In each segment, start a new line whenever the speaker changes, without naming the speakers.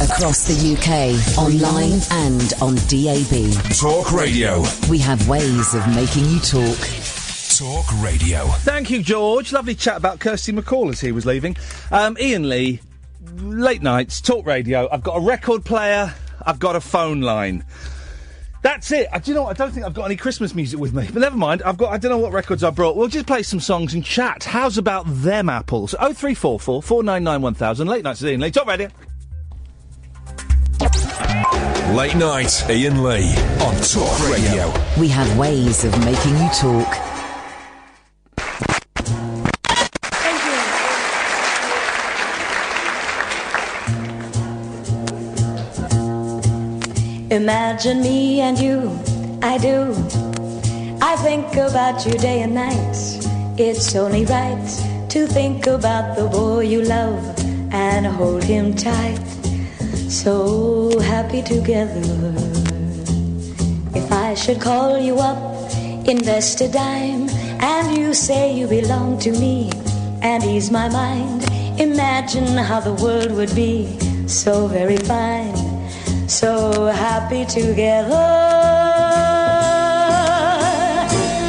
Across the UK, online and on DAB.
Talk Radio.
We have ways of making you talk.
Talk Radio.
Thank you, George. Lovely chat about Kirsty McCall as he was leaving. Iain Lee, late nights, Talk Radio. I've got a record player. I've got a phone line. That's it. Do you know what? I don't think I've got any Christmas music with me. But never mind. I don't know what records I brought. We'll just play some songs and chat. How's about them apples? 0344 499 1000. Late nights with Iain Lee. Talk Radio.
Late night, Iain Lee on Talk Radio.
We have ways of making you talk.
Imagine me and you, I do. I think about you day and night. It's only right to think about the boy you love and hold him tight. So happy together. If I should call you up, invest a dime, and you say you belong to me and ease my mind, imagine how the world would be so very fine. So happy together.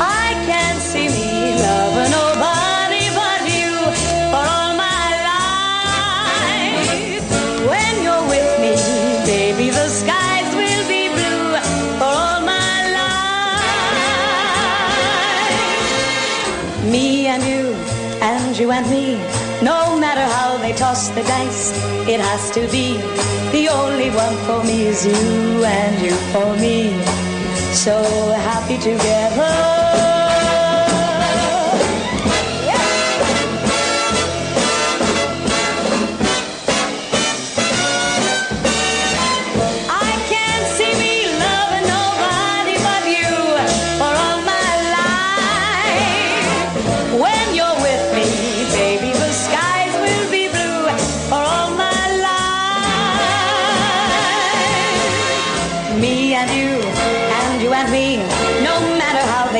I can't see me loving nobody but you for all my life. When you're with me, baby, the skies will be blue for all my life. Me and you and me, no matter how they toss the dice, it has to be. The only one for me is you and you for me. So happy together.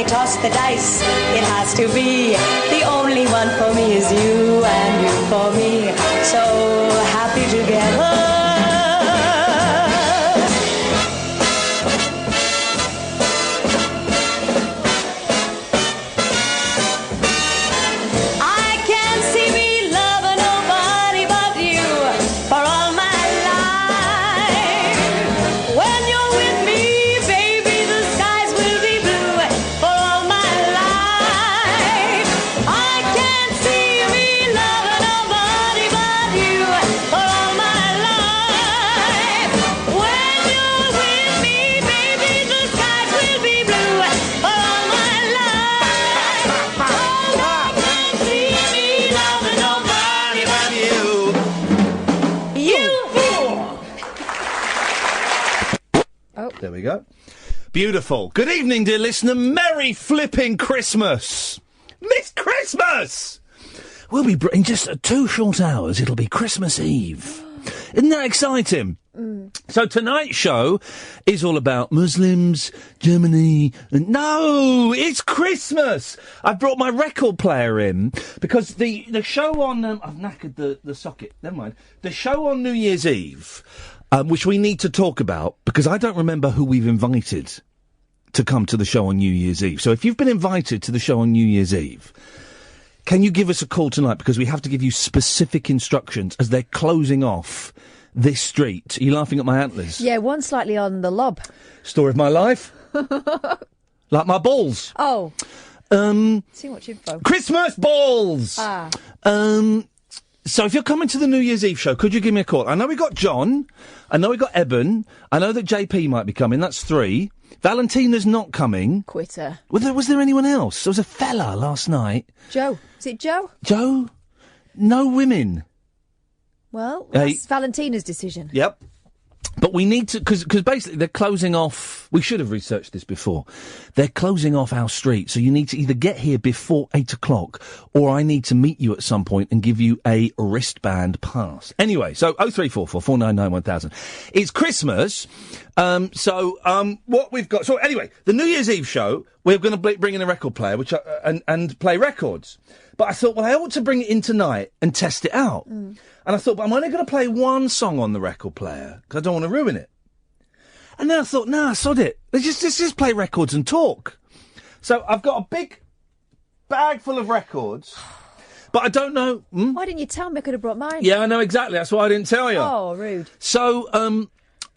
Toss the dice, it has to be. The only one for me is you and you for me. So happy together.
There we go. Beautiful. Good evening, dear listener. Merry flipping Christmas. Miss Christmas! We'll be in just 2 short hours. It'll be Christmas Eve. Isn't that exciting? So tonight's show is all about Muslims, Germany. No, it's Christmas. I've brought my record player in because the show on I've knackered the socket. Never mind. The show on New Year's Eve, which we need to talk about because I don't remember who we've invited to come to the show on New Year's Eve. So if you've been invited to the show on New Year's Eve, can you give us a call tonight because we have to give you specific instructions as they're closing off this street. Are you laughing at my antlers?
Yeah, one slightly on the lob.
Story of my life. Like my balls.
Oh.
Too
much info.
Christmas balls!
Ah.
So if you're coming to the New Year's Eve show, could you give me a call? I know we got John. I know we got Eben. I know that JP might be coming. That's 3. Valentina's not coming.
Quitter.
Was there anyone else? There was a fella last night.
Joe. Is it Joe?
Joe? No women.
Well, that's Valentina's decision.
Yep. But we need to, because basically they're closing off, we should have researched this before, they're closing off our street, so you need to either get here before 8 o'clock, or I need to meet you at some point and give you a wristband pass. Anyway, so 0344 499 1000. It's Christmas, What we've got... So, anyway, the New Year's Eve show, we're going to bring in a record player and play records. But I thought, well, I ought to bring it in tonight and test it out. And I thought, but I'm only going to play one song on the record player, because I don't want to ruin it. And then I thought, nah, sod it. Let's just play records and talk. So I've got a big bag full of records, but I don't know...
Why didn't you tell me? I could have brought mine.
Yeah, I know exactly. That's why I didn't tell you.
Oh, rude.
So,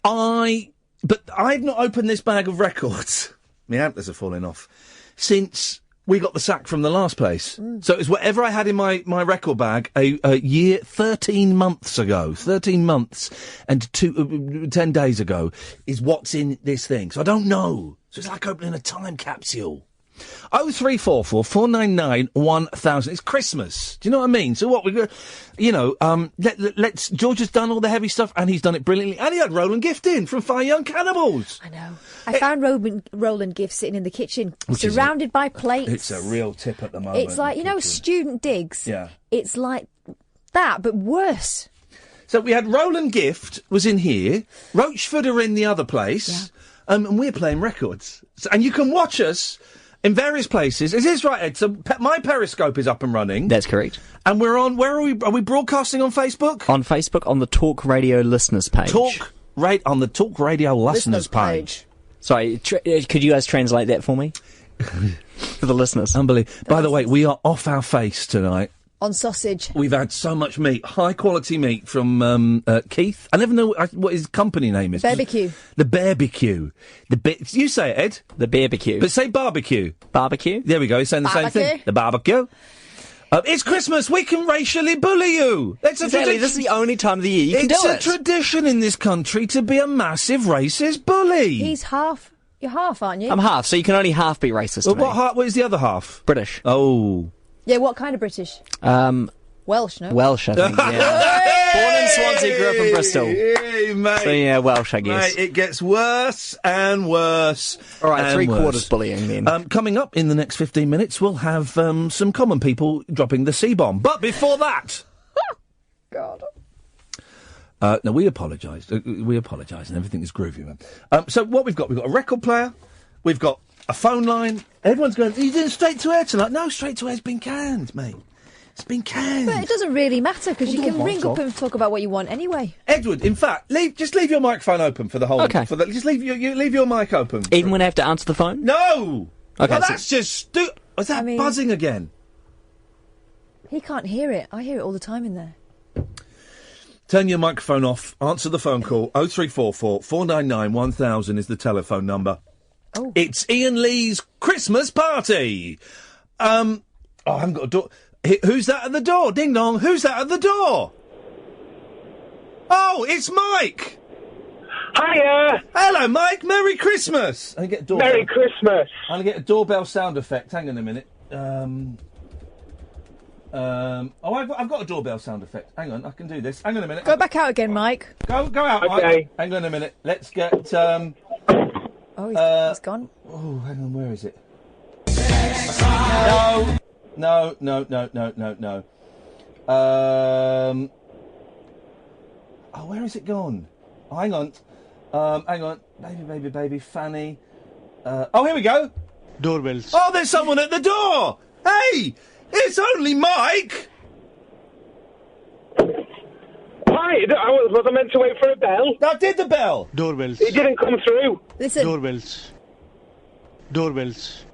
But I've not opened this bag of records. My antlers are falling off. Since we got the sack from the last place. So it's whatever I had in my record bag a year, 13 months ago. 13 months and 10 days ago is what's in this thing. So I don't know. So it's like opening a time capsule. 0344 499 1000. It's Christmas. Do you know what I mean? So what we're, let's. George has done all the heavy stuff, and he's done it brilliantly. And he had Roland Gift in from Fire Young Cannibals.
I know. I found Roland Gift sitting in the kitchen, surrounded by plates.
It's a real tip at the moment.
It's like student digs.
Yeah.
It's like that, but worse.
So we had Roland Gift was in here, Roachford are in the other place, and we're playing records. And you can watch us in various places. Is this right, Ed? So my Periscope is up and running.
That's correct.
And we're on, where are we? Are we broadcasting on Facebook?
On Facebook, on the Talk Radio listeners page.
On the Talk Radio listeners page.
Sorry, could you guys translate that for me? For the listeners.
Unbelievable. By the way, we are off our face tonight.
On sausage.
We've had so much meat, high quality meat from Keith. I never know what his company name is.
Barbecue.
The Barbecue. You say it, Ed.
The Barbecue.
But say barbecue.
Barbecue.
There we go. He's saying the same thing. The barbecue. It's Christmas. We can racially bully you. It's
exactly. This is the only time of the year you can do it.
It's a tradition in this country to be a massive racist bully.
He's half. You're half, aren't you?
I'm half, so you can only half be racist to me.
What is the other half?
British.
Oh.
Yeah, what kind of British? Welsh, no?
Welsh, I think, yeah. Born in Swansea, grew up in Bristol.
Hey, mate.
So, yeah, Welsh, I guess.
Mate, it gets worse and worse.
All right, three-quarters bullying, then.
Coming up in the next 15 minutes, we'll have some common people dropping the C-bomb. But before that...
God.
No, we apologise. We apologise, and everything is groovy, man. So what we've got a record player, we've got a phone line. Everyone's going, are you doing straight to air tonight? No, straight to air's been canned, mate. It's been canned.
But it doesn't really matter, because you can ring up and talk about what you want anyway.
Edward, in fact, just leave your microphone open for the whole...
Okay.
Just leave your mic open.
Even when I have to answer the phone?
No!
Okay.
Well, that's just stupid. Was that buzzing again?
He can't hear it. I hear it all the time in there.
Turn your microphone off. Answer the phone call. 0344 499 1000 is the telephone number.
Oh.
It's Iain Lee's Christmas party. I haven't got a door. Who's that at the door? Ding dong. Who's that at the door? Oh, it's Mike.
Hiya.
Hello, Mike. Merry Christmas. I get a doorbell.
Merry Christmas.
I'm going to get a doorbell sound effect. Hang on a minute. I've got a doorbell sound effect. Hang on, I can do this. Hang on a minute.
Go back out again, Mike.
Go out,
okay.
Mike. Hang on a minute. Let's get,
Oh, he's gone.
Oh, hang on, where is it? No. Oh, where is it gone? Oh, hang on. Hang on. Baby, Fanny. Oh, here we go.
Doorbells.
Oh, there's someone at the door. Hey, it's only Mike.
Hi, was I meant to wait for a bell?
I did the bell.
Doorbells.
It didn't come through.
Listen.
Doorbells.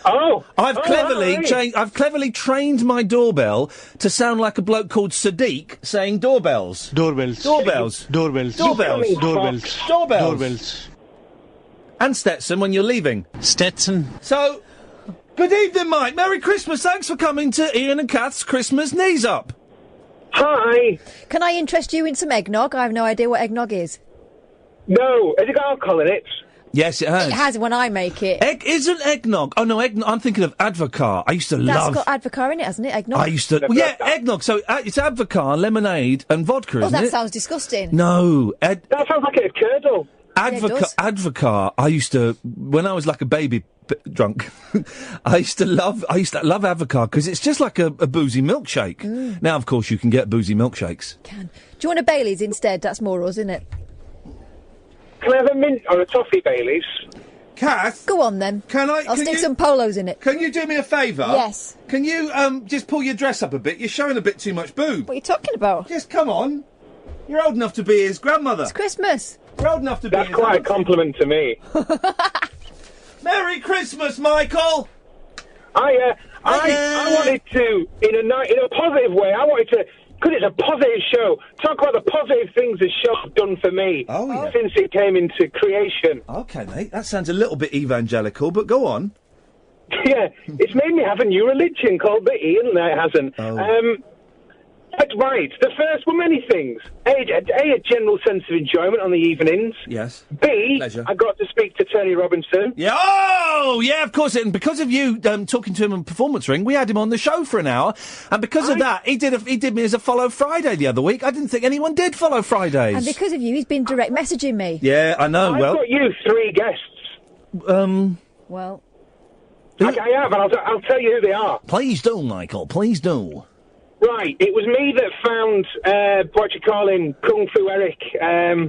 Oh,
I've cleverly
right.
I've cleverly trained my doorbell to sound like a bloke called Sadiq saying doorbells.
Doorbells.
Doorbells.
Doorbells.
Doorbells.
Doorbells.
Doorbells.
Doorbells.
And Stetson when you're leaving.
Stetson.
So, good evening, Mike. Merry Christmas. Thanks for coming to Iain and Kath's Christmas Knees Up.
Hi.
Can I interest you in some eggnog? I have no idea what eggnog is.
No, has it got alcohol in it?
Yes, it has.
It has when I make it.
Isn't eggnog? Oh no, eggnog. I'm thinking of Advocar. I used to love.
That's got Advocar in it, hasn't it? Eggnog.
I used to. Well, yeah, eggnog. So it's Advocar, lemonade, and vodka, isn't
that
it?
sounds disgusting.
No,
That sounds like a curdle.
Advocar. I used to, when I was like a baby drunk, I used to love Advocar because it's just like a boozy milkshake. Now, of course, you can get boozy milkshakes.
Do you want a Baileys instead? That's more us, isn't it?
can I have a mint or a toffee Baileys?
Kath?
Go on, then. I'll stick some polos in it.
Can you do me a favour?
Yes.
Can you just pull your dress up a bit? You're showing a bit too much boob.
What are you talking about?
Just come on. You're old enough to be his grandmother.
It's Christmas.
You're old enough to be
That's
his
quite
aunt.
a compliment to me.
Merry Christmas, Michael!
I wanted to, in a positive way, I wanted to, because it's a positive show, talk about the positive things the show's done for me since it came into creation.
Okay, mate, that sounds a little bit evangelical, but go on.
Yeah, it's made me have a new religion called the Iain. No, it hasn't. That's right. The first were many things. A general sense of enjoyment on the evenings.
Yes.
B,
Pleasure.
I got to speak to Tony Robinson.
Yeah, yeah, of course. And because of you talking to him on Performance Ring, we had him on the show for an hour. And because of that, he did me as a Follow Friday the other week. I didn't think anyone did Follow Fridays.
And because of you, he's been direct messaging me.
Yeah, I know.
I've got you 3 guests.
Well,
I have, and I'll tell you who they are.
Please do, Michael. Please do.
Right, it was me that found, what you call him, Kung Fu Eric.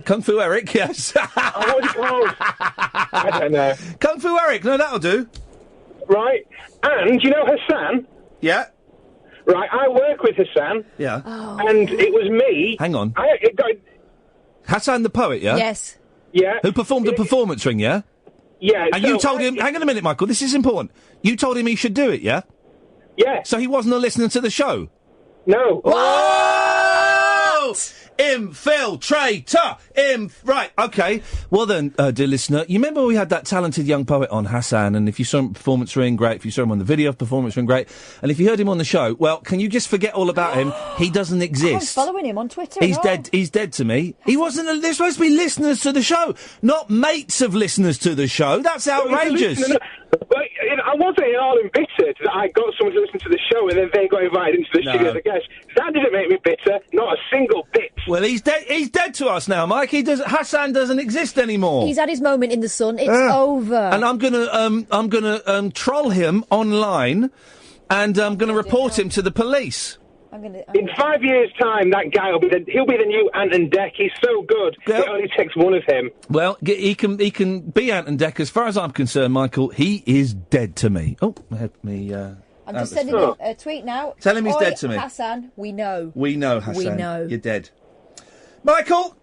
Kung Fu Eric, yes.
What was he called? I don't know.
Kung Fu Eric, no, that'll do.
Right, and you know Hassan?
Yeah.
Right, I work with Hassan.
Yeah.
And it was me.
Hang on.
It got,
Hassan the poet, yeah?
Yes.
Yeah.
Who performed at Performance Ring, yeah?
Yeah.
And you told him... Hang on a minute, Michael, this is important. You told him he should do it, yeah?
Yeah.
So he wasn't listening to the show?
No.
Whoa! Infiltrator! Right, okay. Well then, dear listener, you remember we had that talented young poet on, Hassan, and if you saw him at Performance Ring, great. If you saw him on the video of Performance Ring, great. And if you heard him on the show, well, can you just forget all about him? He doesn't
I'm
exist.
following him on Twitter.
He's dead. He's dead to me. He wasn't. They're supposed to be listeners to the show, not mates of listeners to the show. That's outrageous.
Well, I wasn't at all embittered that I got someone to listen to the show and then they got invited into the studio as a guest. That didn't make me bitter, not a single bit.
Well, he's dead. He's dead to us now, Mike. Hassan doesn't exist anymore.
He's had his moment in the sun. It's over.
And I'm gonna troll him online, and I'm gonna report him to the police.
In 5 years' time, that guy he'll be the new Ant and Dec. He's so good. It only takes one of him.
Well, he can be Ant and Dec. As far as I'm concerned, Michael, he is dead to me. Oh,
I'm just sending him a tweet now.
Tell him he's dead to me.
Hassan, we know.
We know, Hassan.
We know.
You're dead. Michael!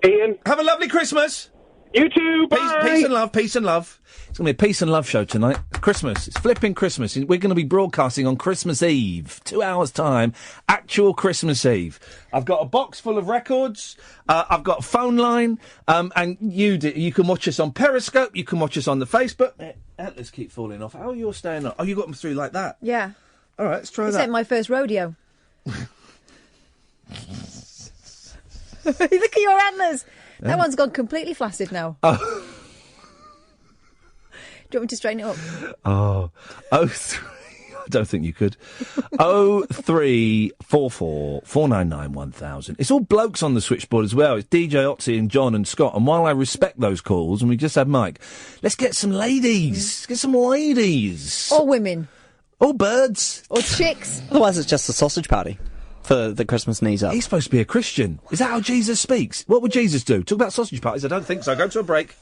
Iain.
Have a lovely Christmas!
You too, bye!
Peace and love, peace and love. It's going to be a peace and love show tonight. Christmas. It's flipping Christmas. We're going to be broadcasting on Christmas Eve. 2 hours' time. Actual Christmas Eve. I've got a box full of records. I've got a phone line. And you can watch us on Periscope. You can watch us on the Facebook. Let's keep falling off. How are you all staying up? Oh, you got them through like that?
Yeah.
All right, let's try
It's
that.
like my first rodeo. Look at your antlers. That one's gone completely flaccid now.
Oh.
Do you want me to straighten it up?
Oh, 03. I don't think you could. 0344 499 1000. It's all blokes on the switchboard as well. It's DJ Ötzi and John and Scott. And while I respect those calls, and we just had Mike, let's get some ladies. Get some ladies.
Or women.
Or birds.
Or chicks.
Otherwise, it's just a sausage party for the Christmas knees up.
He's supposed to be a Christian. Is that how Jesus speaks? What would Jesus do? Talk about sausage parties? I don't think so. Go to a break.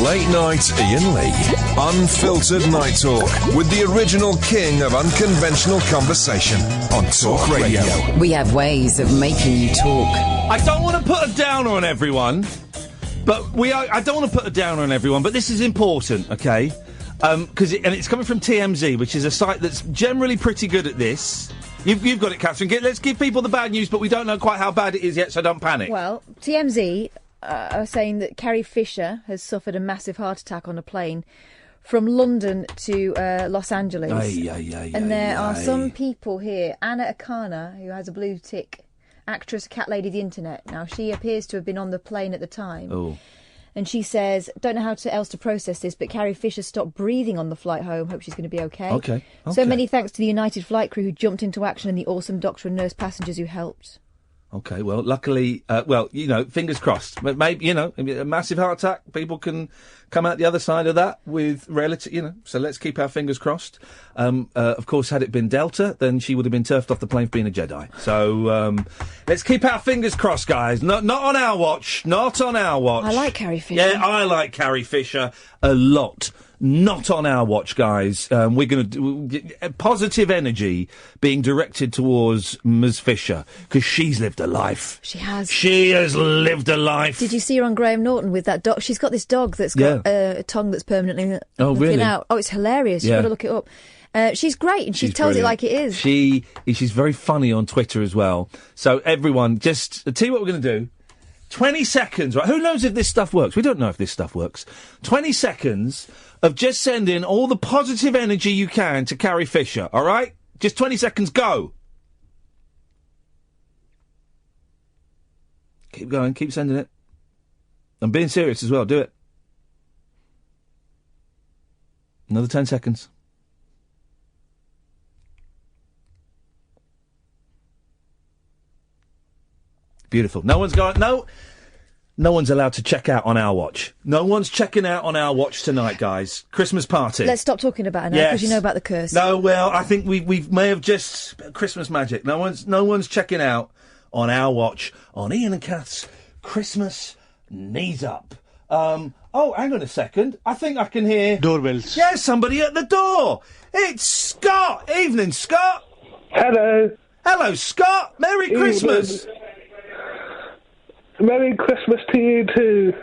Late night Iain Lee. Unfiltered night talk with the original king of unconventional conversation on Talk Radio.
We have ways of making you talk.
I don't want to put a downer on everyone, but I don't want to put a downer on everyone, but this is important, okay? Because it's coming from TMZ, which is a site that's generally pretty good at this. You've got it, Catherine. Let's give people the bad news, but we don't know quite how bad it is yet, so don't panic.
Well, TMZ are saying that Carrie Fisher has suffered a massive heart attack on a plane from London to Los Angeles. And there are some people here. Anna Akana, who has a blue tick, actress, cat lady, the internet. Now, she appears to have been on the plane at the time.
Oh.
And she says, don't know how else to process this, but Carrie Fisher stopped breathing on the flight home. Hope she's going to be okay.
Okay.
So many thanks to the United flight crew who jumped into action and the awesome doctor and nurse passengers who helped.
Okay, well, luckily, fingers crossed. But maybe, a massive heart attack, people can come out the other side of that with relative, so let's keep our fingers crossed. Of course, had it been Delta, then she would have been turfed off the plane for being a Jedi. So, let's keep our fingers crossed, guys. Not on our watch. Not on our watch.
I like Carrie Fisher.
Yeah, I like Carrie Fisher a lot. Not on our watch, guys. We're going to do positive energy being directed towards Ms. Fisher, because she's lived a life.
She has.
She has lived a life.
Did you see her on Graham Norton with that dog? She's got this dog that's got a tongue that's permanently looking out. Oh, it's hilarious. You've got to look it up. She's great, and she tells it like it is.
She's very funny on Twitter as well. So everyone, just tell you what we're going to do. 20 seconds, right? Who knows if this stuff works? We don't know if this stuff works. 20 seconds of just sending all the positive energy you can to Carrie Fisher, all right? Just 20 seconds, go. Keep going, keep sending it. I'm being serious as well, do it. Another 10 seconds. Beautiful. No one's allowed to check out on our watch. No one's checking out on our watch tonight, guys. Christmas party.
Let's stop talking about it now, because you know about the curse.
No, well, I think we may have just Christmas magic. No one's checking out on our watch on Iain and Kath's Christmas Knees Up. Hang on a second. I think I can hear
doorbells.
Yeah, somebody at the door. It's Scott. Evening, Scott.
Hello.
Hello, Scott. Merry Christmas.
Merry Christmas to you too.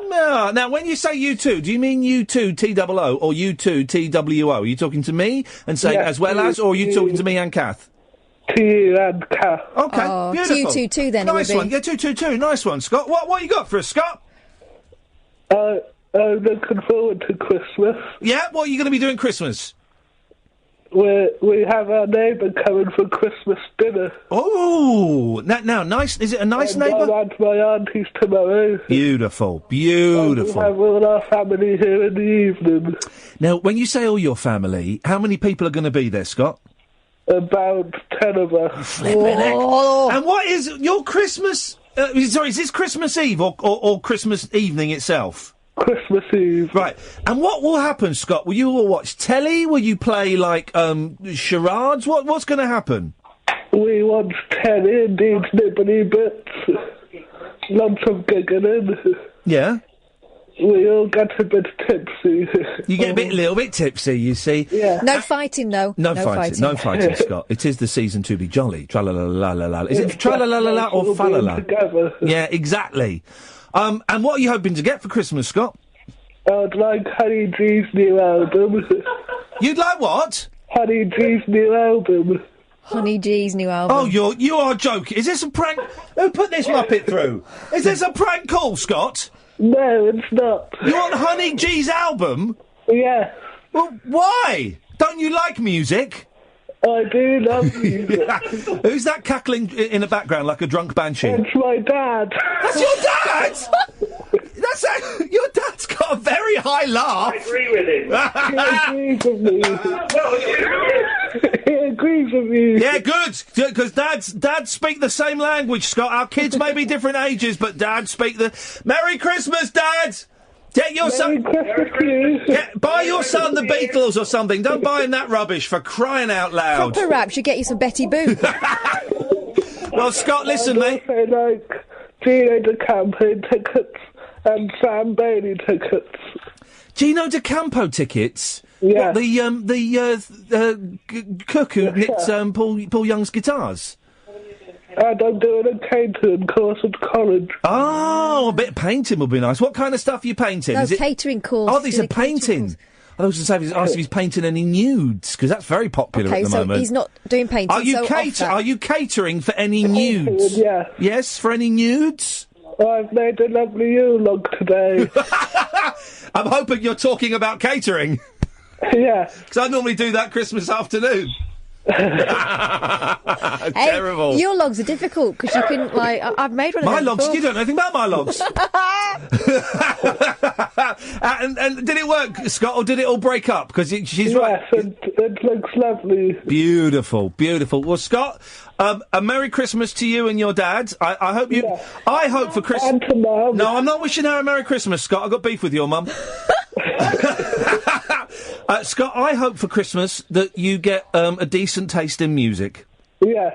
Now, when you say you two, do you mean you two T-O-O or you two T-W-O? Are you talking to me and saying as well as, or are you talking to me and Kath?
To you and Kath.
Okay, beautiful.
To you two then.
Nice one. Yeah, two. Nice one, Scott. What you got for us, Scott?
I'm looking forward to Christmas.
Yeah, what are you going to be doing Christmas?
We have our neighbour coming for Christmas dinner.
Oh, now, nice. Is it a nice neighbour?
And my auntie's tomorrow.
Beautiful.
And we have all our family here in the evening.
Now, when you say all your family, how many people are going to be there, Scott?
About 10 of us.
Flippin' heck. And what is your Christmas... is this Christmas Eve or Christmas evening itself?
Christmas Eve.
Right. And what will happen, Scott? Will you all watch telly? Will you play, charades? What's going to happen?
We watch telly and eat nibbly bits. Lots of giggling.
Yeah?
We all get a bit tipsy.
You get a little bit tipsy, you see.
Yeah.
No fighting, though.
No fighting, Scott. It is the season to be jolly. Tra-la-la-la-la-la. Is it tra-la-la-la-la or fa-la-la?
Together.
Yeah, exactly. And what are you hoping to get for Christmas, Scott?
I'd like Honey G's new album.
You'd like what?
Honey G's new album.
Honey G's new album.
Oh, you are joking. Is this a prank? Who put this muppet through? Is this a prank call, Scott?
No, it's not.
You want Honey G's album?
Yeah.
Well, why? Don't you like music?
I do love music.
Who's that cackling in the background like a drunk banshee?
It's my dad.
That's your dad? Your dad's got a very high laugh.
I agree with him.
He agrees with me. He agrees with me.
Yeah, good. Because dads speak the same language, Scott. Our kids may be different ages, but dads speak the... Merry Christmas, Dad! Get your son... buy your son the Beatles or something. Don't buy him that rubbish, for crying out loud.
Proper rap should get you some Betty Boop.
Well, Scott, listen, mate.
I like Gino De Campo tickets and Sam Bailey tickets.
Gino De Campo tickets?
Yeah.
What, the cook who knits Paul Young's guitars?
And I'm doing a catering course at college.
Oh, a bit of painting would be nice. What kind of stuff are you painting?
No, catering course.
Oh, these are painting. I was going to say, ask if he's painting any nudes, because that's very popular at the moment.
Okay, so he's not doing painting,
Are you catering for any nudes?
Yeah.
Yes, for any nudes?
I've made a lovely log today.
I'm hoping you're talking about catering.
Yeah.
Because I normally do that Christmas afternoon. Terrible.
Your logs are difficult because you can, like, I've made one of
my
them
logs.
before.
You don't know anything about my logs. And did it work, Scott, or did it all break up? Because she's right.
Yes, it looks lovely.
Beautiful, beautiful. Well, Scott, a Merry Christmas to you and your dad. I hope you. Yeah. I hope for Christmas.
And to Mum.
No, I'm not wishing her a Merry Christmas, Scott. I've got beef with your mum. Scott, I hope for Christmas that you get a decent taste in music.
Yes.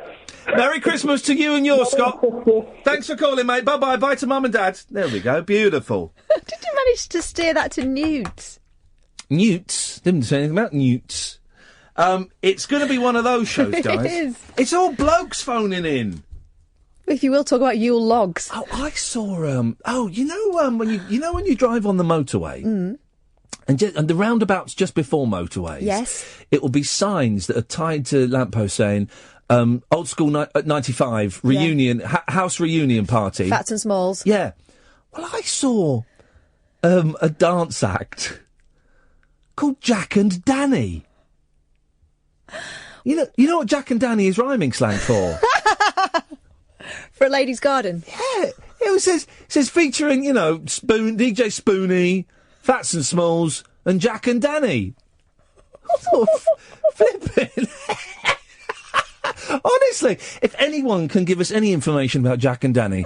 Merry Christmas to you and yours, Scott. Thanks for calling, mate. Bye-bye. Bye to Mum and Dad. There we go. Beautiful.
Did you manage to steer that to newts?
Newts? Didn't say anything about newts. It's going to be one of those shows, guys.
It is.
It's all blokes phoning in.
If you will, talk about Yule logs.
Oh, I saw. You know when you drive on the motorway, and the roundabouts just before motorways.
Yes.
It will be signs that are tied to lampposts saying, "Old School 95 reunion, house reunion party."
Fats and Smalls.
Yeah. Well, I saw a dance act called Jack and Danny. You know what Jack and Danny is rhyming slang for?
For a lady's garden.
Yeah. It says featuring, DJ Spoonie, Fats and Smalls, and Jack and Danny. Oh, flipping. Honestly, if anyone can give us any information about Jack and Danny,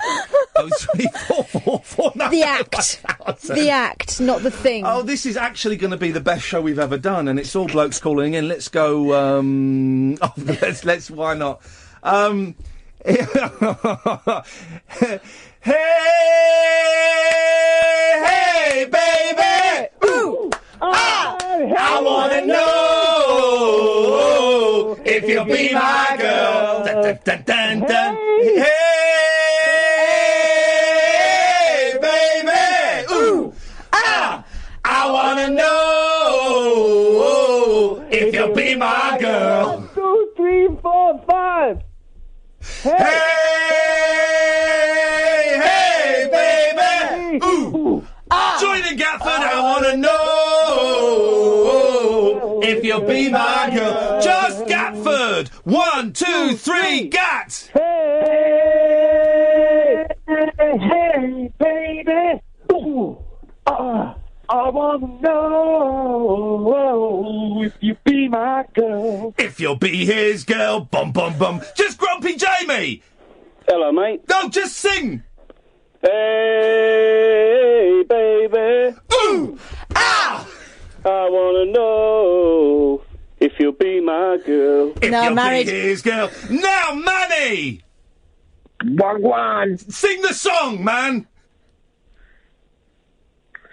03444
The act. The act, not the thing.
Oh, this is actually going to be the best show we've ever done, and it's all blokes calling in. Let's go. Let's. Why not? Hey, baby. Ooh. I wanna know if you'll be my girl. Dun, dun, dun, dun. Hey, baby. Ooh. I wanna know if you'll be my girl.
1, 2, 3, 4, 5.
Hey, baby. Ooh. Join in, Gatford. I wanna know if you'll be my girl. Just Gatford. 1, 2, 3, Gat.
Hey, baby. Ooh. I wanna know if you be my girl.
If you'll be his girl. Bum, bum, bum. Just Grumpy Jamie.
Hello, mate.
No, just sing.
Hey, baby.
Ooh. I
wanna know if you'll be my girl.
If
no,
you'll
married.
be his girl. Now, Manny.
Wagwan.
Sing the song, man.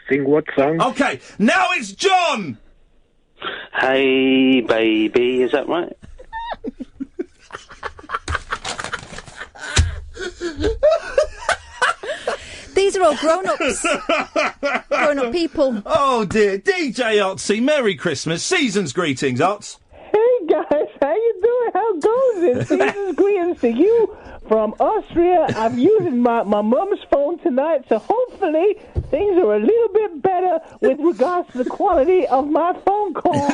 Sing what song?
Okay, now it's John.
Hey, baby, is that right?
These are all grown-ups. Grown-up people.
Oh, dear. DJ Ötzi, Merry Christmas. Season's greetings, Ötz.
Hey, guys, how you doing? How goes it? Season's greetings to you from Austria. I'm using my mum's phone tonight, so hopefully things are a little bit better with regards to the quality of my phone call.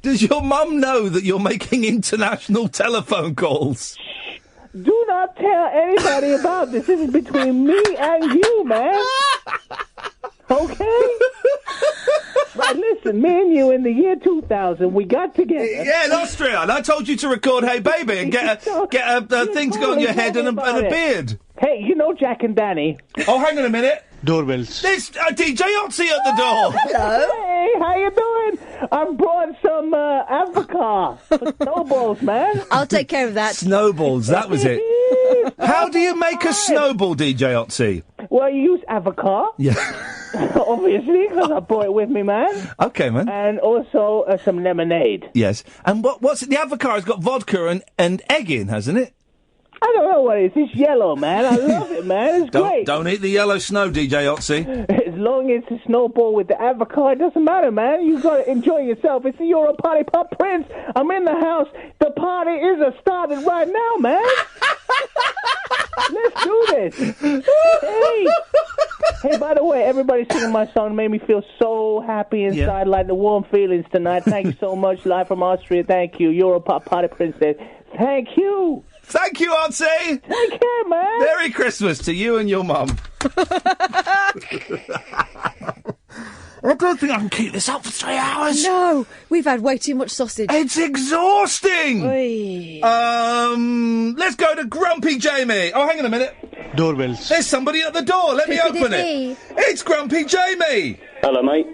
Does your mum know that you're making international telephone calls?
Do not tell anybody about this. This is between me and you, man. Okay? Right, listen, me and you in the year 2000, we got together.
Yeah, in Austria. And I told you to record Hey Baby and get a thing to go on your head and a beard.
Hey, you know Jack and Danny.
Oh, hang on a minute.
Doorbells.
There's DJ Ötzi at the door.
Hello.
Hey, how you doing? I brought some avocado for snowballs, man.
I'll take care of that.
Snowballs, that was it. How do you make a snowball, DJ Ötzi?
Well, you use avocado.
Yeah.
Obviously, because I brought it with me, man.
Okay, man.
And also some lemonade.
Yes. And what's it? The avocado's got vodka and egg in, hasn't it?
I don't know what it is. It's yellow, man. I love it, man. It's great.
Don't eat the yellow snow, DJ Ötzi.
As long as it's a snowball with the avocado, it doesn't matter, man. You got to enjoy yourself. It's the Euro Party Pop Prince. I'm in the house. The party is started right now, man. Let's do this. Hey. Hey, by the way, everybody singing my song made me feel so happy inside, like the warm feelings tonight. Thank you so much. Live from Austria. Thank you. You're a party princess. Thank you.
Thank you, Auntie.
Take care, man.
Merry Christmas to you and your mum. I don't think I can keep this up for 3 hours.
No, we've had way too much sausage.
It's exhausting.
Oy.
Let's go to Grumpy Jamie. Oh, hang on a minute.
Doorbells.
There's somebody at the door. Let me open it. It's Grumpy Jamie.
Hello, mate.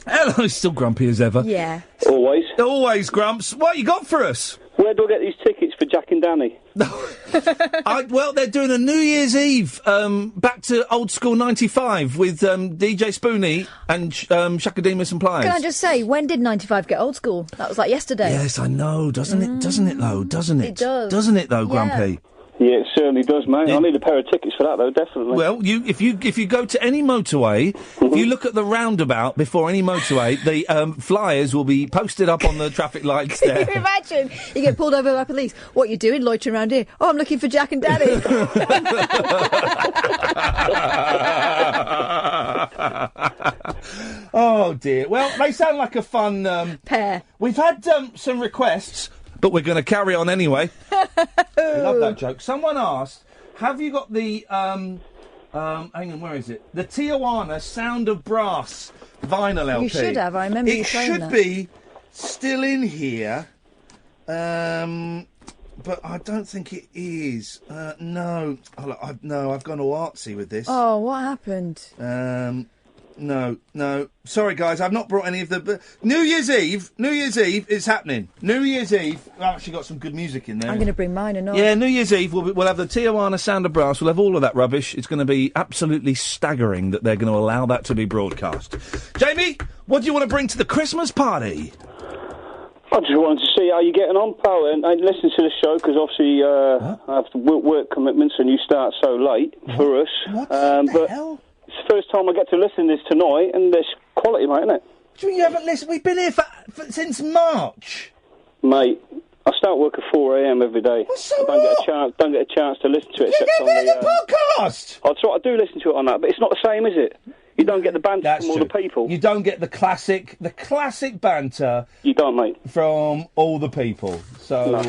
Hello. He's still grumpy as ever.
Yeah.
Always.
Always, Grumps. What you got for us?
Where do I get these tickets for Jack and Danny?
Well, they're doing a New Year's Eve back to old school 95 with DJ Spoonie and Shakademus and Pliers.
Can I just say, when did 95 get old school? That was like yesterday.
Yes, I know. Doesn't it, though? Doesn't it?
It does.
Doesn't it, though,
Yeah.
Grumpy?
Yeah, it certainly does, mate. I need a pair of tickets for that, though, definitely.
Well, if you go to any motorway, if you look at the roundabout before any motorway, the flyers will be posted up on the traffic lights there.
Can you imagine? You get pulled over by police. What you doing, loitering around here? Oh, I'm looking for Jack and Danny.
Oh, dear. Well, they sound like a fun
pair.
We've had some requests, but we're going to carry on anyway. I love that joke. Someone asked, have you got the, hang on, where is it? The Tijuana Sound of Brass vinyl LP.
You should have, I remember you playing that.
It should be still in here, but I don't think it is. No. I've gone all artsy with this.
Oh, what happened?
No. Sorry, guys, I've not brought any of the... New Year's Eve, it's happening. New Year's Eve, I've actually got some good music in there.
I'm going to bring mine and all.
Yeah, New Year's Eve, we'll have the Tijuana Sound of Brass, we'll have all of that rubbish. It's going to be absolutely staggering that they're going to allow that to be broadcast. Jamie, what do you want to bring to the Christmas party?
I just wanted to see how you're getting on, pal, and listen to the show, because obviously I have work commitments and you start so late for us.
What the hell?
It's the first time I get to listen to this tonight, and there's quality, mate, isn't it?
Do you mean you haven't listened? We've been here since March.
Mate, I start work at 4 a.m. every day. I don't get a chance to listen to it.
You get a podcast?
I do listen to it on that, but it's not the same, is it? You don't get the banter from all the people.
You don't get the classic banter.
You don't, mate.
From all the people. So,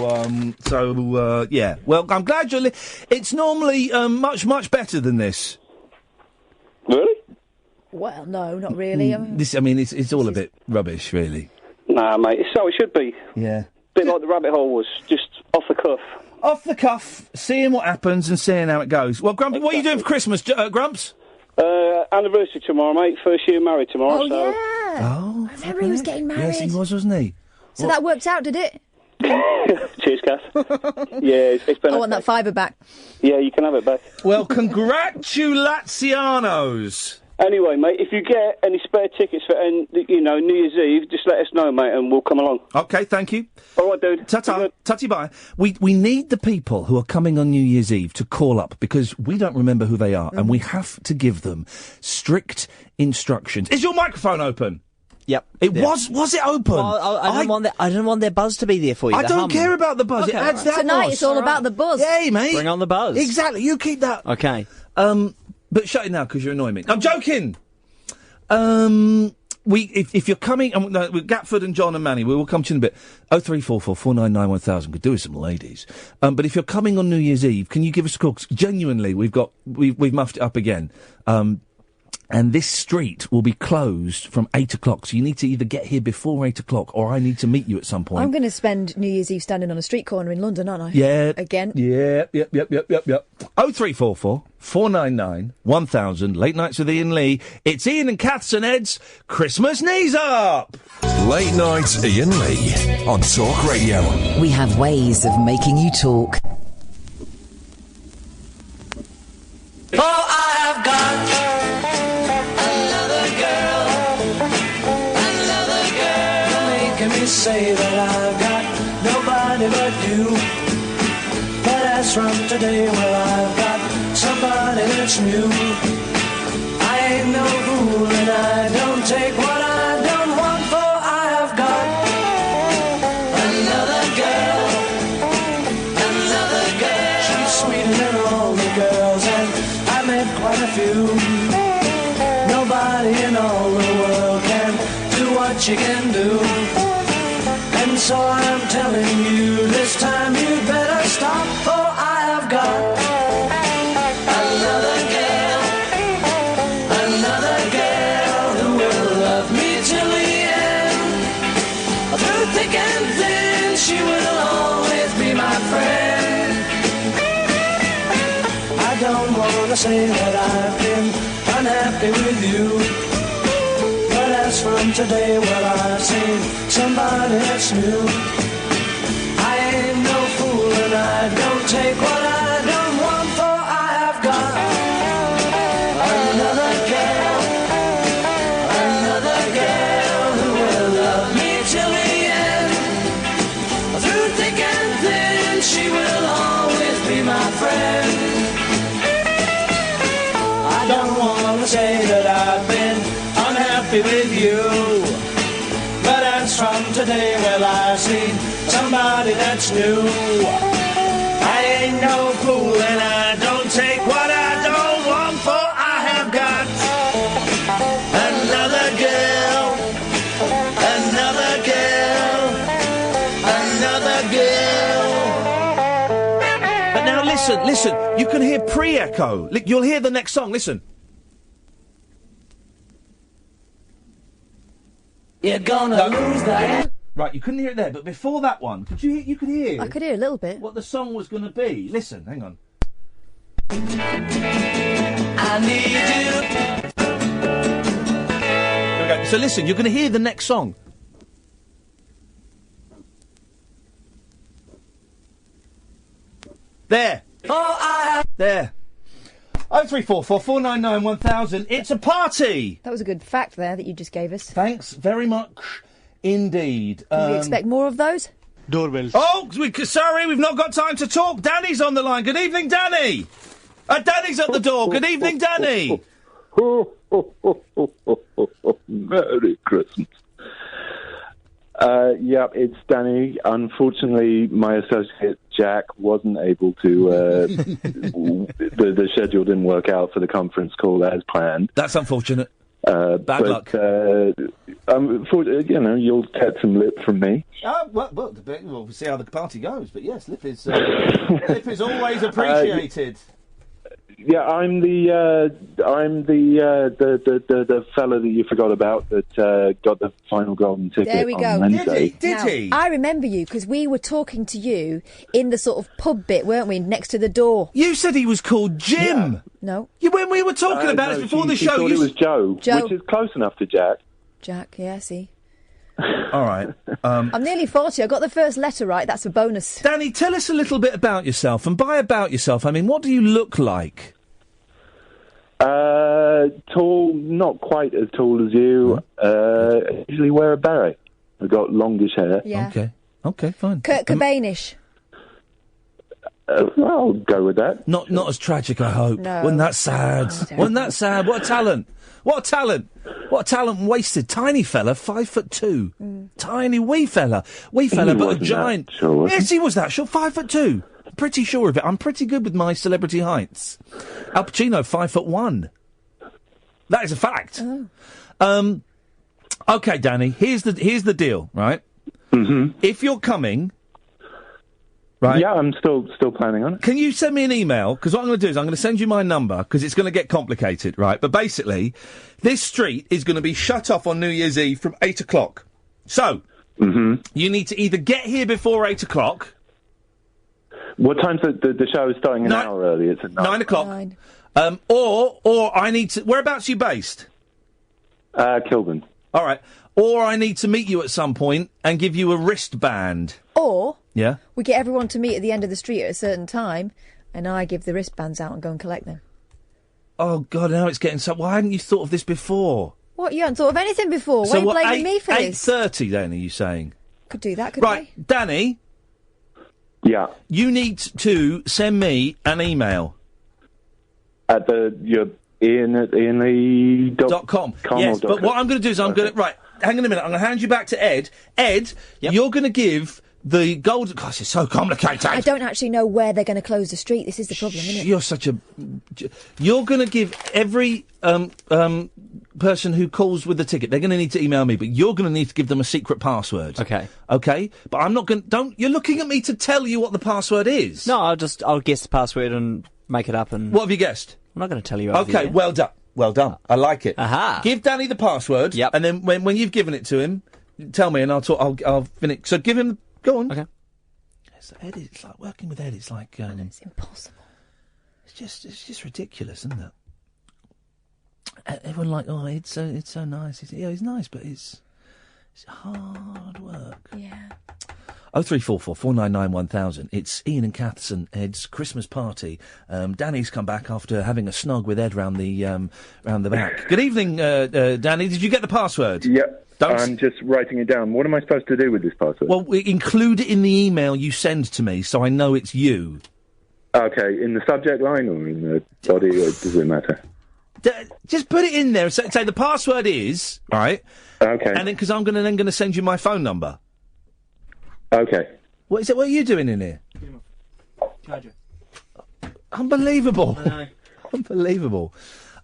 yeah. Well, I'm glad you're... It's normally much, much better than this.
Really?
Well, no, not really.
It's all a bit rubbish, really.
Nah, mate, it's so it should be.
Yeah.
Bit like the rabbit hole was, just off the cuff.
Off the cuff, seeing what happens and seeing how it goes. Well, Grumpy, what are you doing for Christmas, Grumps?
Anniversary tomorrow, mate. First year married tomorrow.
Oh,
so.
yeah.
Oh.
I remember he was getting married.
Yes, he was, wasn't he?
So that worked out, did it?
Cheers, Kath. Yeah, it's been...
I want that fiver back.
Yeah, you can have it back.
Well, congratulations.
Anyway, mate, if you get any spare tickets for, New Year's Eve, just let us know, mate, and we'll come along.
Okay, thank you.
All right, dude.
Ta-ta. Tutty bye. We need the people who are coming on New Year's Eve to call up, because we don't remember who they are, and we have to give them strict instructions. Is your microphone open?
Yep.
Was it open?
Well, I don't want their buzz to be there for you.
I don't care about the buzz.
Okay,
It adds that
Tonight
noise.
it's all about the buzz.
Hey, mate.
Bring on the buzz.
Exactly. You keep that.
Okay.
But shut it now, because you're annoying me. I'm joking. If you're coming, with Gatford and John and Manny, we will come to you in a bit. 0344 499 1000. Could do with some ladies. But if you're coming on New Year's Eve, can you give us a call? 'Cause genuinely, we've muffed it up again. And this street will be closed from 8 o'clock, so you need to either get here before 8 o'clock, or I need to meet you at some point.
I'm going to spend New Year's Eve standing on a street corner in London, aren't I?
Yeah.
Again?
Yeah, yep. 0344 499 1000. Late Nights with Iain Lee. It's Iain and Kath's and Ed's Christmas Knees Up!
Late Night Iain Lee on Talk Radio.
We have ways of making you talk.
For I have got another girl, making me say that I've got nobody but you. But as from today, well, I've got somebody that's new. I ain't no fool and I don't take what I don't want, for I have got another girl. She's sweeter than all the girls, and I met quite a few. nobody in all the world can do what you can do. And so I'm telling you, this time you better stop, for I have got another girl who will love me till the end. Through thick and thin, she will always be my friend. I don't want to say that I've been unhappy with you, but as from today, well, I've seen somebody that's new. I ain't no fool and I don't take what I don't want, for I have got another girl who will love me till the end. Through thick and thin, she will always be my friend. I don't want to say that I've been unhappy with you, but as from today, well, I've seen somebody that's new. I ain't no fool and I don't take what I don't want, for I have got another girl.
But now listen, you can hear pre-echo. You'll hear the next song, listen.
You're gonna lose that.
Right, you couldn't hear it there, but before that one, you could hear?
I could hear a little bit.
What the song was going to be. Listen, hang on.
I need you.
Here we go. So listen, you're going to hear the next song. There. There. 0344 499 1000. It's a party.
That was a good fact there that you just gave us.
Thanks very much indeed.
Can we expect more of those?
Doorbells. Oh, sorry, we've not got time to talk. Danny's on the line. Good evening, Danny. Danny's at the door. Good evening, Danny.
Merry Christmas. Yeah, it's Danny. Unfortunately, my associate Jack wasn't able to. The schedule didn't work out for the conference call as planned.
That's unfortunate. Bad luck.
You'll get some lip from me.
We'll see how the party goes. But yes, lip is always appreciated.
Yeah, I'm the fella that you forgot about that got the final golden ticket.
There we go.
On Wednesday.
Did he?
I remember you because we were talking to you in the sort of pub bit, weren't we, next to the door?
You said he was called Jim.
Yeah.
No.
When we were talking about it before the show,
thought it was Joe, which is close enough to Jack.
Jack, yeah, see.
All right.
I'm nearly 40. I got the first letter right. That's a bonus.
Danny, tell us a little bit about yourself. And by about yourself, I mean, what do you look like?
Tall, not quite as tall as you. I usually wear a beret. I've got longish hair.
Yeah.
Okay, fine.
Kurt Cobainish.
I'll go with that.
Not as tragic, I hope.
No.
Wasn't that sad? Wasn't that sad? What a talent. What a talent. What a talent wasted. Tiny fella, 5'2". Tiny wee fella. Wee fella, but a giant.
Sure,
yes, he was that short. 5'2". Pretty sure of it. I'm pretty good with my celebrity heights. Al Pacino, 5'1". That is a fact.
Oh.
Okay, Danny. Here's the deal, right?
Mm-hmm.
If you're coming, right?
Yeah, I'm still planning on it.
Can you send me an email? Because what I'm going to do is I'm going to send you my number because it's going to get complicated, right? But basically, this street is going to be shut off on New Year's Eve from 8 o'clock. So you need to either get here before 8 o'clock.
What time's the show is starting an hour early? It's at
9 o'clock. 9. Or I need to. Whereabouts are you based?
Kilburn.
All right. Or I need to meet you at some point and give you a wristband.
Or
yeah,
we get everyone to meet at the end of the street at a certain time, and I give the wristbands out and go and collect them.
Oh God! Now it's getting so. Why hadn't you thought of this before?
What, you hadn't thought of anything before?
So
why are you blaming me for this?
8:30 then? Are you saying?
Could do that, couldn't
right, Danny.
Yeah.
You need to send me an email.
At your Iain@iainlee.com.
Yes, but what I'm going to do is I'm going to... Right, hang on a minute. I'm going to hand you back to Ed. Ed, you're going to give the golden... Gosh, it's so complicated.
I don't actually know where they're going to close the street. This is the problem, isn't it?
You're such a... You're going to give every person who calls with the ticket, they're going to need to email me, but you're going to need to give them a secret password.
Okay.
Okay? But I'm not going to... Don't... You're looking at me to tell you what the password is.
No, I'll guess the password and make it up and...
What have you guessed?
I'm not going to tell you.
Okay, well done. Well done. I like it.
Aha.
Give Danny the password.
Yep.
And then when you've given it to him, tell me and I'll finish. So give him... Go on.
Okay.
Ed, it's like working with Ed. It's like
it's impossible.
It's just ridiculous, isn't it? Everyone like, oh, it's so nice. He's nice, but it's hard work.
Yeah.
0344 499 1000. It's Iain and Kath's and Ed's Christmas party. Danny's come back after having a snog with Ed round the back. Good evening, Danny. Did you get the password?
Yep. I'm just writing it down. What am I supposed to do with this password?
Well, include it in the email you send to me so I know it's you.
Okay, in the subject line or in the body, or does it matter?
Just put it in there and say the password is, right?
Okay.
And then, because I'm going to send you my phone number.
Okay.
What is it? What are you doing in here?
Charger.
Unbelievable.
I know.
Unbelievable.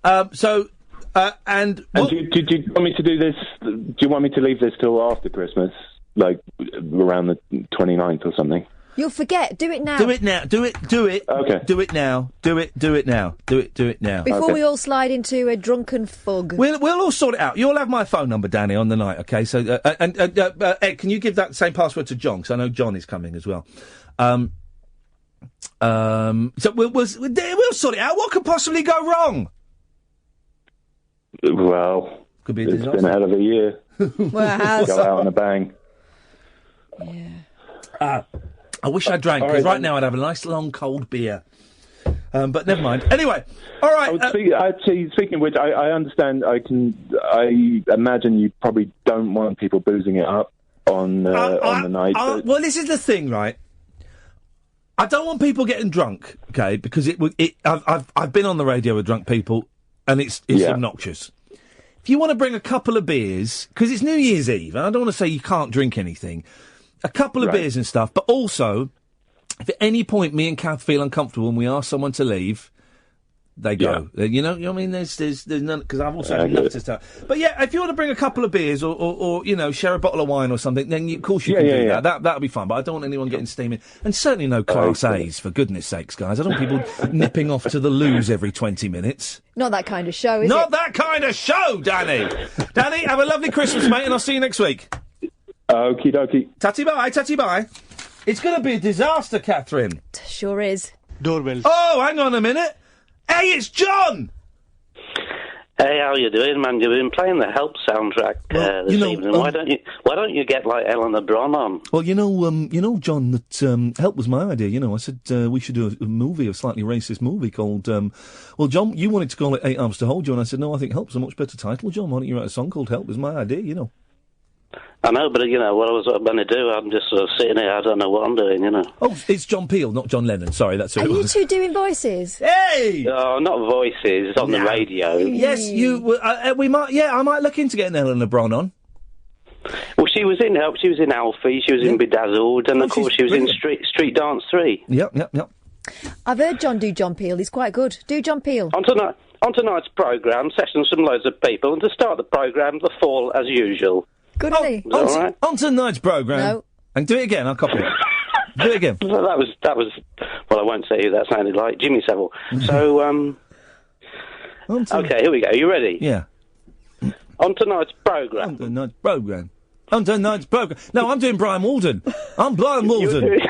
And do you want me to do this? Do you want me to leave this till after Christmas, like around the 29th or something?
You'll forget. Do it now.
Do it now. Do it.
Okay.
Do it now. Do it now. Do it now.
Before we all slide into a drunken fug.
We'll all sort it out. You'll have my phone number, Danny, on the night, okay? So, Ed, can you give that same password to John? Because I know John is coming as well. So we'll sort it out. What could possibly go wrong?
Well,
could be a
it's
disaster.
been a hell of a year.
Well,
go out on a bang.
Yeah.
I wish I drank, because right now I'd have a nice long cold beer. But never mind. Anyway, all right.
Speaking of which, I understand. I imagine you probably don't want people boozing it up on the night.
Well, this is the thing, right? I don't want people getting drunk, okay? Because I've been on the radio with drunk people, and it's obnoxious. If you want to bring a couple of beers, because it's New Year's Eve, and I don't want to say you can't drink anything, a couple of beers and stuff, but also, if at any point me and Kath feel uncomfortable and we ask someone to leave, they go. You know what I mean? There's none, because I've also had enough to start. But yeah, if you want to bring a couple of beers or you know, share a bottle of wine or something, then of course you can do that. That'll be fine, but I don't want anyone getting steaming. And certainly no Class A's, for goodness sakes, guys. I don't want people nipping off to the loos every 20 minutes.
Not that kind of show, is it?
Not that kind of show, Danny! Danny, have a lovely Christmas, mate, and I'll see you next week.
Okie dokie.
Tatty bye, tatty bye. It's going to be a disaster, Catherine.
Sure is.
Doorbell.
Oh, hang on a minute. Hey, it's John!
Hey, how you doing, man? You've been playing the Help soundtrack this evening. Why don't you get like Eleanor Bron on?
Well, you know, John, that Help was my idea. You know, I said we should do a movie, a slightly racist movie called. Well, John, you wanted to call it 8 Arms to Hold You, and I said no, I think Help's a much better title. John, why don't you write a song called Help? Was my idea, you know.
I know, but you know what I was going to do. I'm just sort of sitting here. I don't know what I'm doing. You know.
Oh, it's John Peel, not John Lennon. Sorry, that's who
Are
it
you
was.
two doing voices?
Hey!
Oh, not voices. On the radio.
Yes, you. We might. Yeah, I might look into getting Eleanor Bron on.
Well, she was in Help. She was in Alfie. She was in Bedazzled, and of course she was in Street Dance 3.
Yep.
I've heard John do John Peel. He's quite good. Do John Peel.
On tonight's programme, sessions from loads of people, and to start the programme, the fall as usual.
Good, isn't he?
On tonight's programme.
No.
And do it again. I'll copy it. Do it again.
That was. Well, I won't say who that sounded like. Jimmy Savile. So, okay, here we go. You ready?
Yeah.
On tonight's programme.
On tonight's programme. No, I'm doing Brian Walden. I'm Brian Walden.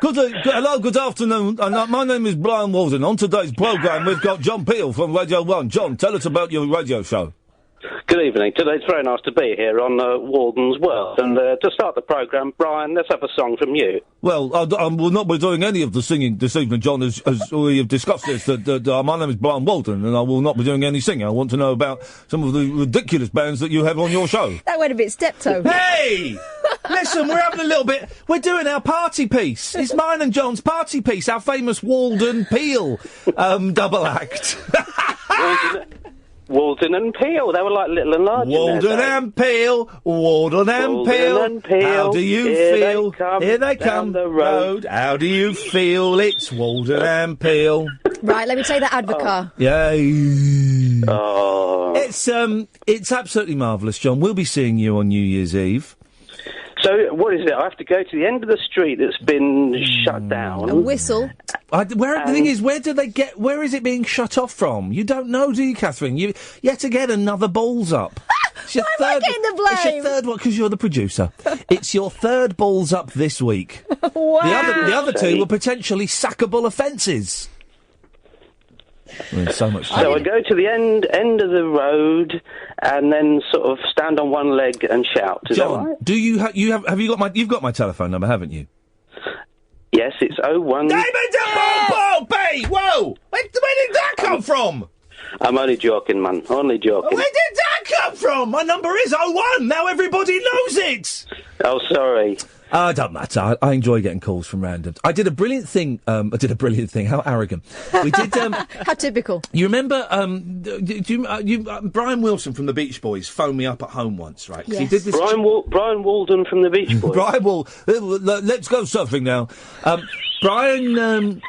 Hello, good afternoon. My name is Brian Walden. On today's programme, we've got John Peel from Radio 1. John, tell us about your radio show.
Good evening. It's very nice to be here on Walden's World. And to start the programme, Brian, let's have a song from you.
Well, I will not be doing any of the singing this evening, John, as we have discussed this. My name is Brian Walden, and I will not be doing any singing. I want to know about some of the ridiculous bands that you have on your show.
That went a bit steptoe.
Hey! Listen, we're having a little bit... We're doing our party piece. It's mine and John's party piece, our famous Walden Peel double act.
Walden and Peel. They were like little and large.
Walden and Peel. Walden and Peel. How do you feel? Here they come.
The road.
How do you feel? It's Walden and Peel.
Right, let me take that advocar.
Yay.
Oh.
It's absolutely marvellous, John. We'll be seeing you on New Year's Eve.
So, what is it? I have to go to the end of the street that's been shut down.
And whistle.
The thing is, where is it being shut off from? You don't know, do you, Catherine? Yet again, another balls up. It's your
Why am I getting the blame?
It's your third one, because you're the producer. It's your third balls up this week.
Wow.
The other two were potentially sackable offences. So much.
So I go to the end of the road and then sort of stand on one leg and shout. Is
John,
that right?
do you you've got my telephone number, haven't you?
Yes, it's 01.
Whoa! Where did that come from?
I'm only joking, man. Only joking.
Where did that come from? My number is 01. Now everybody knows it.
Oh, sorry.
It doesn't matter. I enjoy getting calls from randoms. I did a brilliant thing. How arrogant. We did.
How typical.
You remember? Brian Wilson from the Beach Boys phoned me up at home once, right?
Yes.
He did this.
Brian Walden from the Beach Boys.
Brian let's go surfing now. Brian.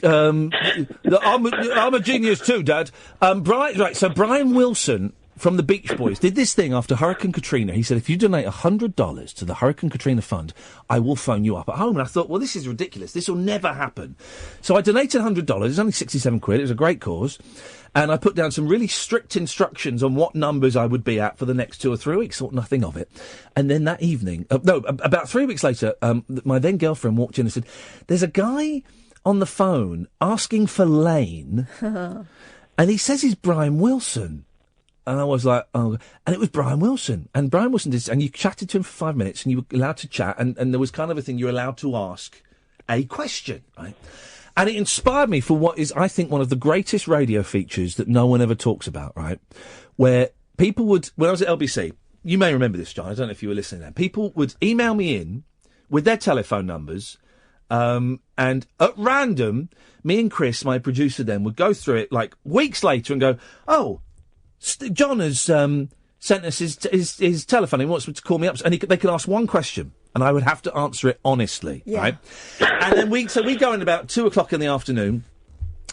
I'm a genius too, Dad. Brian Wilson from the Beach Boys did this thing after Hurricane Katrina. He said, if you donate $100 to the Hurricane Katrina Fund, I will phone you up at home. And I thought, well, this is ridiculous. This will never happen. So I donated $100. It's only 67 quid. It was a great cause. And I put down some really strict instructions on what numbers I would be at for the next 2 or 3 weeks. Thought nothing of it. And then that evening, about 3 weeks later, my then girlfriend walked in and said, there's a guy on the phone asking for Lane. And he says he's Brian Wilson. And I was like, oh, and it was Brian Wilson. And Brian Wilson did, and you chatted to him for 5 minutes, and you were allowed to chat, and there was kind of a thing, you're allowed to ask a question, right? And it inspired me for what is, I think, one of the greatest radio features that no one ever talks about, right? Where people would, when I was at LBC, you may remember this, John, I don't know if you were listening then, people would email me in with their telephone numbers, and at random, me and Chris, my producer then, would go through it, like, weeks later and go, oh, John has sent us his telephone. He wants to call me up, and they could ask one question, and I would have to answer it honestly, right? And then we go in about 2:00 in the afternoon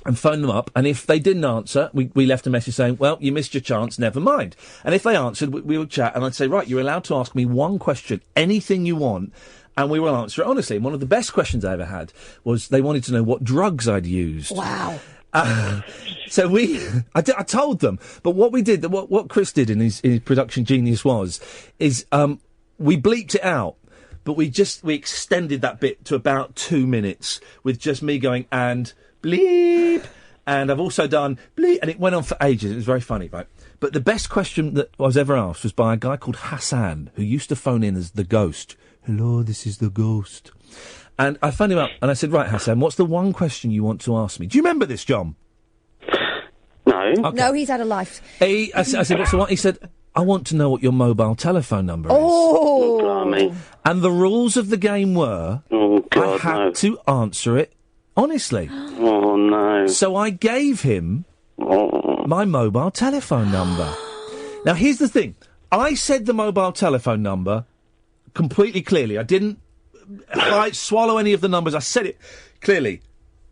and phone them up, and if they didn't answer, we left a message saying, well, you missed your chance, never mind. And if they answered, we would chat, and I'd say, right, you're allowed to ask me one question, anything you want, and we will answer it honestly. And one of the best questions I ever had was they wanted to know what drugs I'd used.
Wow.
So I told them, but what we did, what Chris did in his production genius is we bleeped it out, but we extended that bit to about 2 minutes with just me going, and bleep, and I've also done bleep, and it went on for ages. It was very funny, right? But the best question that I was ever asked was by a guy called Hassan, who used to phone in as the Ghost. Hello, this is the Ghost. And I phoned him up and I said, right, Hassan, what's the one question you want to ask me? Do you remember this, John?
No.
Okay.
No, he's had a life.
I said, what's the one? He said, I want to know what your mobile telephone number is.
Oh!
And the rules of the game were, I had to answer it honestly.
Oh, no.
So I gave him my mobile telephone number. Now, here's the thing. I said the mobile telephone number completely clearly. I didn't swallow any of the numbers. I said it clearly.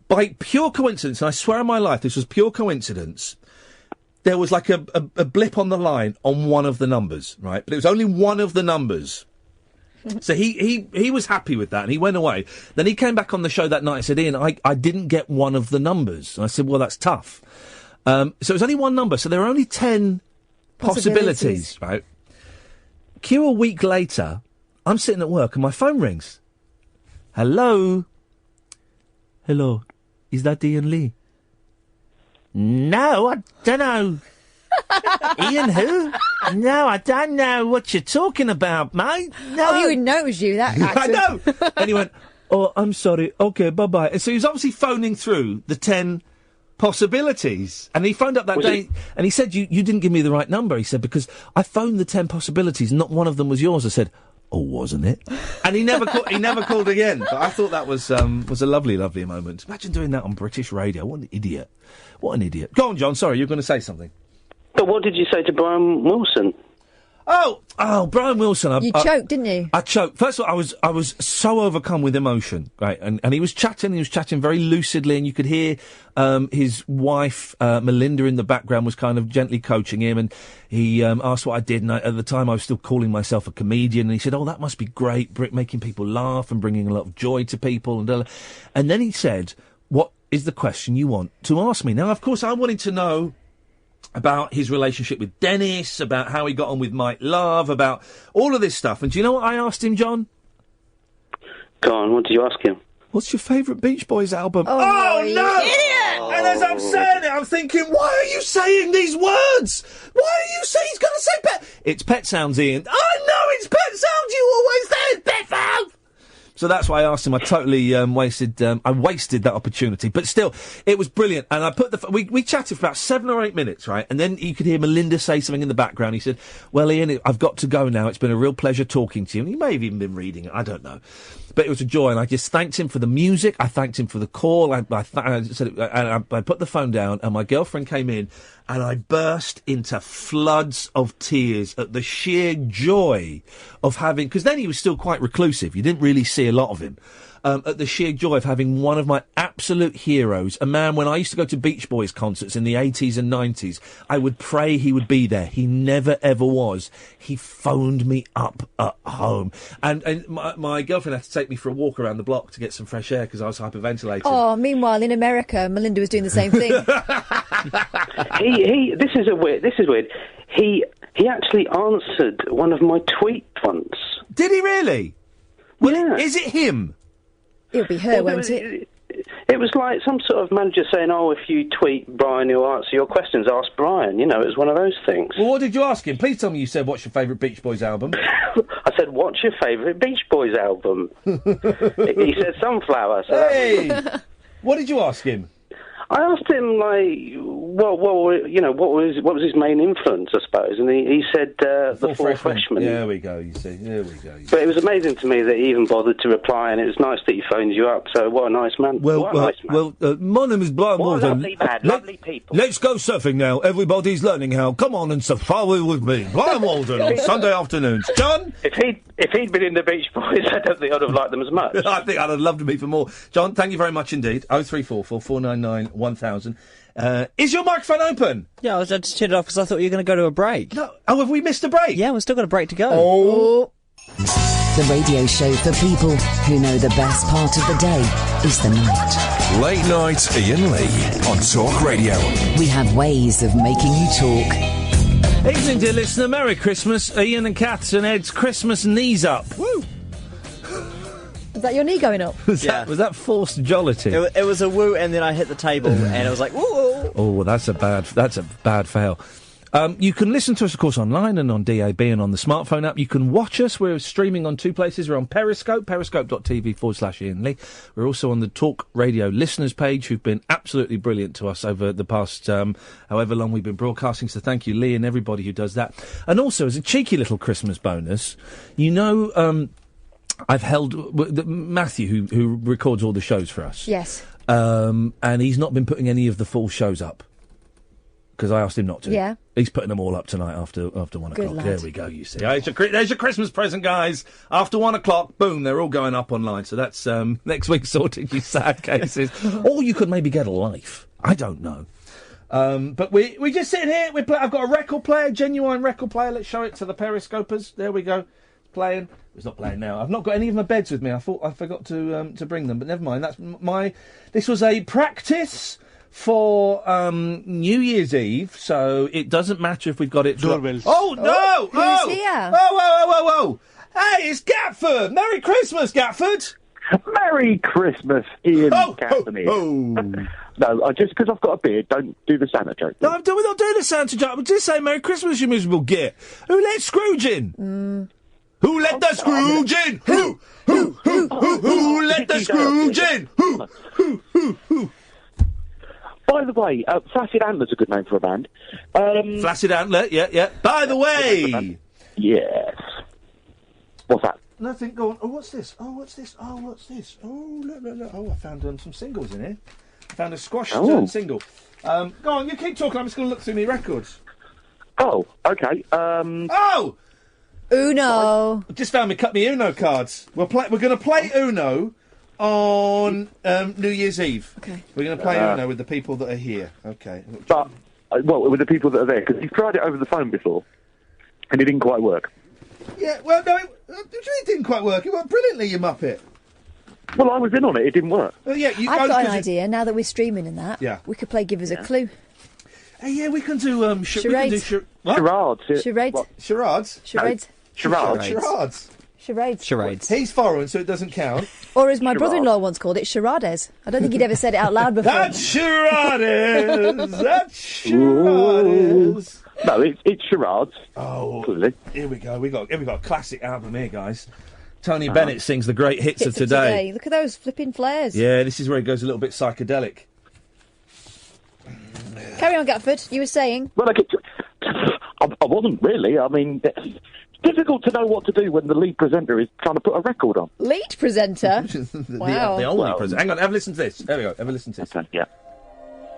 By pure coincidence, and I swear on my life this was pure coincidence, there was like a blip on the line on one of the numbers, right? But it was only one of the numbers. So he was happy with that, and he went away. Then he came back on the show that night and said, Ian, I didn't get one of the numbers. And I said, well, that's tough. So it was only one number, so there were only 10 possibilities, right? Cue a week later, I'm sitting at work and my phone rings. Hello? Hello? Is that Ian Lee? No, I don't know. Ian who? No, I don't know what you're talking about, mate. No.
Oh, he would know it was you, that accent.
I know. And he went, oh, I'm sorry. Okay, bye-bye. And so he was obviously phoning through the 10 possibilities. And he phoned up that day and he said, you didn't give me the right number. He said, because I phoned the 10 possibilities, not one of them was yours. I said, oh, wasn't it? And he never called again. But I thought that was a lovely, lovely moment. Imagine doing that on British radio. What an idiot. What an idiot. Go on, John. Sorry, you were going to say something.
But what did you say to Brian Wilson?
Oh, Brian Wilson.
You choked, didn't you?
I choked. First of all, I was so overcome with emotion, right? And he was chatting very lucidly, and you could hear his wife, Melinda, in the background was kind of gently coaching him, and he asked what I did, and at the time I was still calling myself a comedian, and he said, "Oh, that must be great, making people laugh and bringing a lot of joy to people." And then he said, "What is the question you want to ask me?" Now, of course, I wanted to know about his relationship with Dennis, about how he got on with Mike Love, about all of this stuff. And do you know what I asked him, John?
Go on, what did you ask him?
What's your favourite Beach Boys album?
Oh
no!
Idiot!
And as I'm saying it, I'm thinking, why are you saying these words? Why are you saying he's going to say Pet? It's Pet Sounds, Ian. I know it's Pet Sounds. You always say Pet Sounds. So that's why I asked him. I totally wasted that opportunity. But still, it was brilliant. And I put we chatted for about 7 or 8 minutes, right? And then you could hear Melinda say something in the background. He said, "Well, Ian, I've got to go now. It's been a real pleasure talking to you." And he may have even been reading it. I don't know. But it was a joy, and I just thanked him for the music. I thanked him for the call. I put the phone down, and my girlfriend came in, and I burst into floods of tears at the sheer joy of having... Because then he was still quite reclusive. You didn't really see a lot of him. At the sheer joy of having one of my absolute heroes, a man, when I used to go to Beach Boys concerts in the 80s and 90s, I would pray he would be there. He never, ever was. He phoned me up at home. And my girlfriend had to take me for a walk around the block to get some fresh air because I was hyperventilating.
Oh, meanwhile, in America, Melinda was doing the same thing.
This is weird. He actually answered one of my tweets once.
Did he really? Well,
yeah.
Is it him?
It'll be her, won't it?
It was like some sort of manager saying, "Oh, if you tweet Brian, he'll answer your questions. Ask Brian." You know, it was one of those things.
Well, what did you ask him? Please tell me you said, "What's your favourite Beach Boys album?"
I said, "What's your favourite Beach Boys album?" He said Sunflower. So
hey! What did you ask him?
I asked him, like, well, you know, what was his main influence, I suppose, and he said the Four Freshmen.
There we go. You see, there we go.
But it was amazing to me that he even bothered to reply, and it was nice that he phoned you up. So what a nice man.
My name is Brian Walden.
Lovely man, lovely people.
Let's go surfing now. Everybody's learning how. Come on and safari with me, Brian Walden, on Sunday afternoons. John,
if he'd been in the Beach Boys, I don't think I'd have liked them as much.
I think I'd have loved to be for more. John, thank you very much indeed. 0344 499 1000. Is your microphone open?
Yeah, I just turned it off because I thought you were going to go to a break.
No. Oh, have we missed a break?
Yeah, we've still got a break to go.
Oh.
The radio show for people who know the best part of the day is the night.
Late night Ian Lee on Talk Radio.
We have ways of making you talk.
Evening, dear listener. Merry Christmas. Ian and Kath and Ed's Christmas knees up. Woo!
Was that your knee going up?
Was that forced jollity?
It was a woo, and then I hit the table, and it was like, woo!
Oh, that's a bad fail. You can listen to us, of course, online and on DAB and on the smartphone app. You can watch us. We're streaming on 2 places. We're on Periscope, periscope.tv/Ian Lee. We're also on the Talk Radio listeners page, who've been absolutely brilliant to us over the past however long we've been broadcasting. So thank you, Lee, and everybody who does that. And also, as a cheeky little Christmas bonus, you know... I've held Matthew, who records all the shows for us.
Yes.
And he's not been putting any of the full shows up because I asked him not to.
Yeah.
He's putting them all up tonight after 1 o'clock.
Lad.
There we go. You see, there's your Christmas present, guys. After 1 o'clock, boom, they're all going up online. So that's next week sorted. You sad cases, or you could maybe get a life. I don't know. But we just sitting here. I've got a record player, genuine record player. Let's show it to the periscopers. There we go. Playing. It's not playing now. I've not got any of my beds with me. I thought I forgot to bring them, but never mind. This was a practice for New Year's Eve, so it doesn't matter if we've got it.
Doorbells.
Oh no!
Who's here?
Whoa! Hey, it's Gatford. Merry Christmas, Gatford.
Merry Christmas, Ian. No, just because I've got a beard, don't do the Santa joke.
No, we're not doing the Santa joke. We're just saying Merry Christmas, you miserable git. Who let Scrooge in? Who let the Scrooge in? Who let the Scrooge in? Who?
By the way, Flaccid Antler's a good name for a band.
Flaccid Antler, yeah. By the way!
Yes. What's that?
Nothing, go on. Oh, what's this? Oh, look. Oh, I found some singles in here. I found a squash single. Go on, you keep talking, I'm just going to look through my records.
Oh, okay.
Oh!
Uno.
Just found me cut me Uno cards. We're going to play Uno on New Year's Eve.
Okay.
We're going to play Uno with the people that are here. Okay.
But, with the people that are there, because you've tried it over the phone before, and it didn't quite work.
Yeah, well, no, it didn't quite work. It worked brilliantly, you muppet.
Well, I was in on it. It didn't work.
Well, yeah,
I've got an idea. Now that we're streaming and that, we could play Give Us a Clue.
Hey, yeah, we can do
charades.
Charades.
Charades.
Charades.
Charades.
Charades.
Charades.
He's foreign, so it doesn't count.
Or as my brother-in-law once called it, charades. I don't think he'd ever said it out loud before.
That's charades! That's charades!
No, it's charades.
Oh,
clearly.
Here we go. We've got a classic album here, guys. Tony Bennett sings the great hits of today.
Look at those flipping flares.
Yeah, this is where it goes a little bit psychedelic.
Carry on, Gatford. You were saying.
Well, I wasn't really. I mean, it's difficult to know what to do when the lead presenter is trying to put a record on.
Lead presenter?
Wow. The only presenter. Hang on, have a listen to this. There we go. Have a listen to this.
Okay, yeah.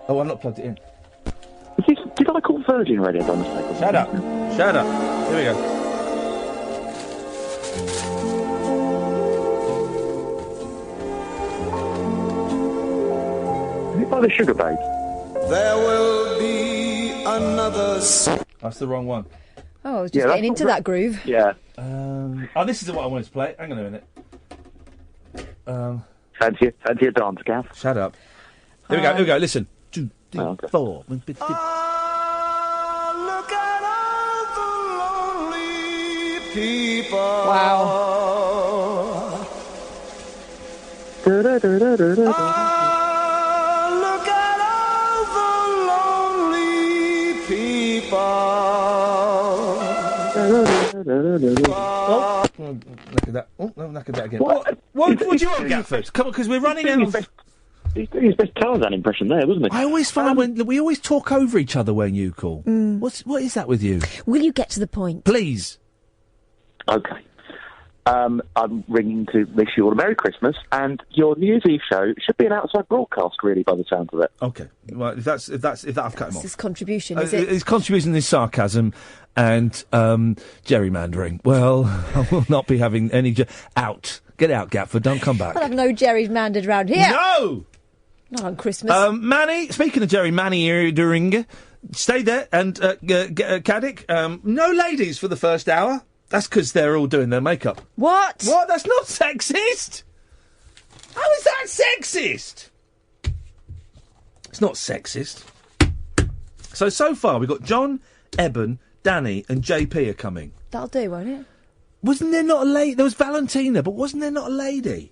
Oh, I've not plugged it in.
Did I call Virgin Radio by mistake?
Shut up. Shut up. Here we go.
Is it by the Sugar Babes?
There will be another...
That's the wrong one.
Oh, I was just getting into that groove.
Yeah.
This is what I wanted to play. Hang on a minute.
Fancy a dance, Kath?
Shut up. Here we go. Listen. 2, 3, 4.
Look at all the lonely people.
Wow.
Look at all the lonely people.
Look at that. Oh, no, look at that again. What do you want, Gatford? Come on, because we're running out of...
He's doing his best Tarzan impression there, wasn't he?
I always find we always talk over each other when you call. What is that with you?
Will you get to the point?
Please.
Okay. I'm ringing to wish you all a Merry Christmas, and your New Year's Eve show should be an outside broadcast, really, by the sound of it.
Okay. Well, if that, I've cut him off.
His contribution, is it?
His contribution is sarcasm and gerrymandering. Well, I will not be having any... out. Get out, Gatford. Don't come back.
I'll have no gerrymandered round here.
No!
Not on Christmas.
Manny, speaking of gerrymandering, stay there. And Kedeng, no ladies for the first hour. That's because they're all doing their makeup.
What?
What? That's not sexist. How is that sexist? It's not sexist. So far, we've got John, Eben, Danny and JP are coming.
That'll do, won't it?
Wasn't there not a lady? There was Valentina, but wasn't there not a lady?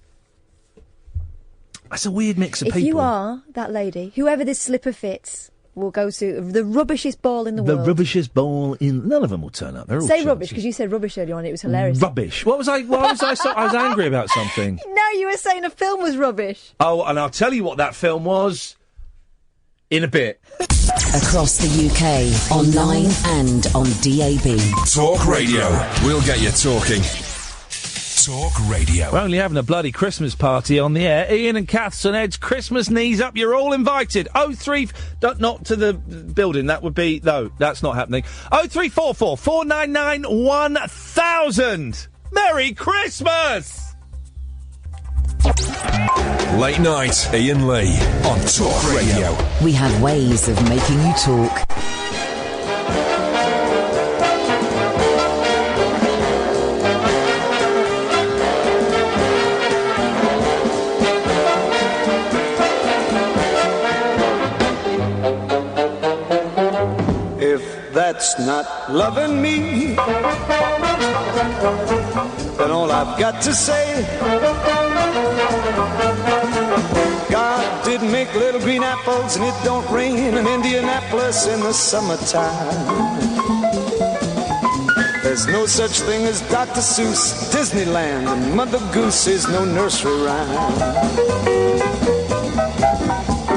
That's a weird mix of people.
If you are that lady, whoever this slipper fits, will go to the rubbishest ball in the world.
The rubbishest ball in... None of them will turn up. They're all
Say rubbish, because you said rubbish earlier on. It was hilarious.
Rubbish. What was I... I was angry about something.
No, you were saying a film was rubbish.
Oh, and I'll tell you what that film was in a bit.
Across the UK, online and on DAB.
Talk Radio. We'll get you talking. Talk Radio.
We're only having a bloody Christmas party on the air. Iain and Kath's and Ed's Christmas knees up. You're all invited. 03... Not to the building. That would be... No, that's not happening. 0344 499 1000. Merry Christmas!
Late night, Iain Lee on Talk Radio.
We have ways of making you talk.
That's not loving me, then all I've got to say, God did make little green apples and it don't rain in Indianapolis in the summertime. There's no such thing as Dr. Seuss, Disneyland, and Mother Goose is no nursery rhyme.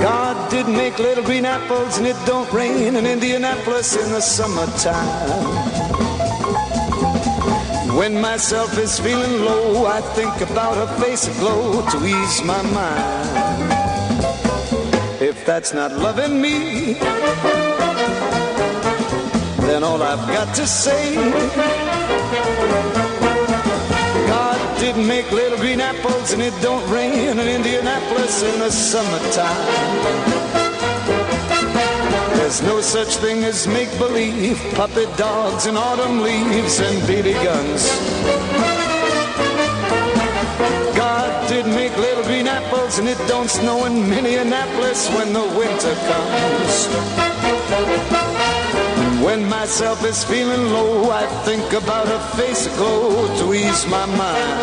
God did make little green apples and it don't rain in Indianapolis in the summertime. When myself is feeling low, I think about her face aglow to ease my mind. If that's not loving me, then
and all I've got to say, God didn't make little green apples and it don't rain in Indianapolis in the summertime. There's no such thing as make-believe, puppet dogs and autumn leaves and BB guns. God did make little green apples and it don't snow in Minneapolis when the winter comes. When myself is feeling low, I think about a face aglow to ease my mind.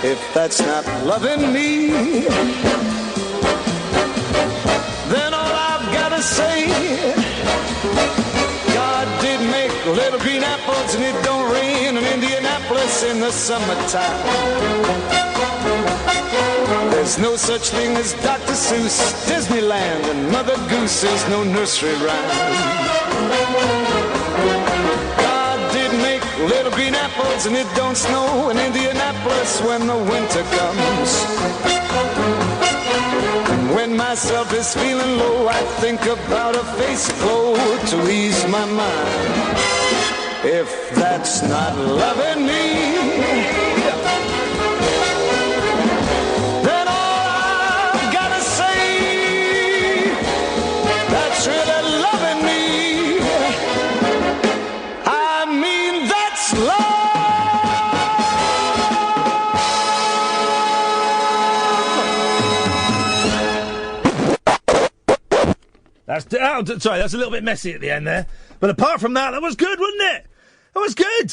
If that's not loving me, then all I've gotta say, God did make little green apples and it don't rain in Indianapolis in the summertime. There's no such thing as Dr. Seuss, Disneyland, and Mother Goose is no nursery rhyme. God did make little green apples and it don't snow in Indianapolis when the winter comes. When myself is feeling low, I think about a face glow to ease my mind. If that's not loving me, then all I've gotta say, that's really loving me. I mean, that's love.
Sorry, that's a little bit messy at the end there. But apart from that, that was good, wasn't it? That was good.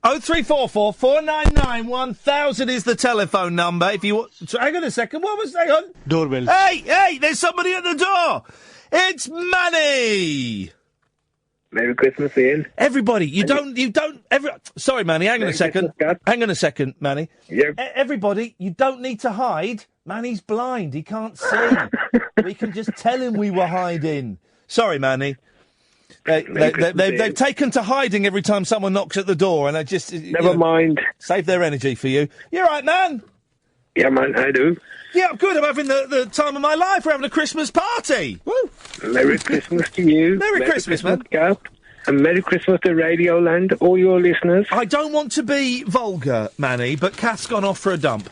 0344 499 1000 is the telephone number. If you hang on a second, what was that on?
Doorbell.
Hey, there's somebody at the door. It's Manny.
Merry Christmas, Ian.
Everybody, sorry, Manny, hang on a second. Hang on a second, Manny.
Yep.
Everybody, you don't need to hide. Manny's blind. He can't see. We can just tell him we were hiding. Sorry, Manny. They've taken to hiding every time someone knocks at the door, and I just...
Never mind.
Save their energy for you. You're right, man.
Yeah, man, I do.
Yeah, I'm good. I'm having the time of my life. We're having a Christmas party. Woo!
Merry Christmas to you.
Merry Christmas, man.
Kath. And Merry Christmas to Radio Land, all your listeners.
I don't want to be vulgar, Manny, but Kath's gone off for a dump.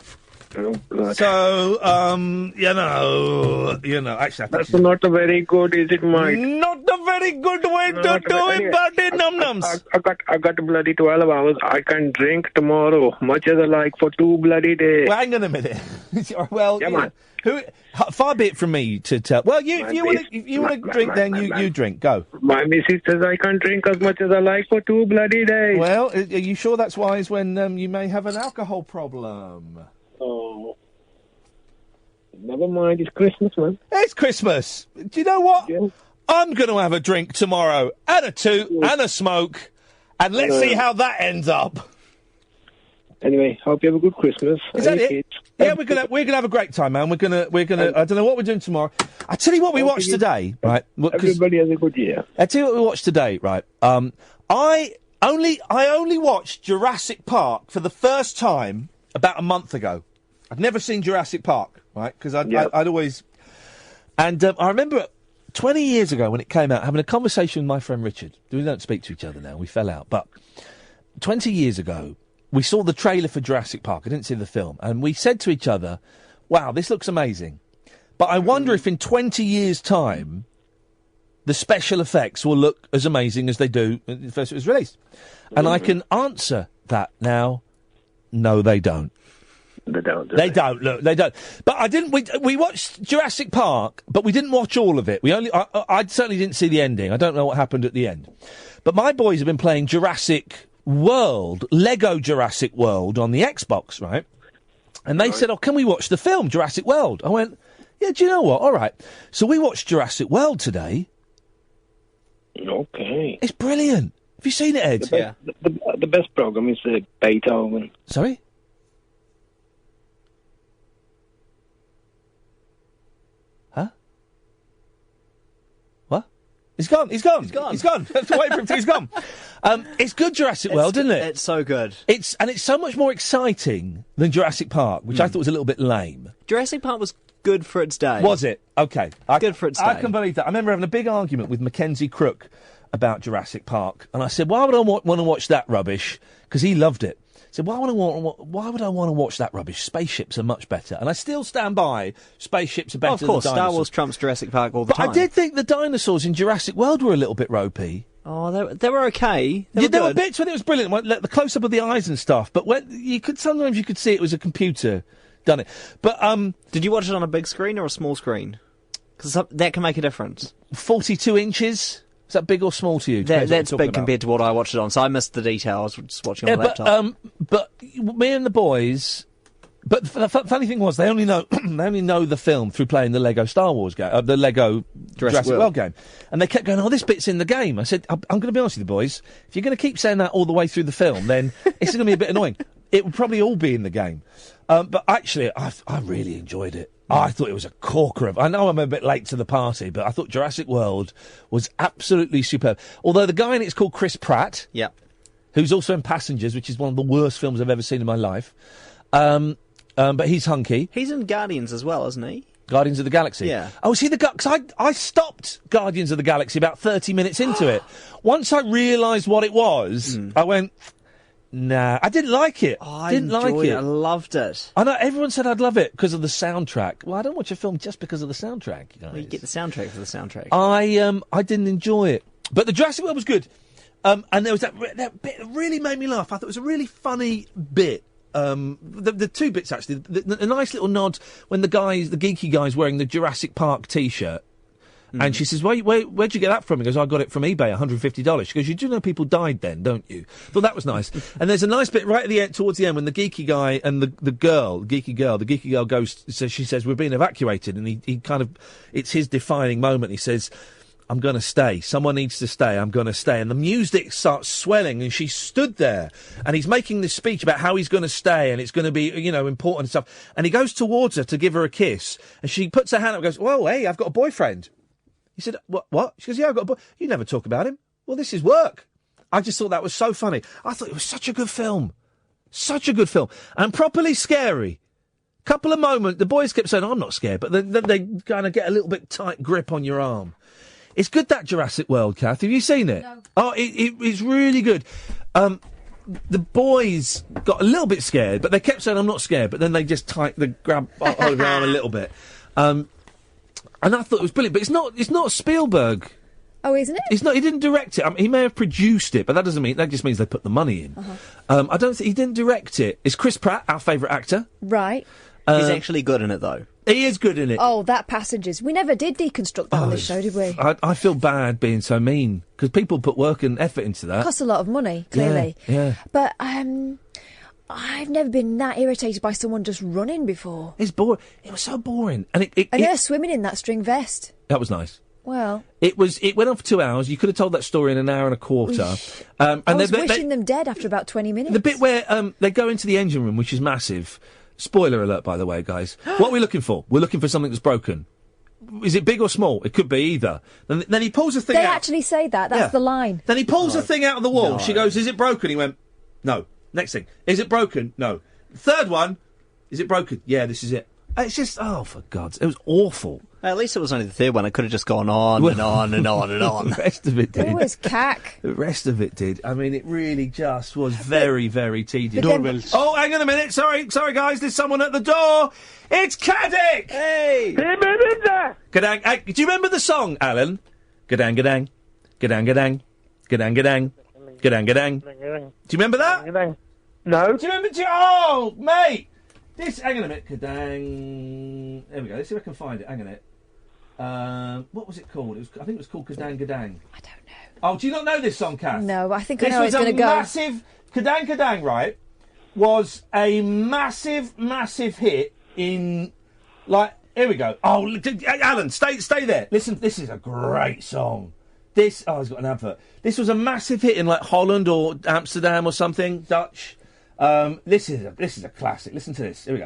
Oh, God.
So, actually...
That's not a very good, is it, Mike?
Not a very good way to do it, buddy, num-nums.
I got bloody 12 hours. I can drink tomorrow, much as I like, for 2 bloody days.
Well, hang on a minute. Well,
yeah, man.
Far be it from me to tell... Well, if you want to drink, then you drink. Go.
My missus says I can drink as much as I like for 2 bloody days.
Well, are you sure that's wise when you may have an alcohol problem?
Oh, never mind. It's Christmas, man.
It's Christmas. Do you know what?
Yeah.
I'm going to have a drink tomorrow, and a toot, and a smoke, and let's see how that ends up.
Anyway, hope you have a good Christmas.
Is that it? Yeah, we're gonna have a great time, man. We're gonna. I don't know what we're doing tomorrow. I tell you what we watched today, right?
Everybody has a good year.
I tell you what we watched today, right? I only watched Jurassic Park for the first time about a month ago. I'd never seen Jurassic Park, right? Because I'd always... And I remember 20 years ago when it came out, having a conversation with my friend Richard. We don't speak to each other now. We fell out. But 20 years ago, we saw the trailer for Jurassic Park. I didn't see the film. And we said to each other, wow, this looks amazing. But I wonder if in 20 years' time, the special effects will look as amazing as they do when first it was released. And I can answer that now. No, they don't.
They don't.
They don't. Look, they don't. But I didn't. We watched Jurassic Park, but we didn't watch all of it. I certainly didn't see the ending. I don't know what happened at the end. But my boys have been playing Jurassic World, Lego Jurassic World on the Xbox, right? And they said, "Oh, can we watch the film Jurassic World?" I went, "Yeah, do you know what? All right." So we watched Jurassic World today.
Okay.
It's brilliant. Have you seen it, Ed?
Yeah. The best program is Beethoven.
Sorry? Huh? What? He's gone. He's gone. Have to wait for him till he's gone. It's good, Jurassic World, isn't it?
It's so good.
It's so much more exciting than Jurassic Park, which I thought was a little bit lame.
Jurassic Park was good for its day.
Was it? Okay.
Good for its day.
I can believe that. I remember having a big argument with Mackenzie Crook about Jurassic Park, and I said, why would I want to watch that rubbish? Because he loved it. I said, why would I want to watch that rubbish? Spaceships are much better. And I still stand by spaceships are better than dinosaurs.
Of course, Star Wars trumps Jurassic Park all the time.
But I did think the dinosaurs in Jurassic World were a little bit ropey.
Oh, they were okay.
There were bits when it was brilliant, like the close-up of the eyes and stuff, but sometimes you could see it was a computer done it. But
did you watch it on a big screen or a small screen? Because that can make a difference.
42 inches? Is that big or small to you?
That's big compared to what I watched it on, so I missed the detail. I was just watching on the laptop.
But me and the boys... But the funny thing was, they only know the film through playing the Lego Star Wars game, the Lego Jurassic World game, and they kept going, "Oh, this bit's in the game." I said, "I'm going to be honest with you, boys. If you're going to keep saying that all the way through the film, then it's going to be a bit annoying. It would probably all be in the game." But actually, I really enjoyed it. I thought it was a corker. I know I'm a bit late to the party, but I thought Jurassic World was absolutely superb. Although the guy in it's called Chris Pratt, who's also in Passengers, which is one of the worst films I've ever seen in my life. But he's hunky.
He's in Guardians as well, isn't he?
Guardians of the Galaxy?
Yeah.
Oh, is he the guy? Because I stopped Guardians of the Galaxy about 30 minutes into it. Once I realised what it was, I went, nah, I didn't like it.
I enjoyed it. I loved it.
I know, everyone said I'd love it because of the soundtrack. Well, I don't watch a film just because of the soundtrack, you guys.
Well, you get the soundtrack for the soundtrack.
I didn't enjoy it. But the Jurassic World was good. And there was that bit that really made me laugh. I thought it was a really funny bit. The two bits actually. A nice little nod when the geeky guy's wearing the Jurassic Park T-shirt, and she says, "Where'd you get that from?" He goes, "I got it from eBay, $150." She goes, "You do know people died then, don't you?" Thought that was nice. And there's a nice bit right at the end, towards the end, when the geeky guy and the geeky girl goes. So she says, "We're being evacuated," and he kind of, it's his defining moment. He says, "I'm going to stay. Someone needs to stay. I'm going to stay." And the music starts swelling, and she stood there, and he's making this speech about how he's going to stay, and it's going to be, important and stuff. And he goes towards her to give her a kiss, and she puts her hand up and goes, "Whoa, hey, I've got a boyfriend." He said, What? She goes, "Yeah, I've got a boy." "You never talk about him." "Well, this is work." I just thought that was so funny. I thought it was such a good film. Such a good film. And properly scary. Couple of moments, the boys kept saying, "I'm not scared," but then they kind of get a little bit tight grip on your arm. It's good, that Jurassic World, Kath. Have you seen it? No. Oh, it's really good. The boys got a little bit scared, but they kept saying, "I'm not scared," but then they just grab hold of your arm a little bit. And I thought it was brilliant, but it's not Spielberg.
Oh, isn't it?
It's not. He didn't direct it. I mean, he may have produced it, but that just means they put the money in. I don't think he didn't direct it. It's Chris Pratt, our favourite actor.
Right.
He's actually good in it, though.
He is good in it.
Oh, that Passengers. We never did deconstruct that on this show, did we?
I feel bad being so mean, because people put work and effort into that.
It costs a lot of money, clearly.
Yeah.
But I've never been that irritated by someone just running before.
It's boring. It was so boring. And
her swimming in that string vest.
That was nice.
Well,
it went on for 2 hours. You could have told that story in an hour and a quarter.
I was wishing them dead after about 20 minutes.
The bit where they go into the engine room, which is massive. Spoiler alert, by the way, guys. What are we looking for? We're looking for something that's broken. Is it big or small? It could be either. Then he pulls a thing out.
They actually say that. That's the line.
Then he pulls a thing out of the wall. No. She goes, "Is it broken?" He went, "No." Next thing, "Is it broken?" "No." Third one, "Is it broken?" "Yeah, this is it." It's just, oh, for God's... It was awful.
At least it was only the third one. It could have just gone on and on and on and on.
The rest of it did.
It was cack.
The rest of it did. I mean, it really just was very, very tedious.
Doorbells.
Oh, hang on a minute. Sorry, guys. There's someone at the door. It's Kedeng!
Hey!
Kedeng. Hey, do you remember the song, Alan? Kedeng Kedeng. Kedeng Kedeng. Kedeng Kedeng. Kedeng Kedeng. Do you remember that?
No.
Do you remember... Oh, mate! Hang on a minute, Kedeng. There we go. Let's see if I can find it. Hang on a minute. What was it called? I think it was called Kedeng Kedeng.
I don't know.
Oh, do you not know this song, Kath?
No, I think I know it's going to go.
This was a massive... Kedeng Kedeng, right, was a massive, massive hit in... Here we go. Oh, Alan, stay there. Listen, this is a great song. He's got an advert. This was a massive hit in, Holland or Amsterdam or something, Dutch. This is a classic. Listen to this. Here we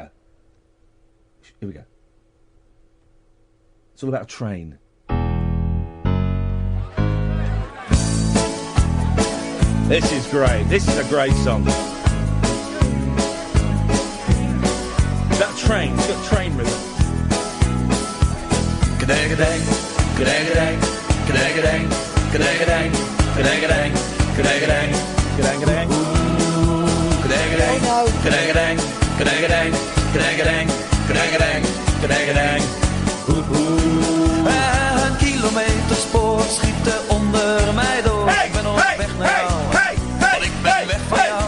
go. It's all about a train. This is great. This is a great song. That train. It's got train rhythm. Kedeng, kedeng, kedeng, kedeng, kedeng, kedeng, kedeng, kedeng.
Kedeng Kedeng, Kedeng Kedeng, Kedeng Kedeng. Kedeng Kedeng, Kedeng Kedeng, Kedeng Kedeng, Kedeng Kedeng, Kedeng Kedeng, Kedeng Kedeng. Een kilometerspoor schieten onder mij door. Ik ben op weg naar jou, want ik ben weg van jou.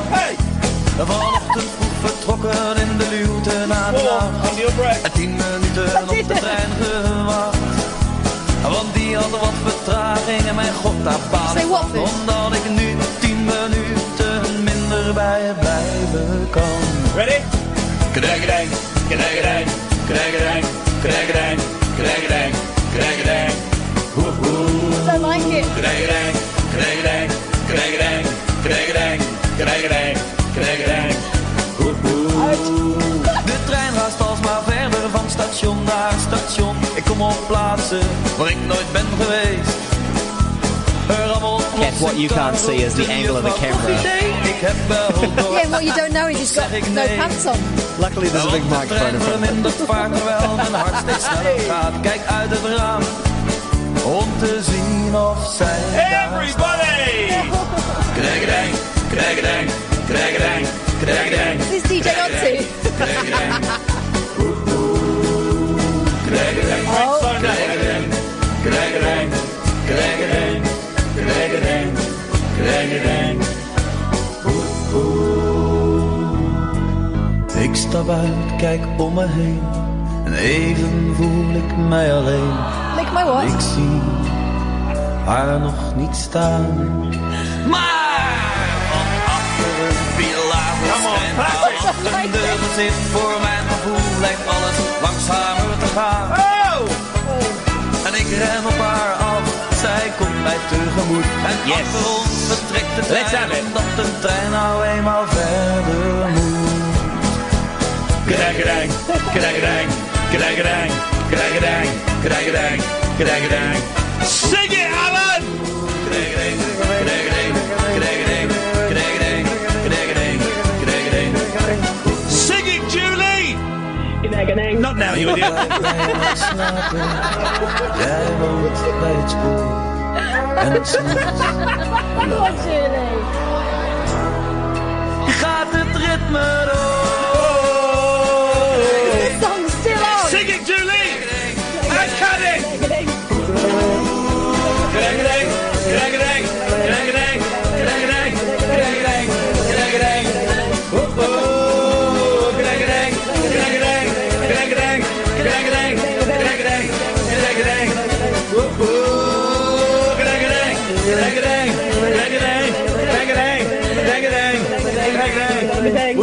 Vanochtend vroeg vertrokken in de luwte naar de nacht. En 10 minuten op de trein gewacht. Want die had wat vertraging en mijn god, daar baal ik van. Omdat ik nu 10 minuten minder bij je blijven kan. Ready? Kedeng Kedeng, Kedeng Kedeng, Kedeng Kedeng, Kedeng Kedeng, Kedeng Kedeng, Kedeng Kedeng.
I don't like it.
Kedeng Kedeng, Kedeng Kedeng, Kedeng Kedeng, Kedeng Kedeng, Kedeng Kedeng, Kedeng Kedeng. De trein raast alsmaar verder van station naar station. Ik kom op plaatsen waar ik nooit ben geweest.
Kath, what you can't see is the angle of the camera.
Yeah, what you don't know is he's got no pants on.
Luckily there's a big microphone in front of him.
Terwijl mijn hart steeds sneller gaat. Kijk uit het raam om te zien of zij everybody! Kedeng Kedeng, Kedeng Kedeng, Kedeng Kedeng, Kedeng Kedeng.
This is DJ Ötzi.
Kedeng Kedeng. Kedeng Kedeng. Kedeng Kedeng. Kedeng Kedeng. Kedeng Kedeng. Kedeng Kedeng. Kedeng Kedeng. Ik stap uit, kijk om me heen. En even voel ik mij alleen.
Lick my what?
Ik zie haar nog niet staan. Maar van achteren pilaar schijnt haar de gezicht. Voor mijn gevoel lijkt alles langzamer te gaan. En ik ren op haar af. Zij komt mij tegemoet. En achter ons vertrekt de trein. Omdat de trein nou eenmaal verder moet. Kedeng Kedeng, Kedeng Kedeng, Kedeng Kedeng, Kedeng Kedeng, Kedeng Kedeng, Kedeng Kedeng. Sing it, Alan! Kedeng Kedeng, Kedeng Kedeng, Kedeng Kedeng, Kedeng Kedeng, Kedeng Kedeng, Kedeng Kedeng. Sing it, Julie! Kedeng Kedeng. Not now, you idiot. Jij woont bij het spoor. En het s'nachts.
Julie.
Gaat het ritme door? Sing it, Julie! And Kedeng! Kedeng Kedeng, Kedeng Kedeng, Kedeng Kedeng, Kedeng Kedeng, Kedeng Kedeng, Kedeng Kedeng. Kedeng Kedeng, Kedeng Kedeng, Kedeng Kedeng, Kedeng Kedeng, Kedeng Kedeng, Kedeng Kedeng. Kedeng Kedeng, Kedeng Kedeng, Kedeng Kedeng, Kedeng Kedeng, Kedeng Kedeng, Kedeng Kedeng.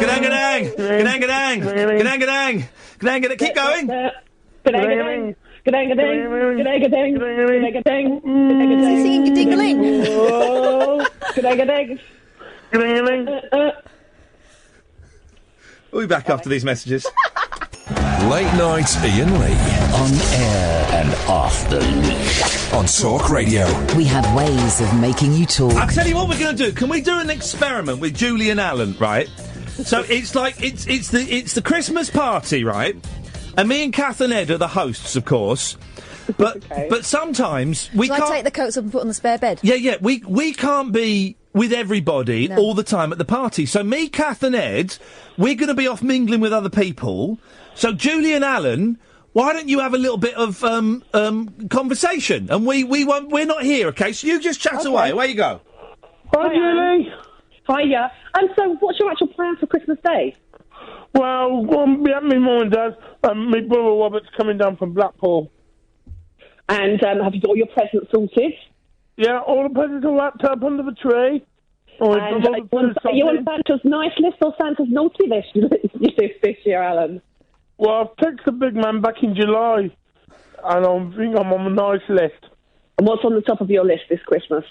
Kedeng Kedeng, Kedeng Kedeng, Kedeng Kedeng. Kedeng Kedeng, keep going. Kedeng Kedeng, Kedeng Kedeng, Kedeng Kedeng, Kedeng Kedeng.
Is he singing Keding-a-ling?
Kedeng Kedeng, Kedeng Kedeng.
We'll be back after these messages.
Late night Iain Lee.
On air and off the leash.
On Talk Radio.
We have ways of making you talk.
I'll tell you what we're going to do. Can we do an experiment with Julie and Alan, right? So it's like it's the Christmas party, right? And me and Kath and Ed are the hosts, of course. But but sometimes we can't.
Shall I take the coats up and put on the spare bed?
Yeah. We can't be with everybody all the time at the party. So me, Kath and Ed, we're going to be off mingling with other people. So Julie and Alan, why don't you have a little bit of conversation? And we're not here, okay? So you just chat away. Away you go.
Hi, Julie.
Hiya. And so, what's your actual plan for Christmas Day?
Well, my mum and dad and my brother Robert's coming down from Blackpool.
And have you got all your presents sorted?
Yeah, all the presents are wrapped up under the tree.
And you want Santa's nice list or Santa's naughty list this year, Alan?
Well, I've texted the big man back in July, and I think I'm on a nice list.
And what's on the top of your list this Christmas?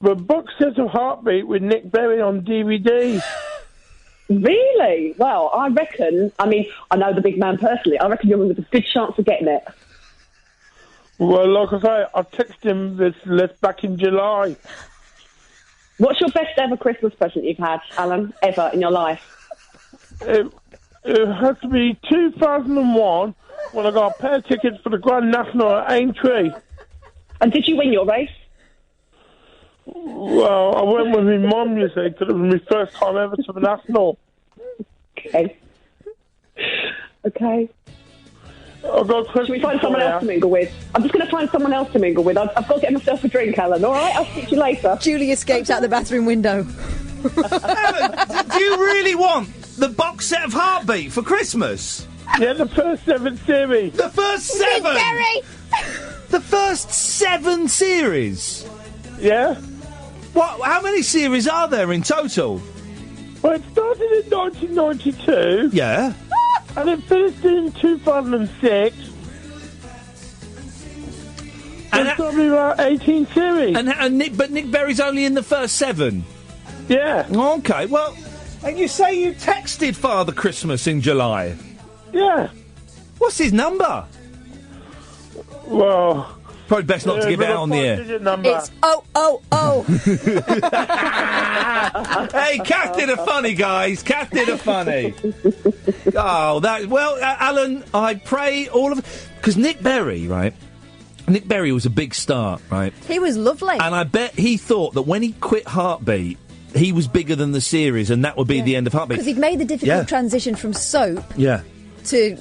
The box set of Heartbeat with Nick Berry on DVD.
Really? Well, I reckon, I know the big man personally, I reckon you're with a good chance of getting it.
Well, like I say, I texted him this list back in July.
What's your best ever Christmas present you've had, Alan, ever in your life?
It has to be 2001 when I got a pair of tickets for the Grand National at Aintree.
And did you win your race?
Well, I went with my mum, you see, because it was my first time ever to the National.
Okay. Okay.
I've got a question.
Should we find someone else to mingle with? I'm just going to find someone else to mingle with. I've got to get myself a drink, Alan, all right? I'll speak to you later.
Julie escapes out the bathroom window.
Alan, do you really want the box set of Heartbeat for Christmas?
Yeah, the first 7 series.
The first 7?
Barry!
The first 7 series?
Yeah.
What? How many series are there in total?
Well, it started in 1992.
Yeah.
And it finished in 2006.
And
it's probably about 18 series.
But Nick Berry's only in the first 7?
Yeah.
Okay, well, and you say you texted Father Christmas in July?
Yeah.
What's his number?
Well...
Probably best not to give it out on the air.
It's 000.
Hey, Kath did a funny, guys. Kath did a funny. Oh, that... Well, Alan, I pray all of... Because Nick Berry, right? Nick Berry was a big star, right?
He was lovely.
And I bet he thought that when he quit Heartbeat, he was bigger than the series, and that would be the end of Heartbeat.
Because he'd made the difficult transition from soap to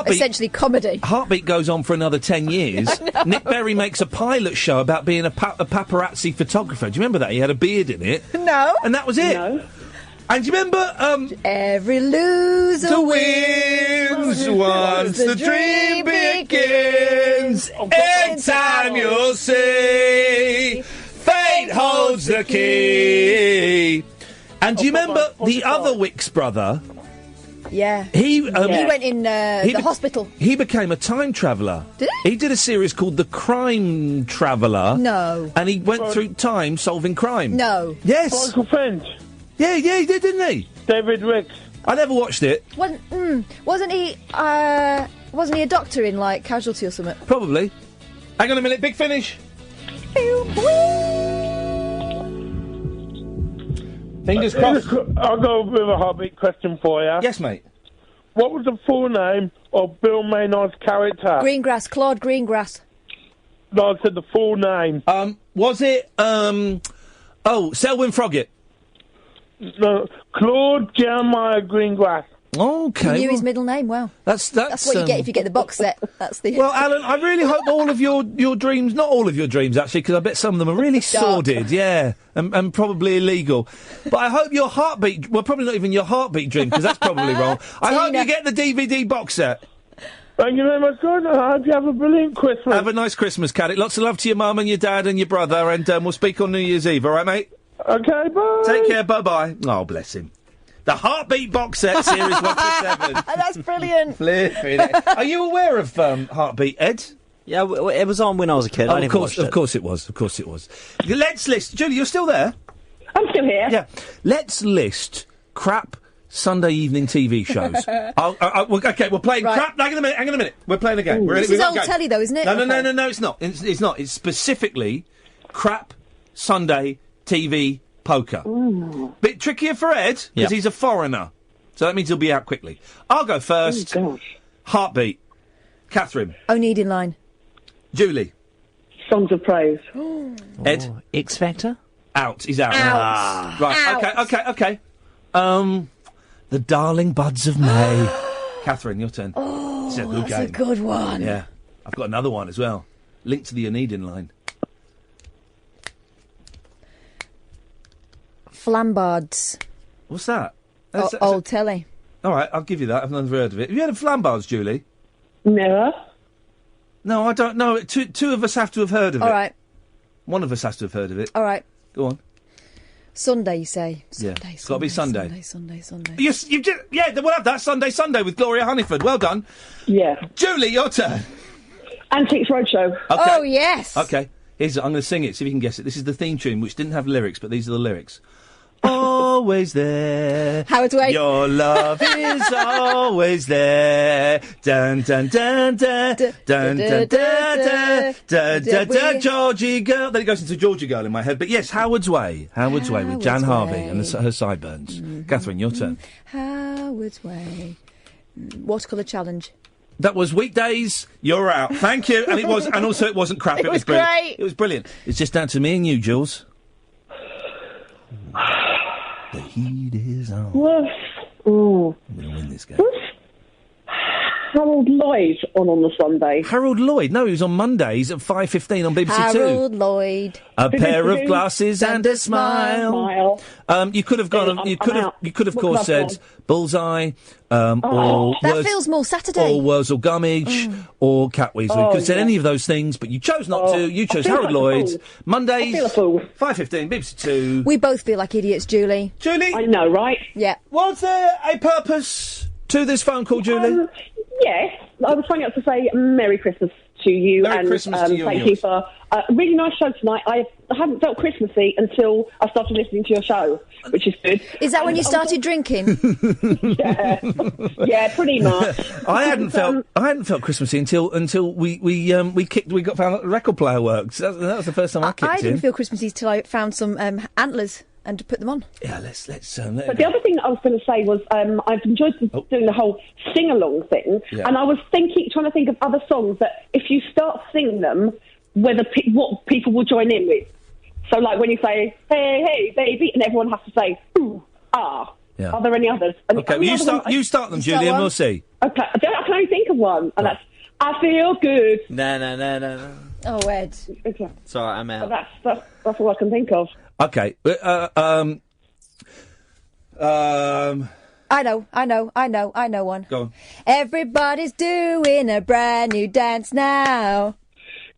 essentially comedy.
Heartbeat goes on for another 10 years. Nick Berry makes a pilot show about being a paparazzi photographer. Do you remember that? He had a beard in it.
No.
And that was it.
No.
And do you remember...
Every loser
wins once the dream begins. In time you'll see fate holds the key. And do you remember the other Wicks brother?
Yeah.
He
went in the hospital.
He became a time traveller.
Did he?
He did a series called The Crime Traveller.
No.
And he went through time solving crime.
No.
Yes.
Michael Finch.
Yeah, he did, didn't he?
David Wicks.
I never watched it.
Wasn't he a doctor in, like, Casualty or something?
Probably. Hang on a minute, big finish. Fingers crossed.
I'll go with a Heartbeat question for you.
Yes, mate.
What was the full name of Bill Maynard's character?
Greengrass, Claude Greengrass.
No, I said the full name.
Was it, Selwyn Froggatt?
No, Claude Jeremiah Greengrass.
Okay.
He knew his middle name, wow.
That's
what you get if you get the box set. That's the...
Well, Alan, I really hope all of your dreams, not all of your dreams, actually, because I bet some of them are really sordid, and probably illegal. But I hope your Heartbeat, well, probably not even your Heartbeat dream, because that's probably wrong. I hope you get the DVD box set.
Thank you very much, guys. I hope you have a brilliant Christmas.
Have a nice Christmas, Caddick. Lots of love to your mum and your dad and your brother, and we'll speak on New Year's Eve, all right, mate?
Okay, bye.
Take care, bye-bye. Oh, bless him. The Heartbeat box set, series 1 to 7.
That's brilliant.
Flipping it. Are you aware of Heartbeat, Ed?
Yeah, it was on when I was a kid. I never watched it.
Of course it was. Let's list... Julie, you're still there?
I'm still here.
Yeah. Let's list crap Sunday evening TV shows. Okay, we're playing crap... Hang on a minute. We're playing a game.
This is old telly, though, isn't it?
No, it's not. It's not. It's specifically crap Sunday TV poker.
Ooh.
Bit trickier for Ed, because he's a foreigner. So that means he'll be out quickly. I'll go first.
Oh, gosh.
Heartbeat. Catherine.
Only in line.
Julie.
Songs of Praise.
Ed.
X Factor?
Out. He's out.
Out.
Right.
Out.
Okay. The Darling Buds of May. Catherine, your turn.
Oh,
that's
a good one.
Yeah. I've got another one as well. Linked to the Oneida line.
Flambards.
What's that?
Old telly.
All right, I'll give you that. I've never heard of it. Have you heard of Flambards, Julie?
Never.
No, I don't know. Two of us have to have heard of it.
All right.
One of us has to have heard of it.
All right.
Go on.
Sunday, you say?
Sunday, it's got to be Sunday.
Sunday.
We'll have that Sunday with Gloria Hunniford. Well done.
Yeah.
Julie, your turn.
Antiques Roadshow.
Okay.
Oh, yes.
Okay. I'm going to sing it, see if you can guess it. This is the theme tune, which didn't have lyrics, but these are the lyrics. Always there.
Howard's Way.
Your love is always there. Dun dun dun dun dun dun dun dun dun. Georgie Girl. Then it goes into Georgie Girl in my head. But yes, Howard's Way. Howard's Way with Jan Harvey and her sideburns. Catherine, your turn.
Howard's Way. Watercolour challenge.
That was weekdays. You're out. Thank you. And it was, and also it wasn't crap. It was brilliant.
great.
It was brilliant. It's just down to me and you, Jules. The heat is on.
Ooh.
I'm going to win this game.
Harold Lloyd on the Sunday.
Harold Lloyd? No, he was on Mondays at 5:15 on BBC Two.
Harold Lloyd.
A pair of glasses and a smile. You could have gone. You could have, of course, said Bullseye, or
that
words,
feels more Saturday.
or Wurzel Gummidge, or Cat Weasel. You could have said any of those things, but you chose not to. You chose Harold Lloyd. Mondays, 5:15, BBC Two.
We both feel like idiots, Julie.
Julie,
I know, right?
Yeah.
Was there a purpose to this phone call, Julie?
Yes, I was phoning up to say Merry Christmas to you.
Merry
and
Christmas to you and
thank you for a really nice show tonight. I hadn't felt Christmassy until I started listening to your show, which is good.
Is that when you started drinking?
Yeah, pretty much.
I hadn't felt Christmassy until we found out the record player worked. That was the first time I kicked in.
I didn't feel Christmassy till I found some antlers and to put them on.
Yeah, let's.
But the other thing I was going to say was I've enjoyed doing the whole sing-along thing, and I was trying to think of other songs that if you start singing them, what people will join in with. So, like when you say "Hey, hey, baby," and everyone has to say "Ooh, ah."
Yeah.
Are there any others? And
Okay, well, you start them, Julie, and we'll see.
Okay, I can only think of one, and that's "I Feel Good."
No.
Oh, Ed.
Okay.
Sorry, I'm out.
That's all I can think of.
Okay.
I know one.
Go on.
Everybody's doing a brand new dance now.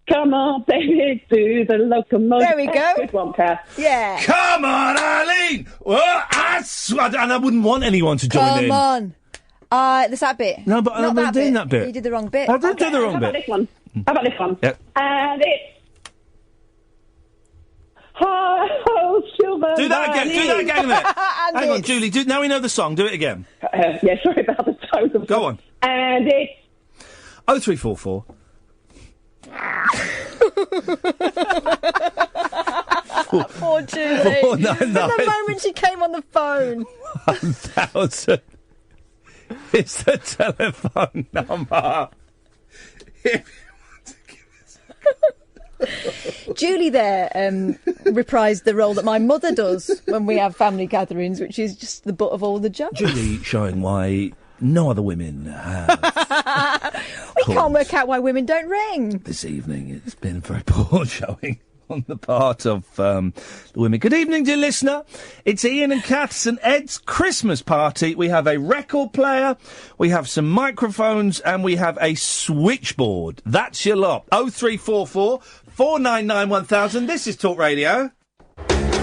Come on, baby, do the locomotive.
There we go.
Good one, Kath.
Yeah.
Come on, Eileen! Well, and I wouldn't want anyone to join in.
Come on. There's that bit.
No, but I'm not doing that bit.
You did the wrong bit.
I did do the wrong
How about
bit.
this one? How about this one?
Yep.
And it's... Oh, silver.
Do that again. Do that again.
And
Hang on,
it's-
Julie. Now we know the song. Do it again.
Yeah, sorry about the tone of
Go on.
And it's...
0344.
Poor Julie.
499.
From the moment she came on the phone.
1000 is the telephone number.
Julie there reprised the role that my mother does when we have family gatherings, which is just the butt of all the jokes.
Julie showing why no other women have
We can't work out why women don't ring.
this evening. It's been a very poor showing on the part of the women. Good evening, dear listener. It's Iain and Kath's and Ed's Christmas party. We have a record player, we have some microphones, and we have a switchboard. That's your lot. 0344 499 1000. This is Talk Radio.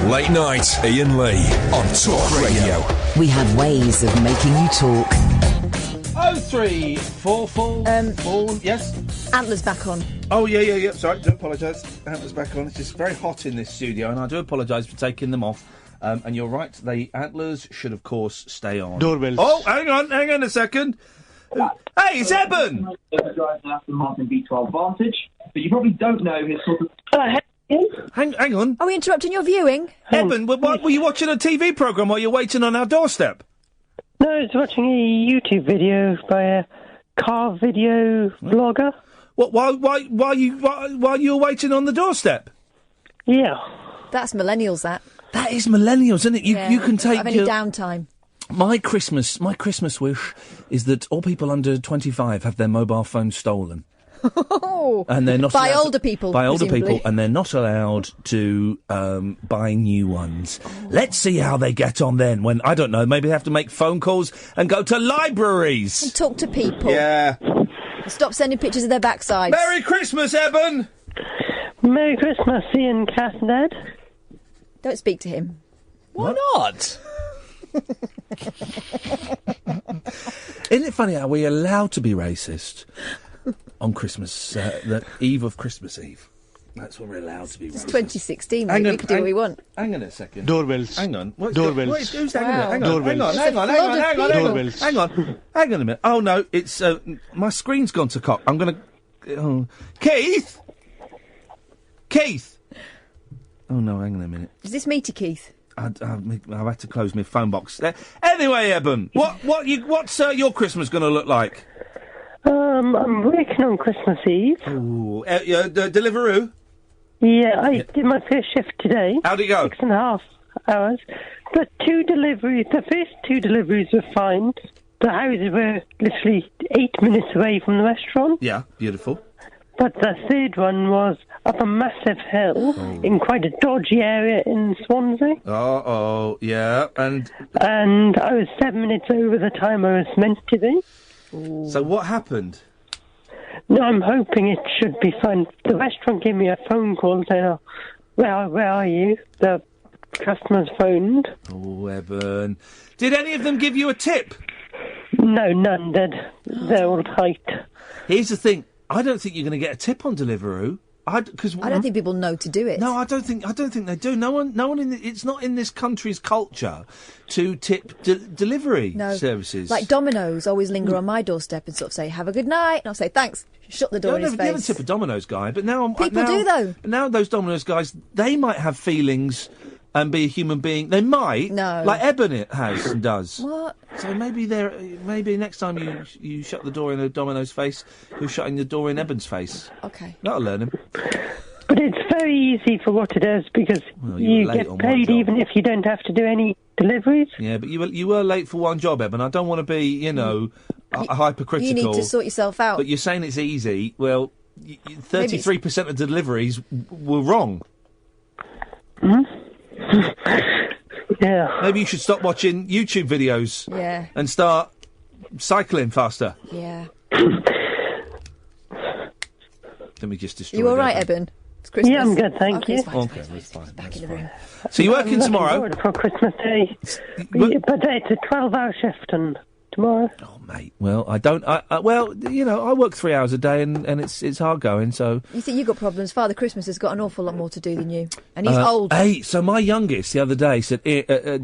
Late night, Iain Lee on Talk Radio.
We have ways of making you talk.
0344 yes?
Antlers back on.
Oh, yeah. Sorry, do apologise. Antlers back on. It's just very hot in this studio, and I do apologise for taking them off. And you're right, the antlers should, of course, stay on.
Doorbells.
Oh, hang on a second. Hey, it's Eben!
Driving Aston Martin V12 Vantage, but you probably don't know his sort of...
Hang on.
Are we interrupting your viewing?
Eben, were you watching a TV programme while you're waiting on our doorstep?
No, it's watching a YouTube video by a car video vlogger.
What? While you were waiting on the doorstep?
Yeah.
That's millennials, that.
That is millennials, isn't it? You can take
have any downtime.
My Christmas wish is that all people under 25 have their mobile phones stolen. And they're not
by
allowed
older people.
By older
presumably.
people, and they're not allowed to buy new ones. Let's see how they get on then. When I don't know, maybe they have to make phone calls and go to libraries
And talk to people.
Yeah.
Stop sending pictures of their backsides.
Merry Christmas, Eben.
Merry Christmas, Iain, Kath and Ed.
Don't speak to him.
Why not?
Isn't it funny how we're allowed to be racist on Christmas, the eve of Christmas Eve? That's when we're allowed to be racist.
It's 2016, mate. We can do what we want.
Hang on a second.
Doorbells.
Hang on.
Doorbells.
Wait, who's that?
Wow.
Hang on.
Doorbells.
Hang on a minute. Oh, no, it's... my screen's gone to cock. I'm going to... Keith! Oh, no, hang on a minute.
Is this meaty, Keith?
I've had to close my phone box. Anyway, Eben, what's your Christmas going to look like?
I'm working on Christmas Eve.
Ooh, Deliveroo?
Yeah, I did my first shift today.
How'd it go?
6.5 hours. But the first 2 deliveries were fine. The houses were literally 8 minutes away from the restaurant.
Yeah, beautiful.
But the third one was up a massive hill in quite a dodgy area in Swansea.
Yeah, and
I was 7 minutes over the time I was meant to be.
Ooh. So what happened?
No, I'm hoping it should be fine. The restaurant gave me a phone call saying, "Oh, where are you?" The customer's phoned.
Oh, Eben. Did any of them give you a tip?
No, none did. They're all tight.
Here's the thing. I don't think you're going to get a tip on Deliveroo.
I don't think people know to do it.
No, I don't think they do. No one. It's not in this country's culture to tip delivery services.
Like Domino's always linger on my doorstep and sort of say, "Have a good night," and I'll say, "Thanks." Shut the door in his face.
Never tip a Domino's guy, but now
people do though.
Now those Domino's guys, they might have feelings and be a human being. They might.
No.
Like Eben has and does.
What?
So maybe next time you shut the door in a Domino's face, you're shutting the door in Eben's face.
Okay.
That'll learn him.
But it's very easy for what it is because you get paid even if you don't have to do any deliveries.
Yeah, but you were late for one job, Eben. I don't want to be, hypercritical.
You need to sort yourself out.
But you're saying it's easy. Well, 33% of the deliveries were wrong.
Hmm? Yeah.
Maybe you should stop watching YouTube videos.
Yeah.
And start cycling faster.
Yeah.
Let me just destroy.
You all right, Eben? It's Christmas.
Yeah, I'm good, thank you.
Okay, that's fine.
Back in the room.
So you're working tomorrow?
I'm looking forward for Christmas Day. But it's a 12-hour shift and tomorrow.
Oh, mate. Well, I don't. I work 3 hours a day, and it's hard going. So
You think you've got problems? Father Christmas has got an awful lot more to do than you, and he's old.
Hey, so my youngest the other day said,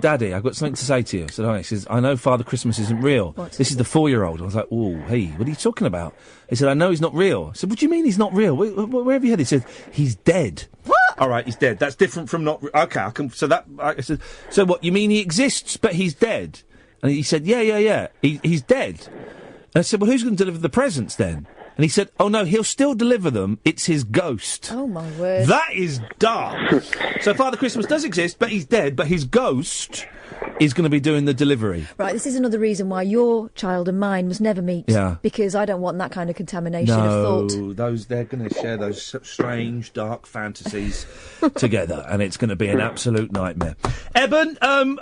"Daddy, I've got something to say to you." I said, "All right." He says, "I know Father Christmas isn't real.
What?
This is the 4-year-old." I was like, "Oh, hey, what are you talking about?" He said, "I know he's not real." I said, "What do you mean he's not real? Where have you heard?" He said, "He's dead."
What?
All right, he's dead. That's different from not. Okay, I can. I said, "So what? You mean he exists, but he's dead?" And he said, yeah. He's dead. And I said, "Well, who's going to deliver the presents then?" And he said, "Oh, no, he'll still deliver them. It's his ghost."
Oh, my word.
That is dark. So Father Christmas does exist, but he's dead, but his ghost is going to be doing the delivery.
Right, this is another reason why your child and mine must never meet.
Yeah.
Because I don't want that kind of contamination of thought.
They're going to share those strange, dark fantasies together, and it's going to be an absolute nightmare. Eben, I'm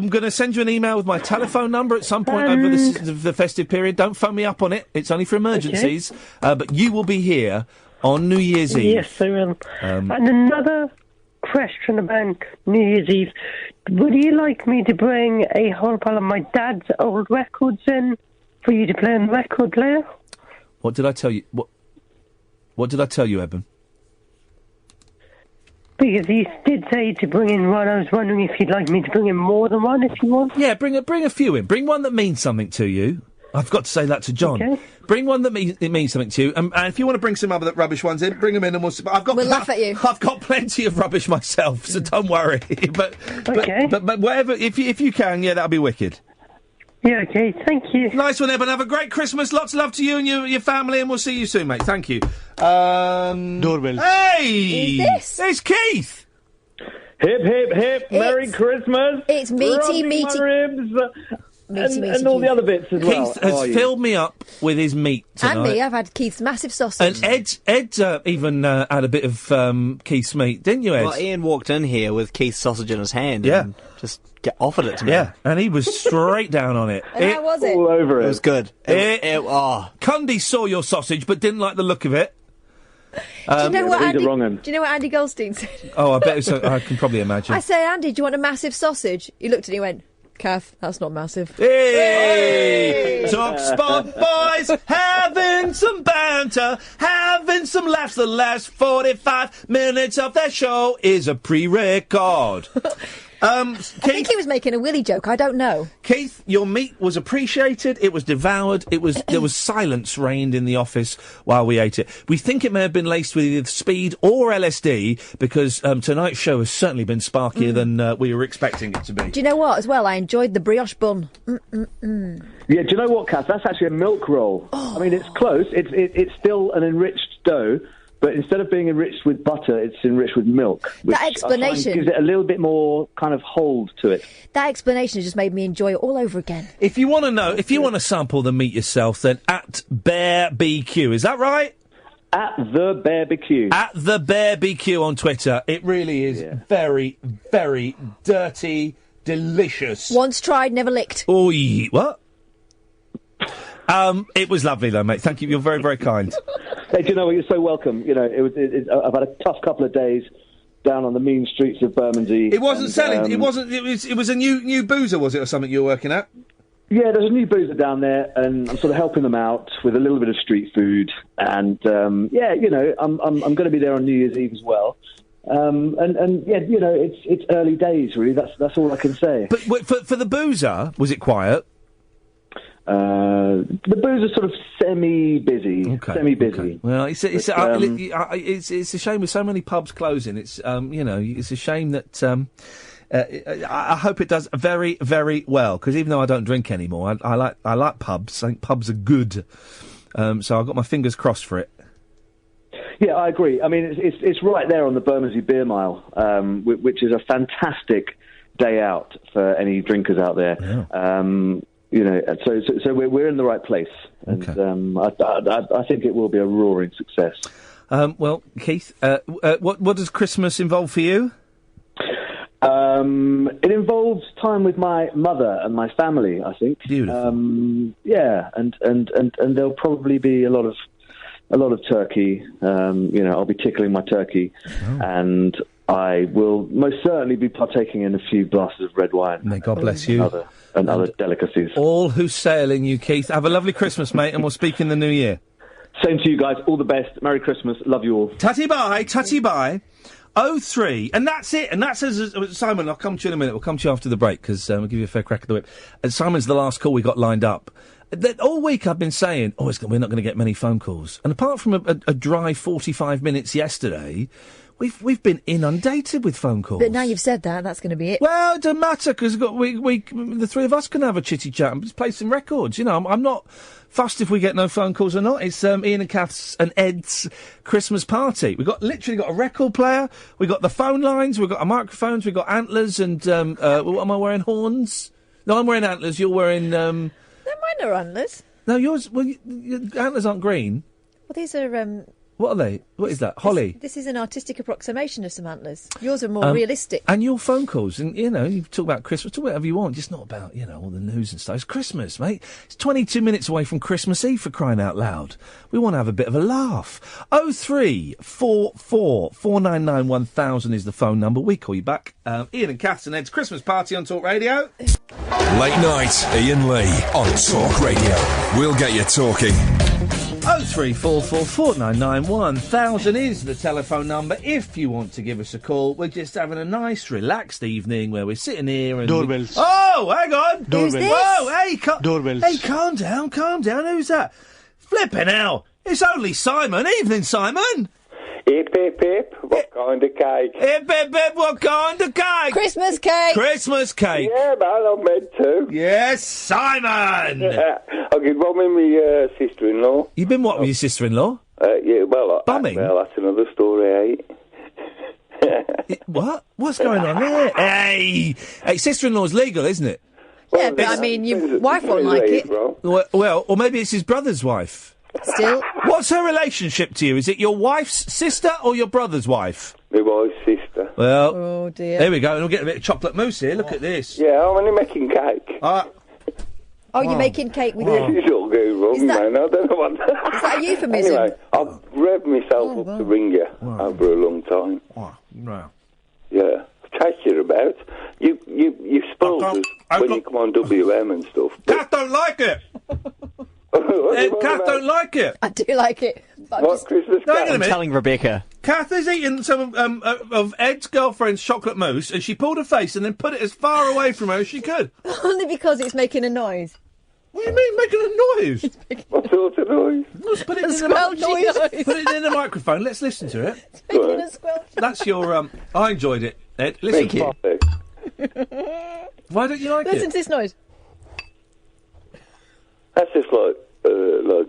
going to send you an email with my telephone number at some point over the festive period. Don't phone me up on it. It's only for emergencies. Okay. But you will be here on New Year's Eve.
Yes, I will. And another question about New Year's Eve. Would you like me to bring a whole pile of my dad's old records in for you to play on the record player?
What did I tell you? What did I tell you, Eben?
Because you did say to bring in one. I was wondering if you'd like me to bring in more than one if you want.
Yeah, bring a few in. Bring one that means something to you. I've got to say that to John.
Okay.
Bring one that means something to you. And if you want to bring some other rubbish ones in, bring them in and we'll
laugh at you.
I've got plenty of rubbish myself, so don't worry. but whatever, if you can, yeah, that'll be wicked.
Yeah, okay, thank you.
Nice one, Eben. Have a great Christmas. Lots of love to you and your family, and we'll see you soon, mate. Thank you.
Doorbell.
Hey!
Who's this?
It's Keith!
Hip, hip, hip. Merry Christmas.
It's meaty.
Ribs. And all the other bits as well.
Keith has filled me up with his meat tonight.
And me, I've had Keith's massive sausage.
And Ed even had a bit of Keith's meat, didn't you, Ed?
Well, Iain walked in here with Keith's sausage in his hand and just offered it to me.
Yeah, and he was straight down on it.
And how was it?
All over it.
It was good.
Cundy saw your sausage but didn't like the look of it.
Do you know what Andy Goldstein said?
Oh, I bet so. I can probably imagine.
I say, "Andy, do you want a massive sausage?" He looked at me and went, "Kath, that's not massive."
Hey! Talk Sport boys, having some banter, having some laughs. The last 45 minutes of their show is a pre-record.
I think he was making a Willy joke. I don't know.
Keith, your meat was appreciated. It was devoured. There was silence reigned in the office while we ate it. We think it may have been laced with either speed or LSD because tonight's show has certainly been sparkier than we were expecting it to be.
Do you know what? As well, I enjoyed the brioche bun.
Yeah, do you know what, Kath? That's actually a milk roll. I mean, it's close. It's still an enriched dough,
But instead of being enriched with butter, it's enriched with milk. Which
That explanation
I find gives it a little bit more kind of hold to it.
That explanation has just made me enjoy it all over again.
If you want to know, if you want to sample the meat yourself, then at Bear BQ, is that right?
At the Bear BQ.
At the Bear BQ on Twitter. It really is very, very dirty, delicious.
Once tried, never licked.
Oh, what? It was lovely though, mate. Thank you. You're very, very kind.
Hey, do you know what? You're so welcome. You know, I've had a tough couple of days down on the mean streets of Bermondsey.
It wasn't selling. It wasn't. It was a new boozer, was it, or something you were working at?
Yeah, there's a new boozer down there, and I'm sort of helping them out with a little bit of street food. And yeah, you know, I'm going to be there on New Year's Eve as well. And yeah, you know, it's early days, really. That's all I can say.
But for the boozer, was it quiet?
The boozer's sort of semi-busy.
Okay. Well, it's a shame with so many pubs closing. It's you know, it's a shame that I hope it does very, very well, because even though I don't drink anymore, I like pubs. I think pubs are good. So I've got my fingers crossed for it.
Yeah, I agree. I mean, it's right there on the Bermondsey Beer Mile, which is a fantastic day out for any drinkers out there. Yeah. You know, so we're in the right place, and I think it will be a roaring success.
Well, Keith, what does Christmas involve for you?
It involves time with my mother and my family, I think.
Beautiful.
Yeah, and there'll probably be a lot of turkey. You know, I'll be tickling my turkey, and I will most certainly be partaking in a few glasses of red wine.
May God bless you.
And other delicacies.
All who sail in you, Keith. Have a lovely Christmas, mate, and we'll speak in the new year.
Same to you guys. All the best. Merry Christmas. Love you all.
Tutty bye. 03, and that's it. And that says, Simon, I'll come to you in a minute. We'll come to you after the break, because we'll give you a fair crack of the whip. And Simon's the last call we got lined up. All week I've been saying, we're not going to get many phone calls. And apart from a dry 45 minutes yesterday, we've been inundated with phone calls.
But now you've said that, that's going to be it.
Well, it doesn't matter, because the three of us can have a chitty chat and just play some records. You know, I'm not fussed if we get no phone calls or not. It's Iain and Kath's and Ed's Christmas party. We've literally got a record player, we've got the phone lines, we've got our microphones, we've got antlers, and what am I wearing? Horns? No, I'm wearing antlers. You're wearing
Mine are antlers.
No, yours. Well, your antlers aren't green.
Well, these are
What are they? What is that? Holly?
This is an artistic approximation of some antlers. Yours are more realistic.
And your phone calls, and, you know, you talk about Christmas, talk whatever you want, just not about, you know, all the news and stuff. It's Christmas, mate. It's 22 minutes away from Christmas Eve, for crying out loud. We want to have a bit of a laugh. 0344 499 1000 is the phone number. We call you back. Iain and Kath and Ed's Christmas party on Talk Radio.
Late night, Iain Lee on Talk Radio. We'll get you talking.
0344 499 1000 is the telephone number if you want to give us a call. We're just having a nice, relaxed evening where we're sitting here and...
Doorbells.
Oh, hang on!
Doorbells.
Who's this? Oh, hey,
Doorbells.
Hey, calm down. Who's that? Flipping hell! It's only Simon. Evening, Simon!
Hip, hip, hip. What kind of cake?
Hip, hip, hip. What kind of cake?
Christmas cake.
Christmas cake.
Yeah, man, I'm meant to.
Yes, Simon!
I could bum in my sister-in-law.
You've been what with your sister-in-law?
Yeah, well...
Bumming?
Well, that's another story,
What? What's going on there? Hey, sister-in-law's legal, isn't it?
Yeah, but I mean, your wife won't like it.
Well, or maybe it's his brother's wife.
Still.
What's her relationship to you? Is it your wife's sister or your brother's wife?
My wife's sister.
Well,
oh dear.
There we go. And we'll get a bit of chocolate mousse here. Look at this.
Yeah, I'm only making cake.
Oh, you're making cake with
This is all going wrong, man. I don't know what...
Is that a euphemism?
Anyway, I've revved myself up to ring you over a long time.
Wow.
Yeah. I've tasted you about. You spoiled us when you come on WM and stuff.
Kath don't like it. Kath don't like it.
I do like it.
What Christmas cake?
I'm telling Rebecca.
Kath has eaten some of Ed's girlfriend's chocolate mousse, and she pulled her face and then put it as far away from her as she could.
Only because it's making a noise.
What do you mean, making a noise?
What sort of noise?
Let's put it in
squelchy noise.
Put it in the microphone. Let's listen to it.
It's making a squelch.
That's your. I enjoyed it, Ed. Listen to it. Why don't you like it?
Listen to this noise.
That's just like a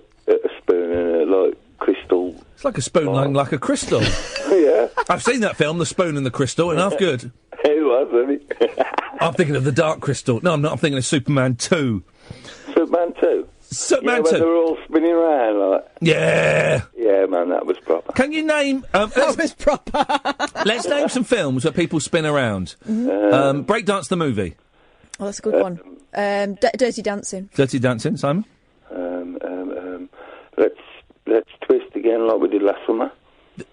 spoon in a crystal.
It's like a spoon, like a crystal.
Yeah.
I've seen that film, The Spoon and the Crystal, and half good.
It was, wasn't it?
I'm thinking of The Dark Crystal. No, I'm not. I'm thinking of Superman 2.
Superman 2?
Superman 2.
When they were all spinning around like...
Yeah.
Yeah, man, that was proper.
Can you name...
that was proper.
Let's name some films where people spin around. Breakdance the movie.
Oh, that's a good one. Dirty Dancing.
Dirty Dancing, Simon?
Let's twist again like we did last summer.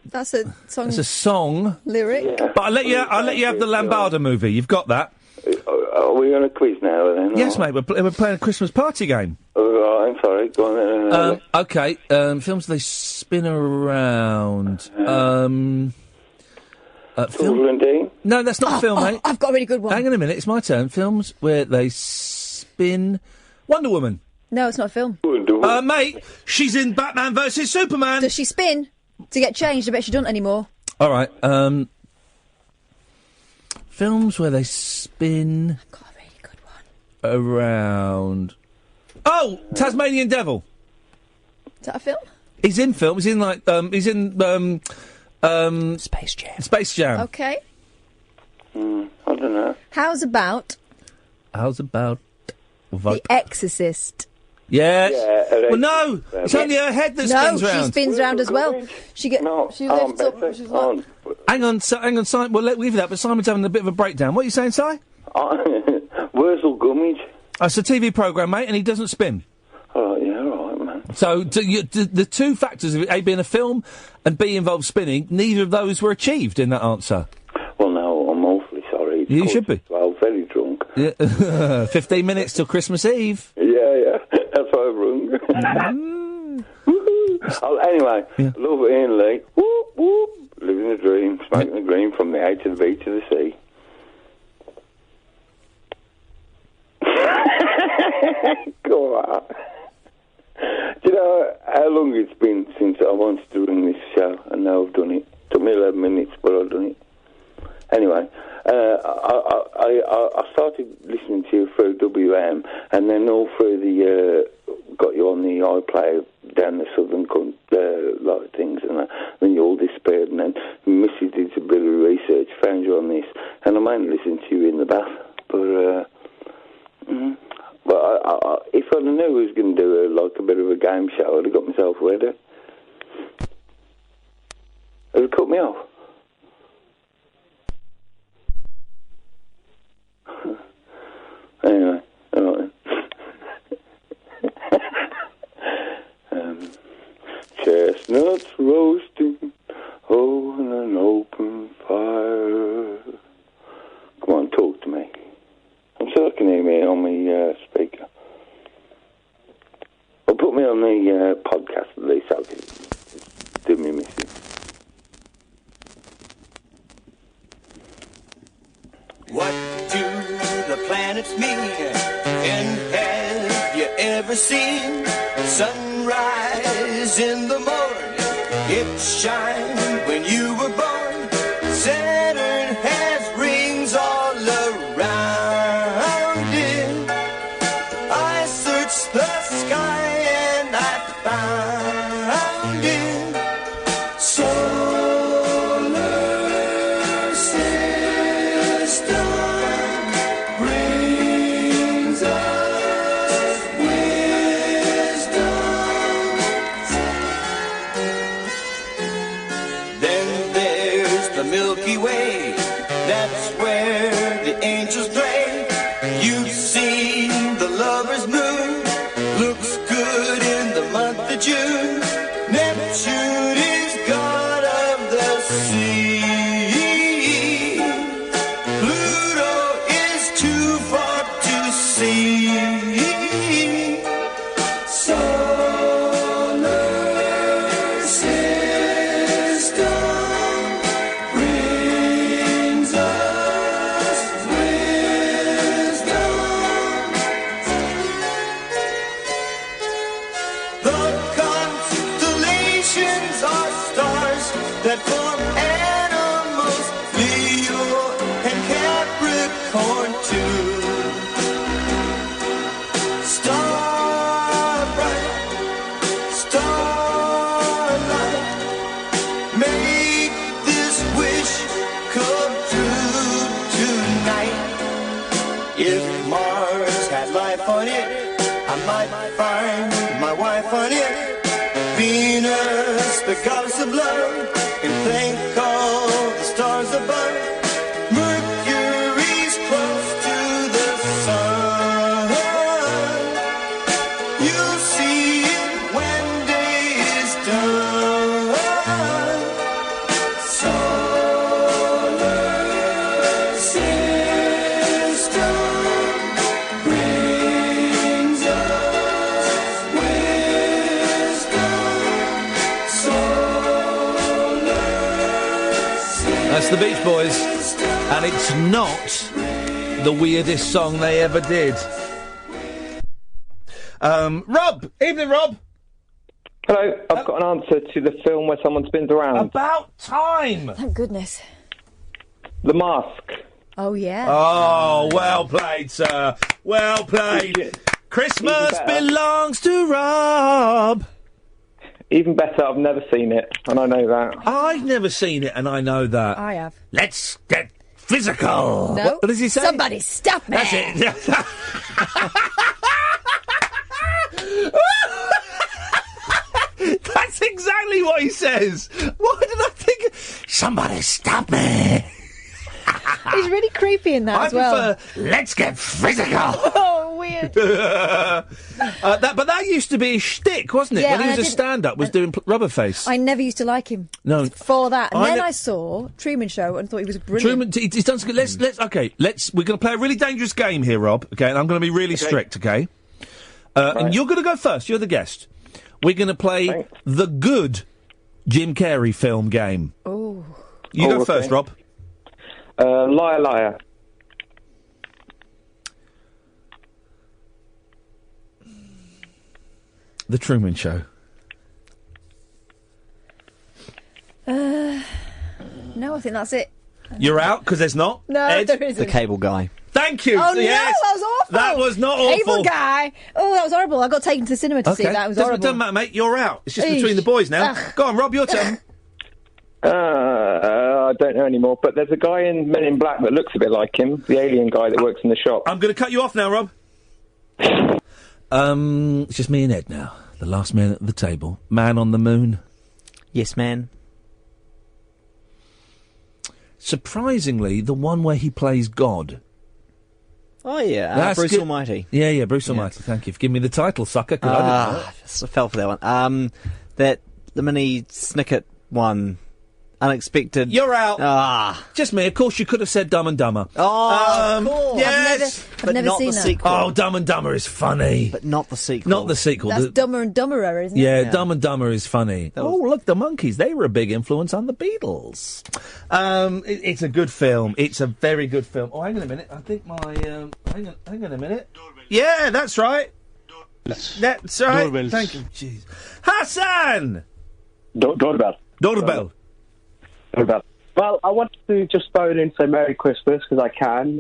That's a song.
It's a song.
Lyric.
Yeah.
But I'll let you have the Lambada movie. You've got that.
Are we on a quiz now then?
Yes, mate. We're playing a Christmas party game.
Oh, I'm sorry. Go on then.
Okay. Films they spin around.
Film? Dean?
No, that's not a film, mate.
I've got a really good one.
Hang on a minute. It's my turn. Films where they spin. Wonder Woman.
No, it's not a film.
Mate, she's in Batman vs Superman.
Does she spin to get changed? I bet she doesn't anymore.
All right. Films where they spin.
I've got a really good one.
Around. Oh, Tasmanian Devil.
Is that a film?
He's in film. He's in
Space Jam.
Space Jam.
Okay.
I don't know.
How's about
The
Exorcist?
Yes. Yeah, well, no. It's only her head that spins round.
No, she spins round as well. She lifts up. She's like...
Hang on, Simon. Well, we'll leave that. But Simon's having a bit of a breakdown. What are you saying, Si?
Wurzel Gummidge.
It's a TV programme, mate, and he doesn't spin.
Oh, yeah, all right, man.
So the two factors of it, A, being a film, and B, involves spinning, neither of those were achieved in that answer.
Well, no, I'm awfully sorry.
You should be.
Well, very drunk.
Yeah. 15 minutes till Christmas Eve.
Yeah. That's why I've rung. Anyway, love Iain Lee. Whoop, whoop. Living the dream, smoking the green from the A to the B to the C. Go on. Do you know how long it's been since I wanted to ring this show, and now I've done it. Took me 11 minutes, but I've done it. Anyway, I started listening to you through WM, and then all through the got you on the iPlayer down the southern like things, and then you all disappeared, and then Missy did a bit of research, found you on this, and I mainly listened to you in the bath, but if I knew I was going to do a bit of a game show, I'd have got myself ready. It would cut me off. Anyway, all right. Chestnuts roasting on an open fire. Come on, talk to me. I'm sure I can hear me on my speaker. Or put me on the podcast at least, so I can do me missing.
What do the planets mean? And have you ever seen sunrise in the morning? It shined when you were born. Saturn has rings all around it. I searched the sky and I found it. Solar system brings us wisdom. Then there's the Milky Way. That's where the angels play. You've seen the lover's moon. Looks good in the month of June. Neptune is god of the sea. Pluto is too far to see. Solar system brings us wisdom. The constellations are stars that form animals, Leo and Capricorn too. Star bright, star the colors of blur, and think all the stars above. Mercury's close to the sun. You'll see it when day is done. Solar system brings us wisdom.
That's the Beach Boys, and it's not the weirdest song they ever did. Rob! Evening, Rob!
Hello, I've got an answer to the film where someone spins around.
About time!
Thank goodness.
The Mask.
Oh, yeah.
Oh, well played, sir. Well played. Christmas belongs to Rob.
Even better, I've never seen it, and I know that.
I've never seen it, and I know that.
I have.
Let's get physical.
No.
What does he say?
Somebody stop me.
That's it. That's exactly what he says. Why did I think... Somebody stop me.
He's really creepy in that as well.
I prefer, let's get physical.
Oh, weird.
But that used to be his shtick, wasn't it?
Yeah,
when he
and
was a stand-up, was doing Rubberface.
I never used to like him.
No.
For that. And then
ne-
I saw Truman Show and thought he was brilliant.
Truman, he's done some good. We're going to play a really dangerous game here, Rob. Okay, and I'm going to be really strict. Okay, and you're going to go first. You're the guest. We're going to play the good Jim Carrey film game.
Oh.
You go first, Rob.
Liar, liar.
The Truman Show.
No, I think that's it.
You're out because there's not.
No,
Ed?
there isn't.
The Cable Guy.
Thank you.
Oh,
yes.
no, that was awful.
That was not awful.
Cable Guy. Oh, that was horrible. I got taken to the cinema to see that. It was horrible.
Doesn't matter, mate. You're out. It's just between the boys now. Go on, Rob, your turn.
I don't know anymore, but there's a guy in Men in Black that looks a bit like him, the alien guy that works in the shop.
I'm going to cut you off now, Rob. It's just me and Ed now. The last man at the table. Man on the moon.
Yes, man.
Surprisingly, the one where he plays God.
Oh, yeah.
That's
Bruce
good.
Almighty.
Yeah, Bruce Almighty. Thank you for giving me the title, sucker. 'Cause I didn't know it.
I fell for that one. That the mini Snicket one. Unexpected.
You're out. Just me. Of course, you could have said Dumb and Dumber.
Oh, of course.
Yes.
I've never
not
seen
the
that.
sequel.
Oh, Dumb and Dumber is funny.
But not the sequel.
Not the sequel.
That's Dumber and Dumberer, isn't it?
Yeah, Dumb and Dumber is funny. Oh, look, the Monkees. They were a big influence on the Beatles. It's a good film. It's a very good film. Oh, hang on a minute. I think my... hang on a minute. Yeah, that's right. That's right.
Doorbells.
Thank you. Jeez. Hassan!
Doorbell.
Doorbell.
Well, I wanted to just phone in and say Merry Christmas, because I can.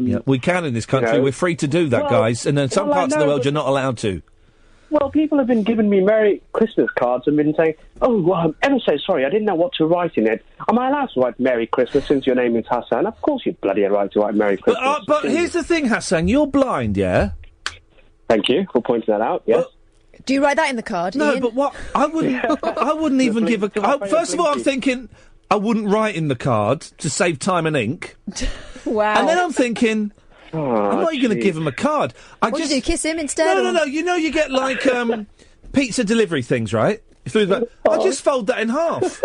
Yeah, we can in this country.
you know.
We're free to do that,
Well,
guys. And in some
well, I
parts of the
know,
world,
but-
you're not allowed to.
Well, people have been giving me Merry Christmas cards and been saying, oh, well, I'm ever so sorry, I didn't know what to write in it. Am I allowed to write Merry Christmas since your name is Hassan? Of course you're bloody right to write Merry Christmas.
But here's the thing, Hassan. You're blind, yeah?
Thank you for pointing that out, yes.
Do you write that in the card,
No,
Ian?
but what... I wouldn't even give a... first of all, I'm thinking... I wouldn't write in the card to save time and ink.
Wow.
And then I'm thinking, I'm not even going to give him a card.
What do you do, kiss him instead?
No. You know you get like pizza delivery things, right? I just fold that in half.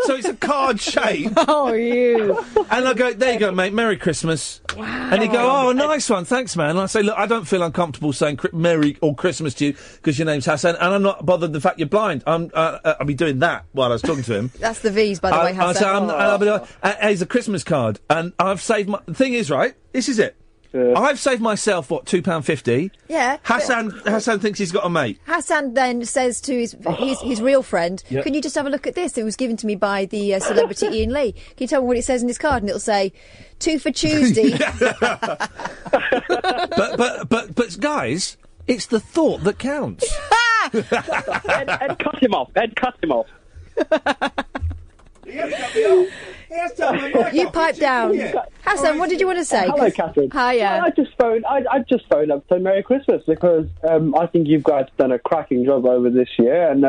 So it's a card shape.
Oh, you.
And I go, there you go, mate, Merry Christmas. Wow. And he go, oh, nice one, thanks, man. And I say, look, I don't feel uncomfortable saying Merry or Christmas to you because your name's Hassan, and I'm not bothered the fact you're blind. I'll be doing that while I was talking to him.
That's the V's, by the way, Hassan.
I'll be like, here's a Christmas card. And I've saved my... The thing is, right, this is it. I've saved myself, what, £2.50?
Yeah.
Hassan thinks he's got a mate.
Hassan then says to his real friend,
Yeah.
can you just have a look at this? It was given to me by the celebrity Iain Lee. Can you tell me what it says in his card? And it'll say, 2 for Tuesday.
But guys, it's the thought that counts.
Ed, cut him off. Ed, cut him off.
You pipe down. Hassan, what did you want to say?
Hello, Catherine.
Hiya.
I just phoned up to say Merry Christmas because I think you guys have done a cracking job over this year, and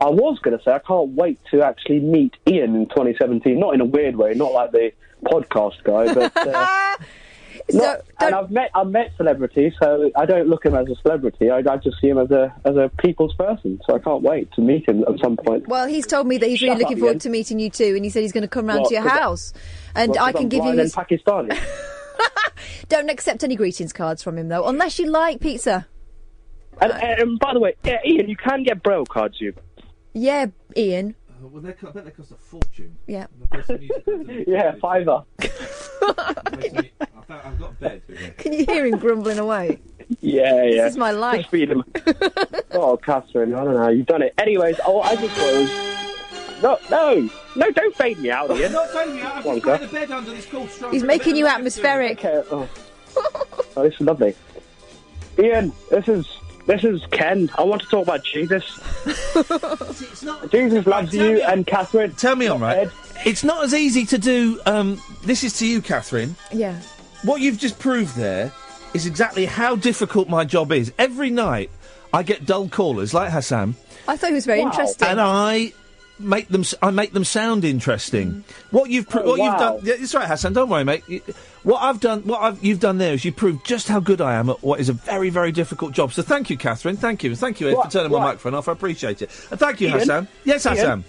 I was going to say I can't wait to actually meet Iain in 2017. Not in a weird way, not like the podcast guy, but. And I've met celebrities, so I don't look at him as a celebrity. I just see him as a people's person. So I can't wait to meet him at some point.
Well, he's told me that he's really looking forward to meeting you too, and he said he's going to come round to your house, and I can give you his.
Pakistani.
Don't accept any greetings cards from him though, unless you like pizza.
And by the way, Iain, you can get Braille cards.
Yeah, Iain.
Well, I bet they cost a fortune.
Yeah.
Yeah, $5.
I've got a bed.
Can you hear him grumbling away?
Yeah.
This is my life.
Just feed him. Oh, Catherine, I don't know. You've done it. Anyways, I just was. No, don't fade me out, Iain.
I'm not fading you out. I've just got a bed under this cool strong.
He's making you atmospheric.
Okay. Oh, this is lovely. Iain, this is Ken. I want to talk about Jesus. Jesus loves you and Catherine.
Tell me, right? It's not as easy to do. This is to you, Catherine.
Yeah.
What you've just proved there is exactly how difficult my job is. Every night, I get dull callers like Hassan.
I thought he was very interesting.
And I make them sound interesting. What you've done. Yeah, it's right, Hassan. Don't worry, mate. You've done there is you proved just how good I am at what is a very, very difficult job. So thank you, Catherine. Thank you, Ed, for turning my microphone off. I appreciate it. And thank you,
Iain?
Hassan. Yes, Hassan.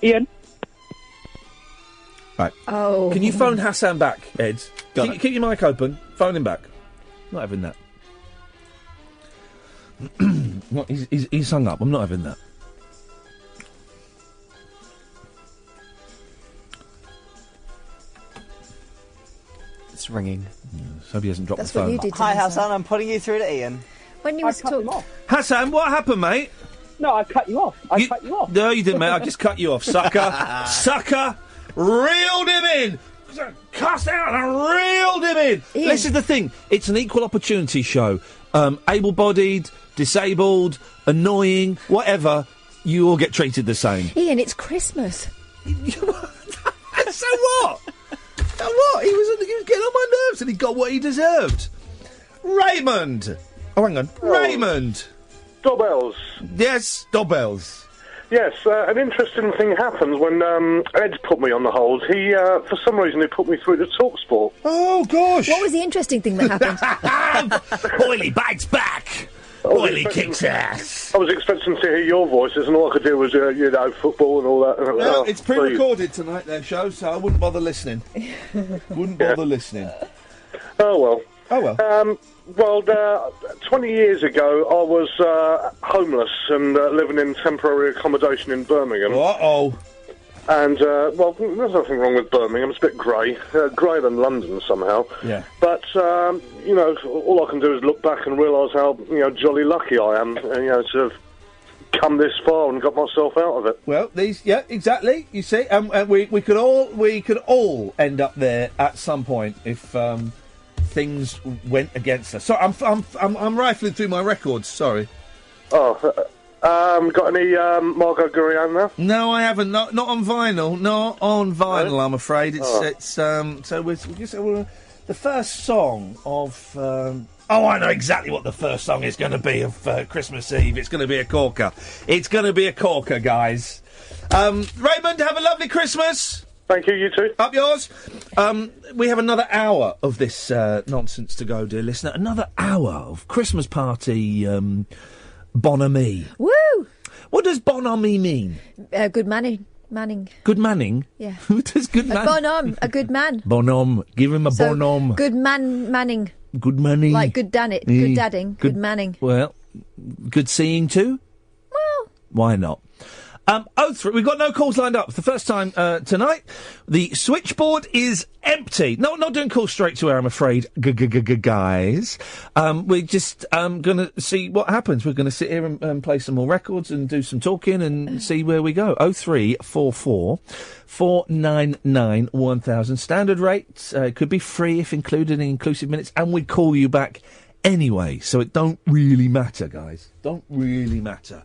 Iain.
Right.
Oh.
Can you phone Hassan back, Ed? Keep your mic open. Phone him back. Not having that. He's hung up. I'm not having that.
It's ringing.
So hope he hasn't dropped
That's
the phone.
what you did to
Hi,
me,
Hassan. I'm putting you through to Iain.
When you was talking.
Hassan, what happened, mate?
No, I cut you off. I cut you off.
No, you didn't, mate. I just cut you off, sucker. Sucker! Reeled him in! Cussed out and reeled him in!
Iain.
This is the thing. It's an equal opportunity show. Able-bodied, disabled, annoying, whatever, you all get treated the same.
Iain, it's Christmas.
So what? So what? He was getting on my nerves and he got what he deserved. Raymond! Oh, hang on. Raymond!
Doorbells.
Yes, doorbells.
Yes, an interesting thing happens when Ed put me on the hold. He, for some reason, he put me through to TalkSport.
Oh, gosh.
What was the interesting thing that happened?
Boily bites back. Boily kicks ass.
I was expecting to hear your voices, and all I could do was, football and all that.
Well, it's pre-recorded tonight, their show, so I wouldn't bother listening. Listening.
Oh, well.
Oh, well.
Well, 20 years ago, I was homeless and living in temporary accommodation in Birmingham.
Uh-oh.
And, well, there's nothing wrong with Birmingham. It's a bit grey. Greyer than London, somehow.
Yeah.
But, all I can do is look back and realise how, jolly lucky I am, to have come this far and got myself out of it.
Well, yeah, exactly. You see, we could all end up there at some point if things went against us. So I'm rifling through my records. Sorry.
Oh, got any Margot Gurrian there?
No, I haven't. Not on vinyl. Not on vinyl. No? I'm afraid it's So we're the first song of. I know exactly what the first song is going to be of Christmas Eve. It's going to be a corker. It's going to be a corker, guys. Raymond, have a lovely Christmas.
Thank you, you too.
Up yours. We have another hour of this nonsense to go, dear listener. Another hour of Christmas party bonhomie.
Woo!
What does bonhomie mean?
Good manning.
Good manning?
Yeah.
Who does good man?
A bonhomme, a good man.
Bonhomme. Give him a bonhomme.
Good manning.
Good manning.
Like good good dadding, good manning.
Well, good seeing too?
Well.
Why not? 03, we've got no calls lined up for the first time tonight. The switchboard is empty. No, not doing calls straight to air, I'm afraid, guys. We're just going to see what happens. We're going to sit here and play some more records and do some talking and see where we go. 0344 499 1000. Standard rate. It could be free if included in inclusive minutes. And we call you back anyway. So it don't really matter, guys. Don't really matter.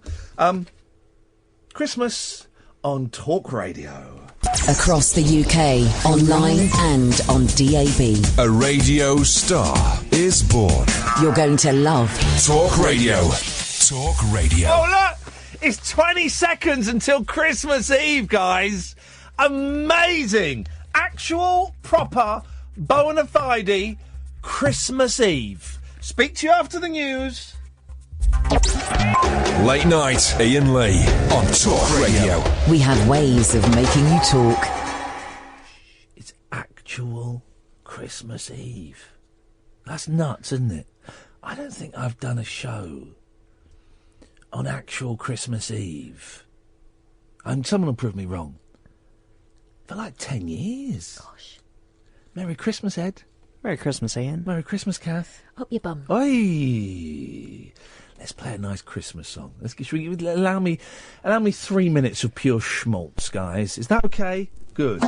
Christmas on Talk Radio.
Across the UK, online and on DAB.
A radio star is born.
You're going to love
Talk Radio. Talk Radio.
Oh, look! It's 20 seconds until Christmas Eve, guys. Amazing. Actual, proper, bona fide Christmas Eve. Speak to you after the news.
Late night, Iain Lee on Talk Radio.
We have ways of making you talk.
It's actual Christmas Eve. That's nuts, isn't it? I don't think I've done a show on actual Christmas Eve. And someone will prove me wrong. For like 10 years. Gosh. Merry Christmas, Ed.
Merry Christmas, Iain.
Merry Christmas, Kath.
Up your bum.
Oi! Let's play a nice Christmas song. Allow me 3 minutes of pure schmaltz, guys. Is that okay? Good.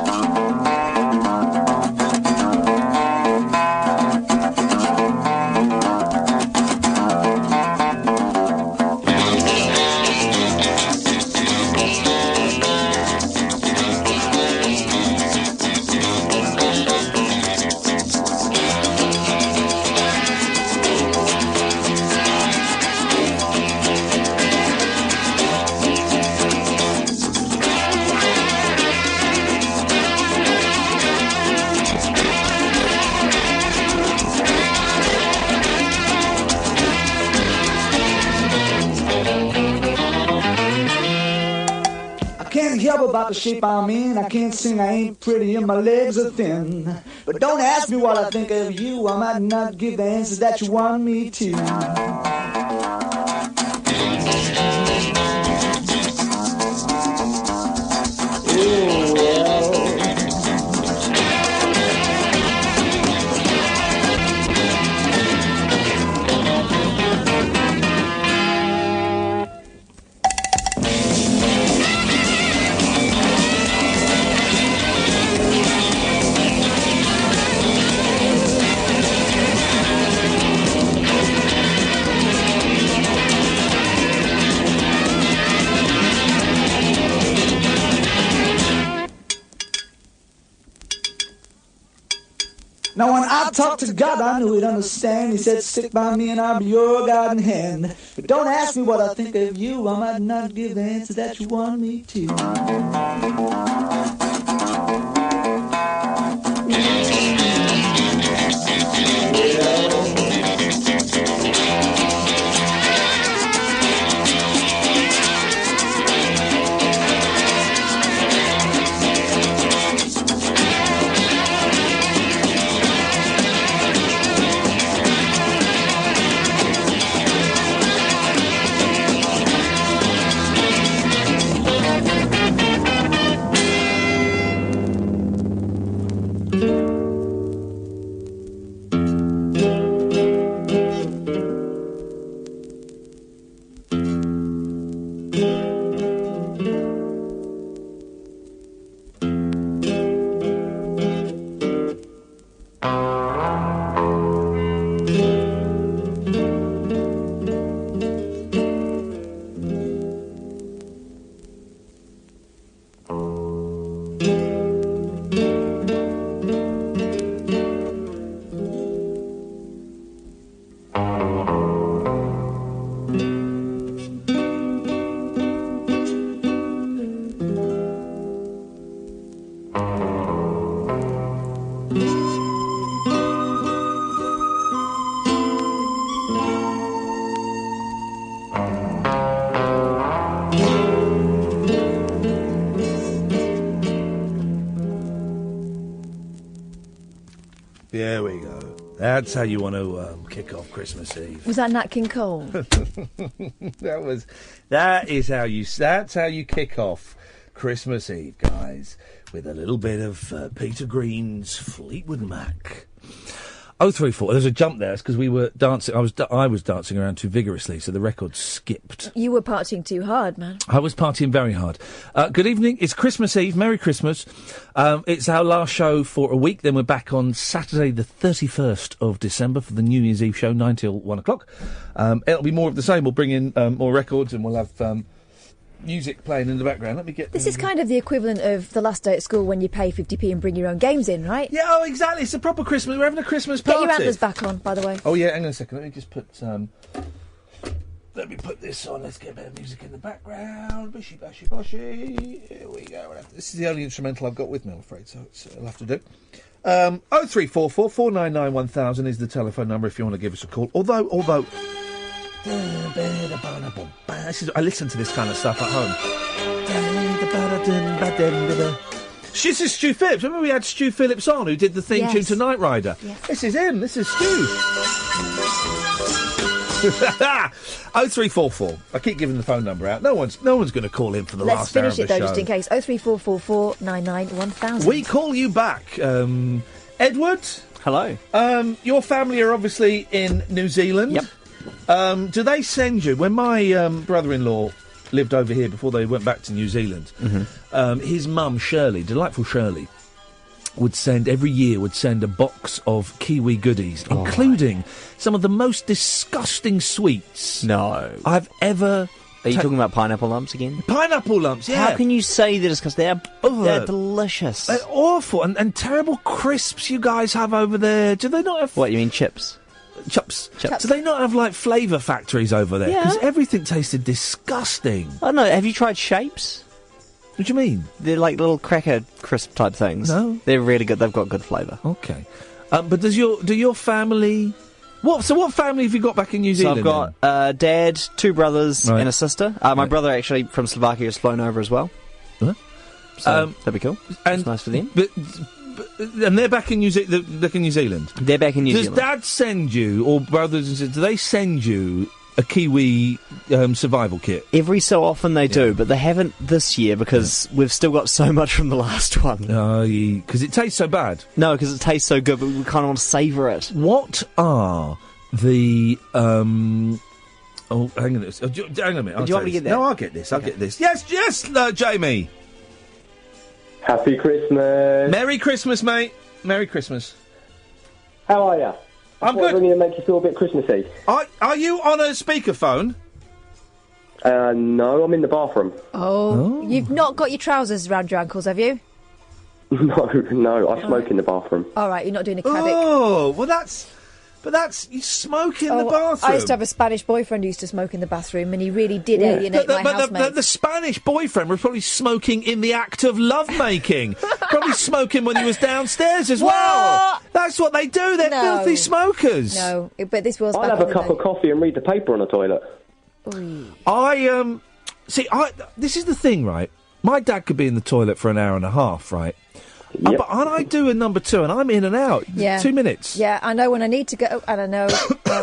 About the shape I'm in, I can't sing, I ain't pretty, and my legs are thin. But don't ask me what I think of you, I might not give the answers that you want me to. Now when I talked to God, I knew he'd understand. He said, stick by me and I'll be your guiding hand. But don't ask me what I think of you, I might not give the answer that you want me to.
There we go. That's how you want to kick off Christmas Eve.
Was that Nat King Cole?
That's how you kick off Christmas Eve, guys, with a little bit of Peter Green's Fleetwood Mac. 034. There's a jump there. It's because we were dancing. I was dancing around too vigorously, so the record skipped.
You were partying too hard, man.
I was partying very hard. Good evening. It's Christmas Eve. Merry Christmas. It's our last show for a week. Then we're back on Saturday, the 31st of December for the New Year's Eve show, 9 till 1 o'clock. It'll be more of the same. We'll bring in more records and we'll have music playing in the background. Let me get...
This is kind of the equivalent of the last day at school when you pay 50p and bring your own games in, right?
Yeah, oh, exactly. It's a proper Christmas. We're having a Christmas party.
Get your antlers back on, by the way.
Oh, yeah, hang on a second. Let me just put... let me put this on. Let's get a bit of music in the background. Bishy, bashy, boshy. Here we go. This is the only instrumental I've got with me, I'm afraid, so it'll have to do. 0344 499 1000 is the telephone number if you want to give us a call. Although, I listen to this kind of stuff at home. This is Stu Phillips. Remember we had Stu Phillips on, who did the theme tune to Knight Rider? Yes. This is him. This is Stu. 0344. I keep giving the phone number out. No one's going to call in for the last hour of the show.
Let's finish it, though, just in case. 0344 499 1000.
We call you back. Edward?
Hello.
Your family are obviously in New Zealand.
Yep.
Do they send you... When my brother-in-law lived over here before they went back to New Zealand, his mum, Shirley, delightful Shirley, would send a box of Kiwi goodies, including some of the most disgusting sweets I've ever...
Are you talking about pineapple lumps again?
Pineapple lumps, yeah.
How can you say they're disgusting? They're delicious.
They're awful. And terrible crisps you guys have over there. Do they not have...
What, you mean chips?
Chips. Do they not have, like, flavour factories over there?
Yeah.
Because everything tasted disgusting.
I don't know. Have you tried Shapes?
What do you mean?
They're like little cracker crisp type things.
No.
They're really good. They've got good flavour.
Okay. But do your family... What family have you got back in New Zealand?
So I've got dad, 2 brothers and a sister. My brother actually from Slovakia has flown over as well.
Huh?
So that'd be cool. And it's nice for them.
And they're back in New Zealand.
They're back in New Zealand.
Does Dad send you, or brothers and sisters, do they send you a Kiwi survival kit?
Every so often they do, but they haven't this year because we've still got so much from the last one.
Because it tastes so bad.
No, because it tastes so good, but we kind of want to savour it.
What are the... hang on a minute.
Do you want me to get that?
No, I'll get this. I'll get this. Yes, Jamie.
Happy Christmas.
Merry Christmas, mate. Merry Christmas.
How are you?
I'm good.
I'm going to make you feel a bit Christmassy.
Are you on a speakerphone?
No, I'm in the bathroom.
Oh, you've not got your trousers around your ankles, have you?
No, I smoke in the bathroom.
All right, you're not doing a Caddick.
Oh, well you smoke in the bathroom.
I used to have a Spanish boyfriend who used to smoke in the bathroom, and he really did alienate my housemates.
The Spanish boyfriend was probably smoking in the act of lovemaking. Probably smoking when he was downstairs as well. That's what they do. They're filthy smokers.
No, but this was.
I'd have a cup of coffee and read the paper on the toilet.
This is the thing, right? My dad could be in the toilet for an hour and a half, right?
Yep.
And I do a number 2, and I'm in and out.
Yeah.
2 minutes.
Yeah, I know when I need to go, and I know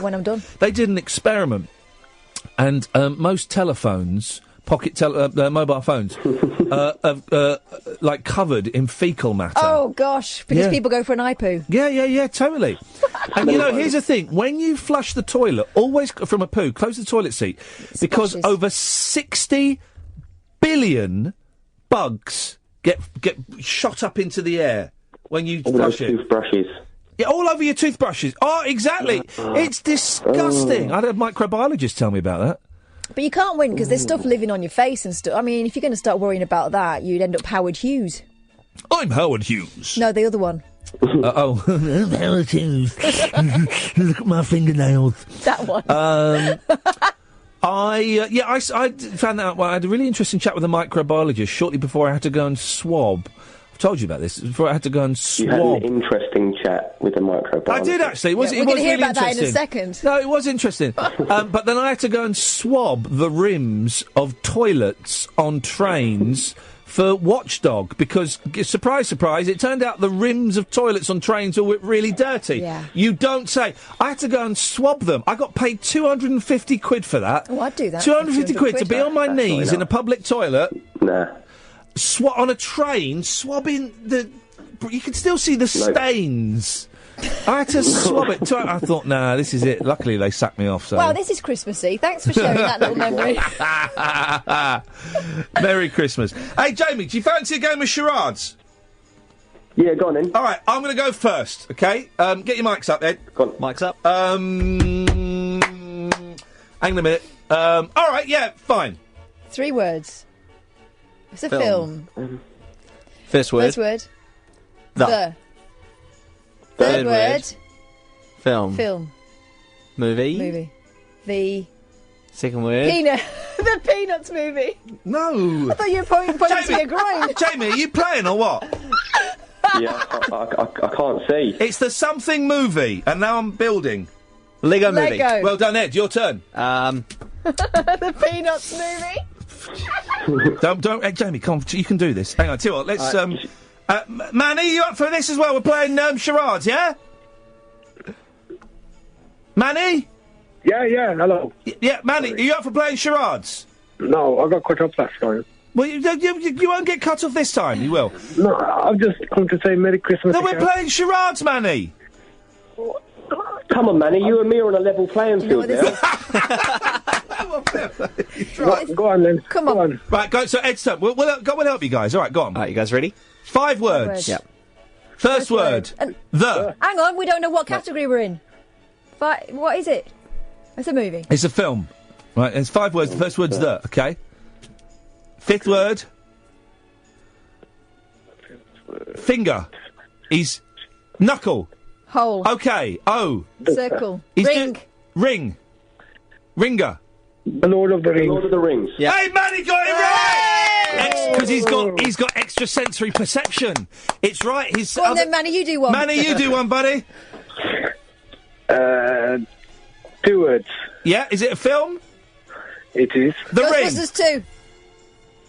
when I'm done.
They did an experiment, and most telephones, mobile phones, like covered in fecal matter.
Oh gosh, because people go for an eye-poo.
Yeah, totally. And here's the thing: when you flush the toilet, always from a poo, close the toilet seat, because over 60 billion bugs get shot up into the air when you flush it.
Toothbrushes.
Yeah, all over your toothbrushes. Oh, exactly. It's disgusting. I had a microbiologist tell me about that.
But you can't win because there's stuff living on your face and stuff. I mean, if you're going to start worrying about that, you'd end up Howard Hughes.
I'm Howard Hughes.
No, the other one.
I'm Howard Hughes. Look at my fingernails.
That one.
I found out. Well, I had a really interesting chat with a microbiologist shortly before I had to go and swab. I've told you about this. Before I had to go and swab.
You had an interesting chat with a microbiologist.
I did actually. We're
going to hear about that in a second.
No, it was interesting. But then I had to go and swab the rims of toilets on trains for Watchdog because, surprise, surprise, it turned out the rims of toilets on trains were really dirty.
Yeah.
You don't say. I had to go and swab them. I got paid 250 quid for that.
Oh, I'd do that.
250 quid to be on my knees in a public toilet.
Nah.
On a train, swabbing the... You can still see the stains. I had to swab it. I thought, nah, this is it. Luckily, they sacked me off. So.
Wow, this is Christmassy. Thanks for sharing that little memory.
Merry Christmas. Hey, Jamie, do you fancy a game of charades?
Yeah, go on then.
All right, I'm going to go first, okay? Get your mics up, Ed.
Go on.
Mics up.
Hang on a minute. All right, yeah, fine.
3 words. It's a film.
First word.
First word. The.
Third word.
Film.
Movie.
The.
Second word.
Peanut. The Peanuts movie.
No.
I thought you were pointing to your groin.
Jamie, are you playing or what?
Yeah, I can't see.
It's the something movie, and now I'm building.
Lego movie.
Lego.
Well done, Ed. Your turn.
The Peanuts movie.
Don't, Jamie, come on, you can do this. Hang on, tell you what, let's, Manny, you up for this as well? We're playing, charades, yeah? Manny?
Yeah, hello.
Yeah, Manny, are you up for playing charades?
No, I got cut off last time.
Well, you won't get cut off this time, you will.
No, I've just come to say Merry Christmas.
No, we're playing charades, Manny.
Come on, Manny, you and me are on a level playing field now.
Right, go on then.
Come on.
Right, go. So Ed's turn. We'll help you guys. All right, go on.
All right, you guys ready?
5 words.
Yep.
First word. The.
Hang on, we don't know what category we're in. What is it? It's a movie.
It's a film. Right, it's 5 words. The first word's the. Okay. 5th word. Finger. He's knuckle.
Hole.
Okay. O.
Circle.
He's
Ring.
Ring. Ringer.
The Lord of the Rings.
Lord of the Rings.
Yeah.
Hey, Manny got it right! Because he's got extra sensory perception. It's right.
Go on then, Manny, you do one.
Manny, you do one, buddy.
2 words.
Yeah, is it a film?
It is.
The Ring.
Ghostbusters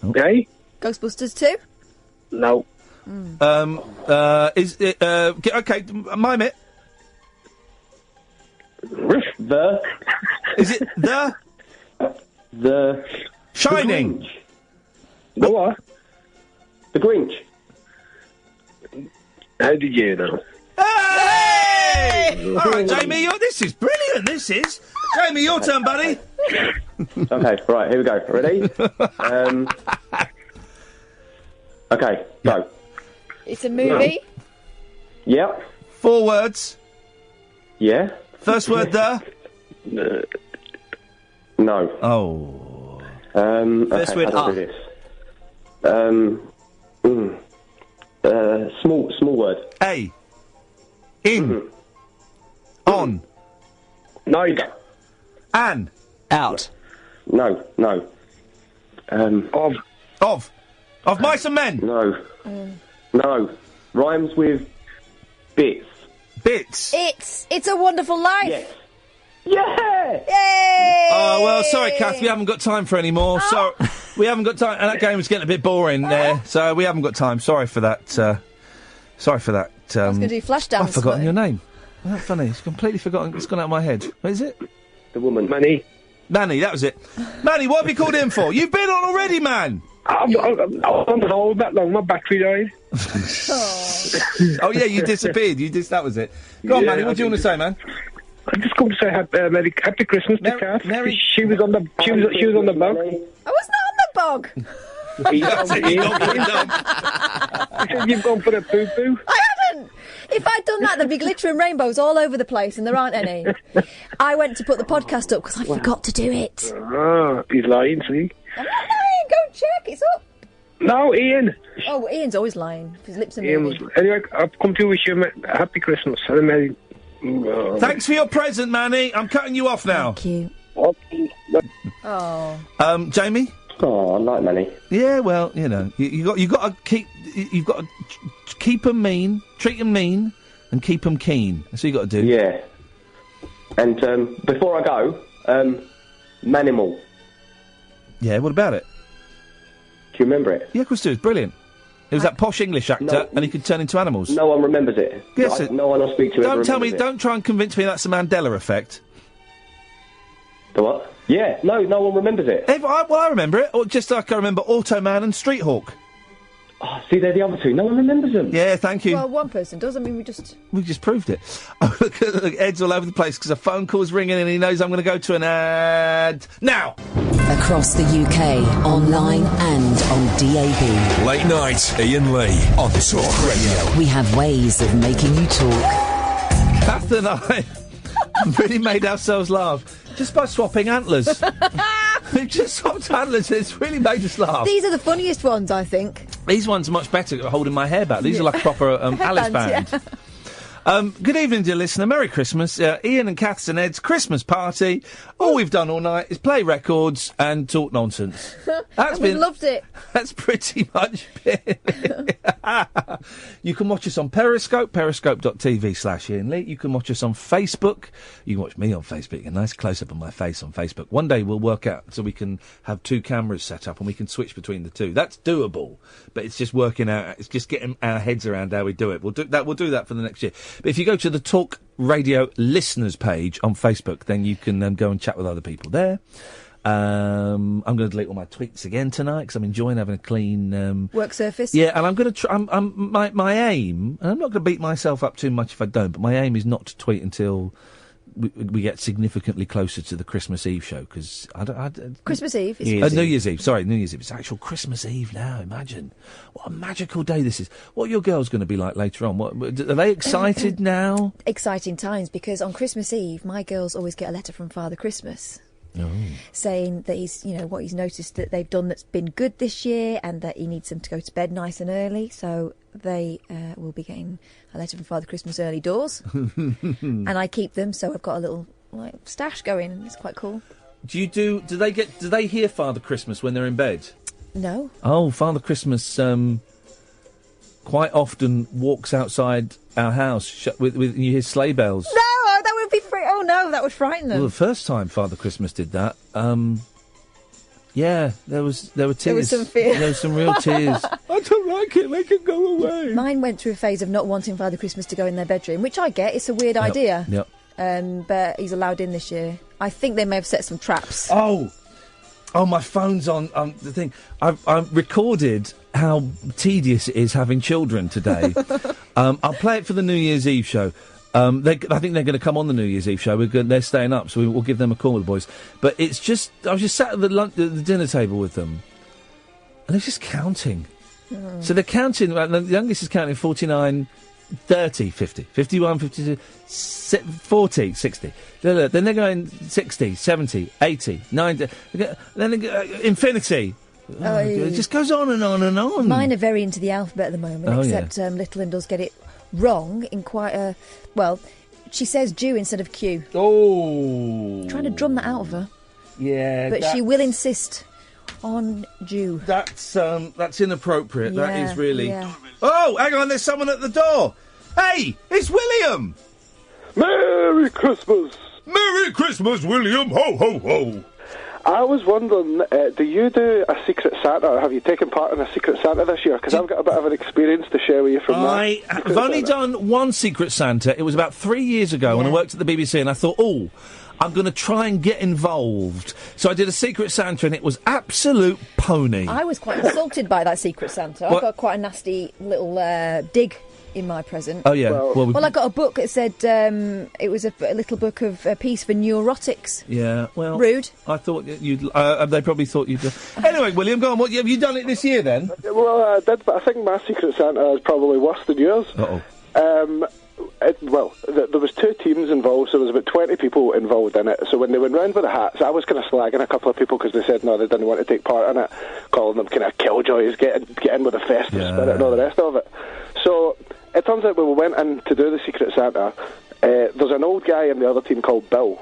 2.
Okay.
Ghostbusters 2?
No.
Is it, okay, mime it.
The.
Is it the?
The.
Shining.
The what?
The Grinch.
How did you know?
Hey! All right, Jamie, this is brilliant, this is. Jamie, your turn, buddy.
Okay, right, here we go. Ready? Okay, go.
It's a movie.
Yep.
4 words.
Yeah.
First word, the.
No.
Oh.
First word,
how do I do this? Small word.
A. In. On.
Night.
An.
Out.
No.
Of mice and men.
No. No. Rhymes with bits.
Bits.
It's a Wonderful Life.
Yes. Yeah!
Yay!
Oh, well, sorry, Kath, we haven't got time for any more. So we haven't got time. And that game was getting a bit boring there, so we haven't got time. Sorry for that.
I was going to do Flashdance.
I've forgotten your name. Isn't that funny? It's completely forgotten. It's gone out of my head. What is it?
The woman.
Manny,
that was it. Manny, what have you called in for? You've been on already, man.
I'm on hold that long. My battery died.
Oh, yeah, you disappeared. That was it. Go on, Manny, what do you want to say, man?
I just come to say happy Christmas to Kath. She was on the bug.
I was not on the bog.
You said you've gone for a poo-poo.
I hadn't. If I'd done that, there'd be glittering rainbows all over the place, and there aren't any. I went to put the podcast up because I forgot to do it.
Ah, he's lying, see?
I'm not lying. Go check. It's up.
No, Ian.
Oh, Ian's always lying. His lips are moving.
Anyway, I've come to wish you a happy Christmas and a merry...
Thanks for your present, Manny. I'm cutting you off now.
Thank you.
Oh. Jamie?
Oh, I like Manny.
Yeah, well, you've got to keep them mean, treat them mean, and keep them keen. That's what you got to do.
Yeah. And before I go, Manimal.
Yeah, what about it?
Do you remember it?
Yeah, of course, it was brilliant. It was that posh English actor, and he could turn into animals.
No one remembers it.
Yes,
no one I speak to.
Don't try and convince me that's the Mandela effect.
The what? Yeah, no one remembers it.
I remember it. Or just like I remember Automan and Street Hawk.
Oh, see, they're the other two. No one remembers them.
Yeah, thank you.
Well, one person does. I mean, we just
proved it. Oh, look, Ed's all over the place because a phone call's ringing and he knows I'm going to go to an ad now.
Across the UK, online and on DAB.
Late night, Iain Lee on Talk Radio.
We have ways of making you talk.
Kath and I really made ourselves laugh just by swapping antlers. We've just swapped antlers. It's really made us laugh.
These are the funniest ones, I think.
These ones are much better at holding my hair back. These are like proper Alice band. Good evening, dear listener. Merry Christmas. Ian and Kath's and Ed's Christmas party. All we've done all night is play records and talk nonsense.
We loved it.
That's pretty much it. You can watch us on Periscope, periscope.tv/Iain Lee. You can watch us on Facebook. You can watch me on Facebook. A nice close-up of my face on Facebook. One day we'll work out so we can have 2 cameras set up and we can switch between the 2. That's doable, but it's just working out. It's just getting our heads around how we do it. We'll do that for the next year. But if you go to the Talk Radio listeners page on Facebook, then you can go and chat with other people there. I'm going to delete all my tweets again tonight because I'm enjoying having a clean
work surface.
Yeah, and I'm going to try. My aim, and I'm not going to beat myself up too much if I don't. But my aim is not to tweet until we get significantly closer to the Christmas Eve show because
Christmas Eve.
New Year's Eve. Sorry, New Year's Eve. It's actual Christmas Eve now. Imagine what a magical day this is. What are your girls going to be like later on? Are they excited now?
Exciting times because on Christmas Eve, my girls always get a letter from Father Christmas.
Oh.
Saying that he's, what he's noticed that they've done that's been good this year and that he needs them to go to bed nice and early. So they will be getting a letter from Father Christmas early doors. And I keep them, so I've got a little stash going. It's quite cool.
Do they hear Father Christmas when they're in bed?
No.
Oh, Father Christmas quite often walks outside our house with you hear sleigh bells.
No, that would be oh no, that would frighten them.
Well, the first time Father Christmas did that, yeah, there were tears.
There was some fear.
There was some real tears. I don't like it. Make it go away.
Mine went through a phase of not wanting Father Christmas to go in their bedroom, which I get. It's a weird idea.
Yep.
But he's allowed in this year. I think they may have set some traps.
Oh, my phone's on the thing. I've recorded how tedious it is having children today. I'll play it for the New Year's Eve show. I think they're going to come on the New Year's Eve show. They're staying up, so we'll give them a call, the boys. But it's just, I was just sat at the dinner table with them, and they're just counting. So they're counting, the youngest is counting 49, 30, 50, 51, 52, 40, 60. Then they're going 60, 70, 80, 90, then infinity. It just goes on and on and on.
Mine are very into the alphabet at the moment, except little Lynn does get it wrong in quite a... Well, she says Jew instead of Q.
Oh.
Trying to drum that out of her.
Yeah.
But she will insist on Jew.
That's inappropriate.
Yeah,
that is really...
Yeah.
Oh, hang on, there's someone at the door. Hey, it's William.
Merry Christmas.
Merry Christmas, William. Ho, ho, ho.
I was wondering, do you do a Secret Santa, or have you taken part in a Secret Santa this year? Because I've got a bit of an experience to share with you from that.
I've only done one Secret Santa. It was about 3 years ago when I worked at the BBC, and I thought, I'm going to try and get involved. So I did a Secret Santa, and it was absolute pony.
I was quite insulted by that Secret Santa. I got quite a nasty little dig in my present.
Oh, yeah.
Well, I got a book that said it was a little book of peace for neurotics.
Yeah, well...
Rude.
I thought you'd... they probably thought you'd... Anyway, William, go on. What, have you done it this year, then?
Well, I did, but I think my Secret Santa is probably worse than yours.
Uh-oh.
There was 2 teams involved, so there was about 20 people involved in it. So when they went round with the hats, I was kind of slagging a couple of people because they said no, they didn't want to take part in it, calling them kind of killjoys, get in with the festive spirit and all the rest of it. So it turns out when we went in to do the Secret Santa, there's an old guy in the other team called Bill.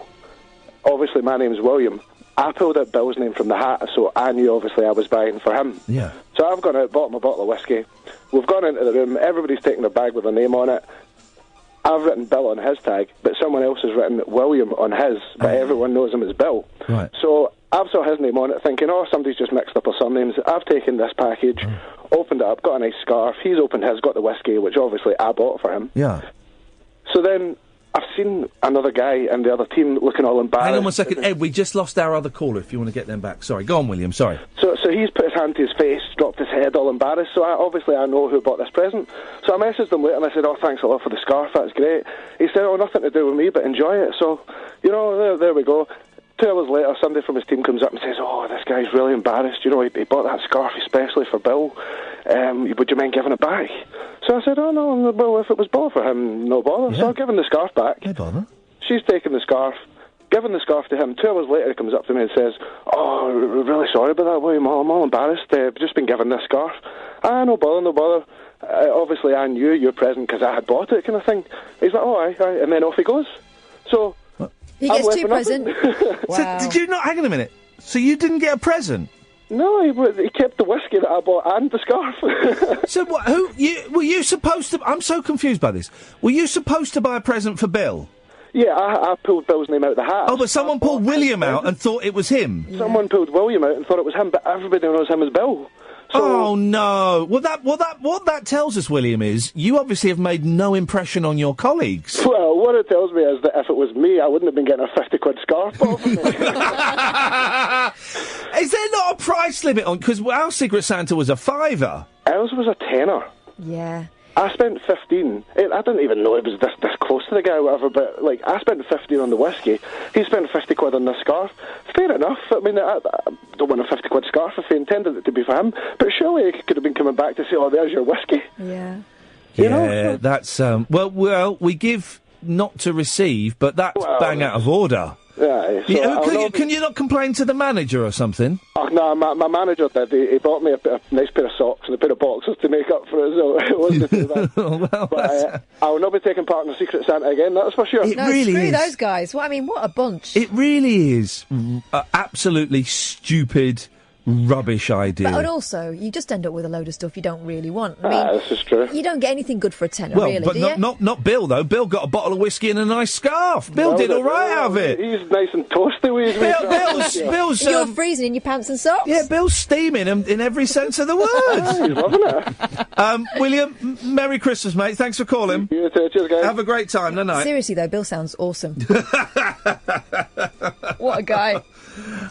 Obviously, my name's William. I pulled out Bill's name from the hat, so I knew obviously I was buying for him.
Yeah.
So I've gone out, bought my bottle of whiskey. We've gone into the room. Everybody's taken their bag with their name on it. I've written Bill on his tag, but someone else has written William on his, but everyone knows him as Bill.
Right.
So I've saw his name on it, thinking, somebody's just mixed up our surnames. I've taken this package, opened it up, got a nice scarf. He's opened his, got the whiskey, which obviously I bought for him.
Yeah.
So then I've seen another guy in the other team looking all embarrassed.
Hang on 1 second, Ed, we just lost our other caller, if you want to get them back. Sorry, go on, William, sorry.
So he's put his hand to his face, dropped his head, all embarrassed. So I know who bought this present. So I messaged him later and I said, thanks a lot for the scarf, that's great. He said, nothing to do with me, but enjoy it. So, there we go. 2 hours later, somebody from his team comes up and says, this guy's really embarrassed. He bought that scarf especially for Bill. Would you mind giving it back? So I said, no, well, if it was bought for him, no bother. Yeah. So I've given the scarf back.
No bother.
She's taken the scarf, given the scarf to him. 2 hours later, he comes up to me and says, really sorry about that, William. I'm all embarrassed. I've just been given this scarf. No bother. obviously I knew your present because I had bought it, kind of thing. He's like, oh, aye, and then off he goes. So
he gets 2 presents.
Wow. So, did you not? Hang on a minute. So you didn't get a present?
No, he kept the whiskey that I bought and the scarf.
So what? Were you supposed to? I'm so confused by this. Were you supposed to buy a present for Bill?
Yeah, I pulled Bill's name out of the hat.
Oh, but someone pulled William out and thought it was him.
Yeah. Someone pulled William out and thought it was him, but everybody knows him as Bill. So,
oh no! What that tells us, William, is you obviously have made no impression on your colleagues.
Well, what it tells me is that if it was me, I wouldn't have been getting a 50-quid scarf bought for me.
Is there not a price limit on? Because our Secret Santa was a £5.
Ours was a £10.
Yeah.
I spent 15. I didn't even know it was this close to the guy or whatever, but, like, I spent 15 on the whiskey. He spent 50 quid on the scarf. Fair enough. I mean, I don't want a 50 quid scarf if he intended it to be for him, but surely he could have been coming back to say, oh, there's your whiskey.
Yeah.
You know?
That's, well, we give not to receive, but that's bang out of order.
Yeah, so
can you not complain to the manager or something?
Oh, no, my manager did. He bought me a nice pair of socks and a pair of boxers to make up for it, so it wasn't too bad. But I will not be taking part in the Secret Santa again, that's for sure.
Screw those guys. What a bunch.
It really is absolutely stupid, rubbish idea.
But also, you just end up with a load of stuff you don't really want. I mean,
this is true.
You don't get anything good for a tenner,
well,
really,
but
do you?
not Bill, though. Bill got a bottle of whiskey and a nice scarf. Bill did all right out of it.
He's nice and toasty with his
Bill's
You're freezing in your pants and socks?
Yeah, Bill's steaming in every sense of the word.
He's loving it.
William, Merry Christmas, mate. Thanks for calling.
You too. Cheers, guys.
Have a great time. No night.
Seriously, though, Bill sounds awesome. What a guy.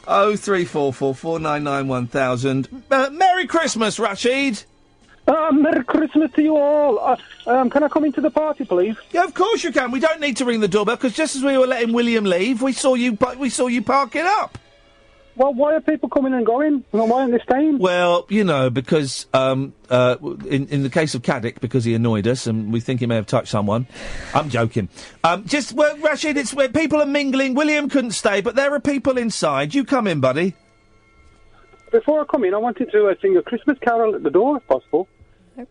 0344 499 1000. Merry Christmas, Rashid.
Merry Christmas to you all. Can I come into the party, please?
Yeah, of course you can. We don't need to ring the doorbell because just as we were letting William leave, we saw you parking up.
Well, why are people coming and going? Why aren't they staying?
Well, because in the case of Kedeng, because he annoyed us and we think he may have touched someone. I'm joking. Rashid, it's where people are mingling. William couldn't stay, but there are people inside. You come in, buddy.
Before I come in, I wanted to sing a Christmas carol at the door, if possible.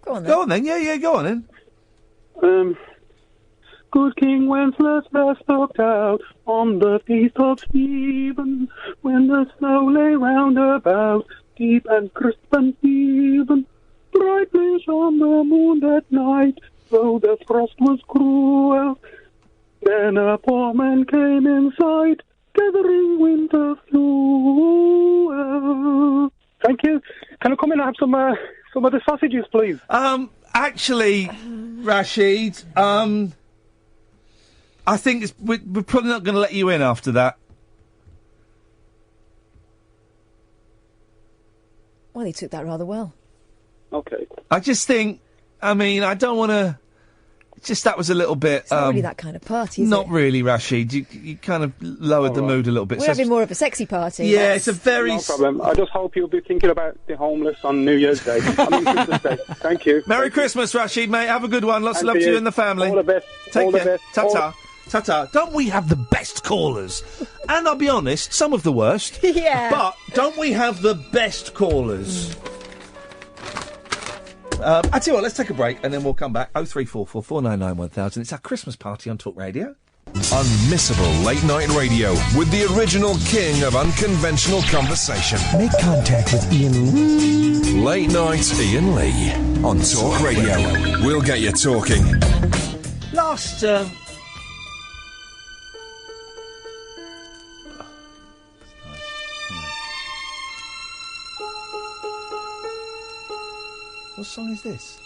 Go on then.
Go on then. Yeah, go on then.
Good King Wenceslas looked out on the feast of Stephen, when the snow lay round about, deep and crisp and even. Brightly shone the moon that night, though the frost was cruel. Then a poor man came in sight, gathering winter fuel. Thank you. Can I come in and have some of the sausages, please?
Actually, Rashid, I think we're probably not going to let you in after that.
Well, he took that rather well.
Okay.
I just think, I don't want to... Just that was a little bit...
It's not really that kind of party, is it?
Not really, Rashid. You kind of lowered the mood a little bit.
We're having more of a sexy party.
Yeah, it's a very...
No problem. I just hope you'll be thinking about the homeless on New Year's Day. Christmas Day. Thank you.
Merry Christmas, Rashid, mate. Have a good one. Lots of love to you and the family.
All the best.
Take care.
The best.
Ta-ta. Ta-ta. Don't we have the best callers? And I'll be honest, some of the worst.
Yeah.
But don't we have the best callers? I tell you what, let's take a break and then we'll come back. 0344 499 1000. It's our Christmas party on Talk Radio.
Unmissable late night radio with the original king of unconventional conversation.
Make contact with Iain.
Late night Iain Lee on Talk Radio. We'll get you talking.
Last, What song is this?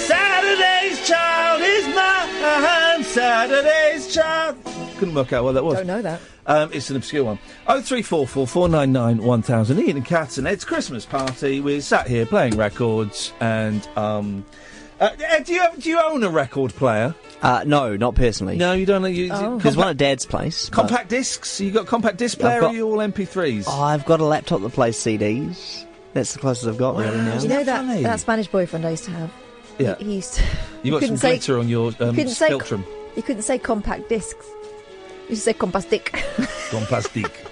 Saturday's child is mine. Saturday's child. Couldn't work out what that was.
Don't know that.
It's an obscure one. 0344 499 1000. Iain and Kath and Ed's Christmas party. We're sat here playing records and Ed, do you own a record player?
No, not personally.
No, you don't.
There's one at Dad's place.
Compact discs? You got compact disc player or are you all MP3s?
I've got a laptop that plays CDs. That's the closest I've got really now.
Do you know that Spanish boyfriend I used to have?
Yeah.
He used to...
You got some glitter on your Spectrum.
You couldn't say compact discs. You used to say compass dick.
Compass dick.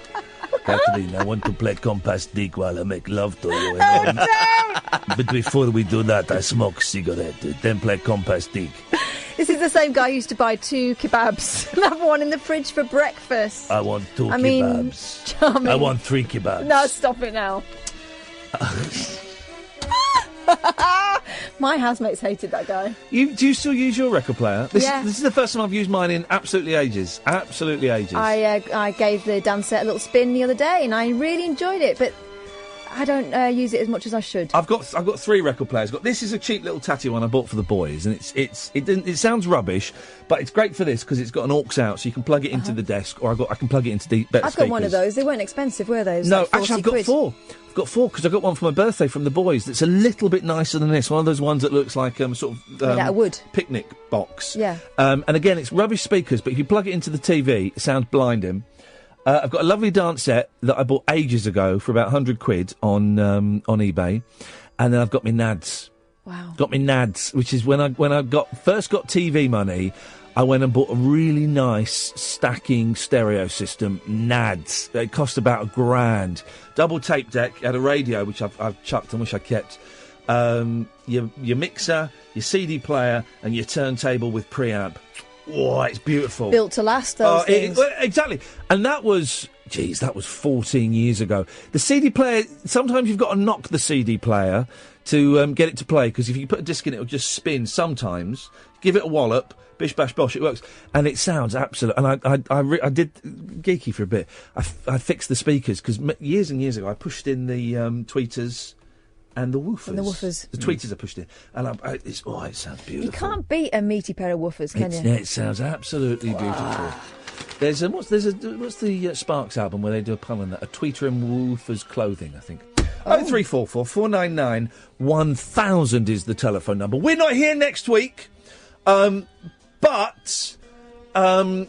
Kathleen, I want to play compass dick while I make love to you. But before we do that, I smoke cigarette, then play compass dick.
This is the same guy who used to buy 2 kebabs and have one in the fridge for breakfast.
I want 2 kebabs.
Charming.
I want 3 kebabs.
No, stop it now. My housemates hated that guy.
Do you still use your record player? This is the first time I've used mine in absolutely ages. Absolutely ages.
I gave the dance set a little spin the other day and I really enjoyed it, but I don't use it as much as I should.
I've got 3 record players. This is a cheap little tatty one I bought for the boys, and it sounds rubbish, but it's great for this because it's got an aux out, so you can plug it into the desk, or I can plug it into better
I've
speakers.
got one of those. They weren't expensive, were they?
No,
like
actually, I've got
quid.
4. I've got 4 because I got one for my birthday from the boys. That's a little bit nicer than this. One of those ones that looks like made
out of wood
picnic box.
Yeah.
And again, it's rubbish speakers, but if you plug it into the TV, it sounds blinding. I've got a lovely dance set that I bought ages ago for about 100 quid on eBay, and then I've got my nads.
Wow.
Got my nads, which is when I first got TV money, I went and bought a really nice stacking stereo system, nads. It cost about £1,000. Double tape deck, had a radio which I've chucked and wish I kept. Your mixer, your CD player, and your turntable with preamp. Oh, it's beautiful.
Built to last, those things.
Exactly. And that was 14 years ago. The CD player, sometimes you've got to knock the CD player to get it to play, because if you put a disc in, it'll just spin sometimes. Give it a wallop, bish, bash, bosh, it works. And it sounds absolute. And I did geeky for a bit. I fixed the speakers, because years and years ago, I pushed in the tweeters and the woofers. The tweeters are pushed in. And it sounds beautiful.
You can't beat a meaty pair of woofers, can you?
Yeah, it sounds absolutely beautiful. There's what's the Sparks album where they do a pun on that? A tweeter and woofers clothing, I think. 0344 499 1000 is the telephone number. We're not here next week, but my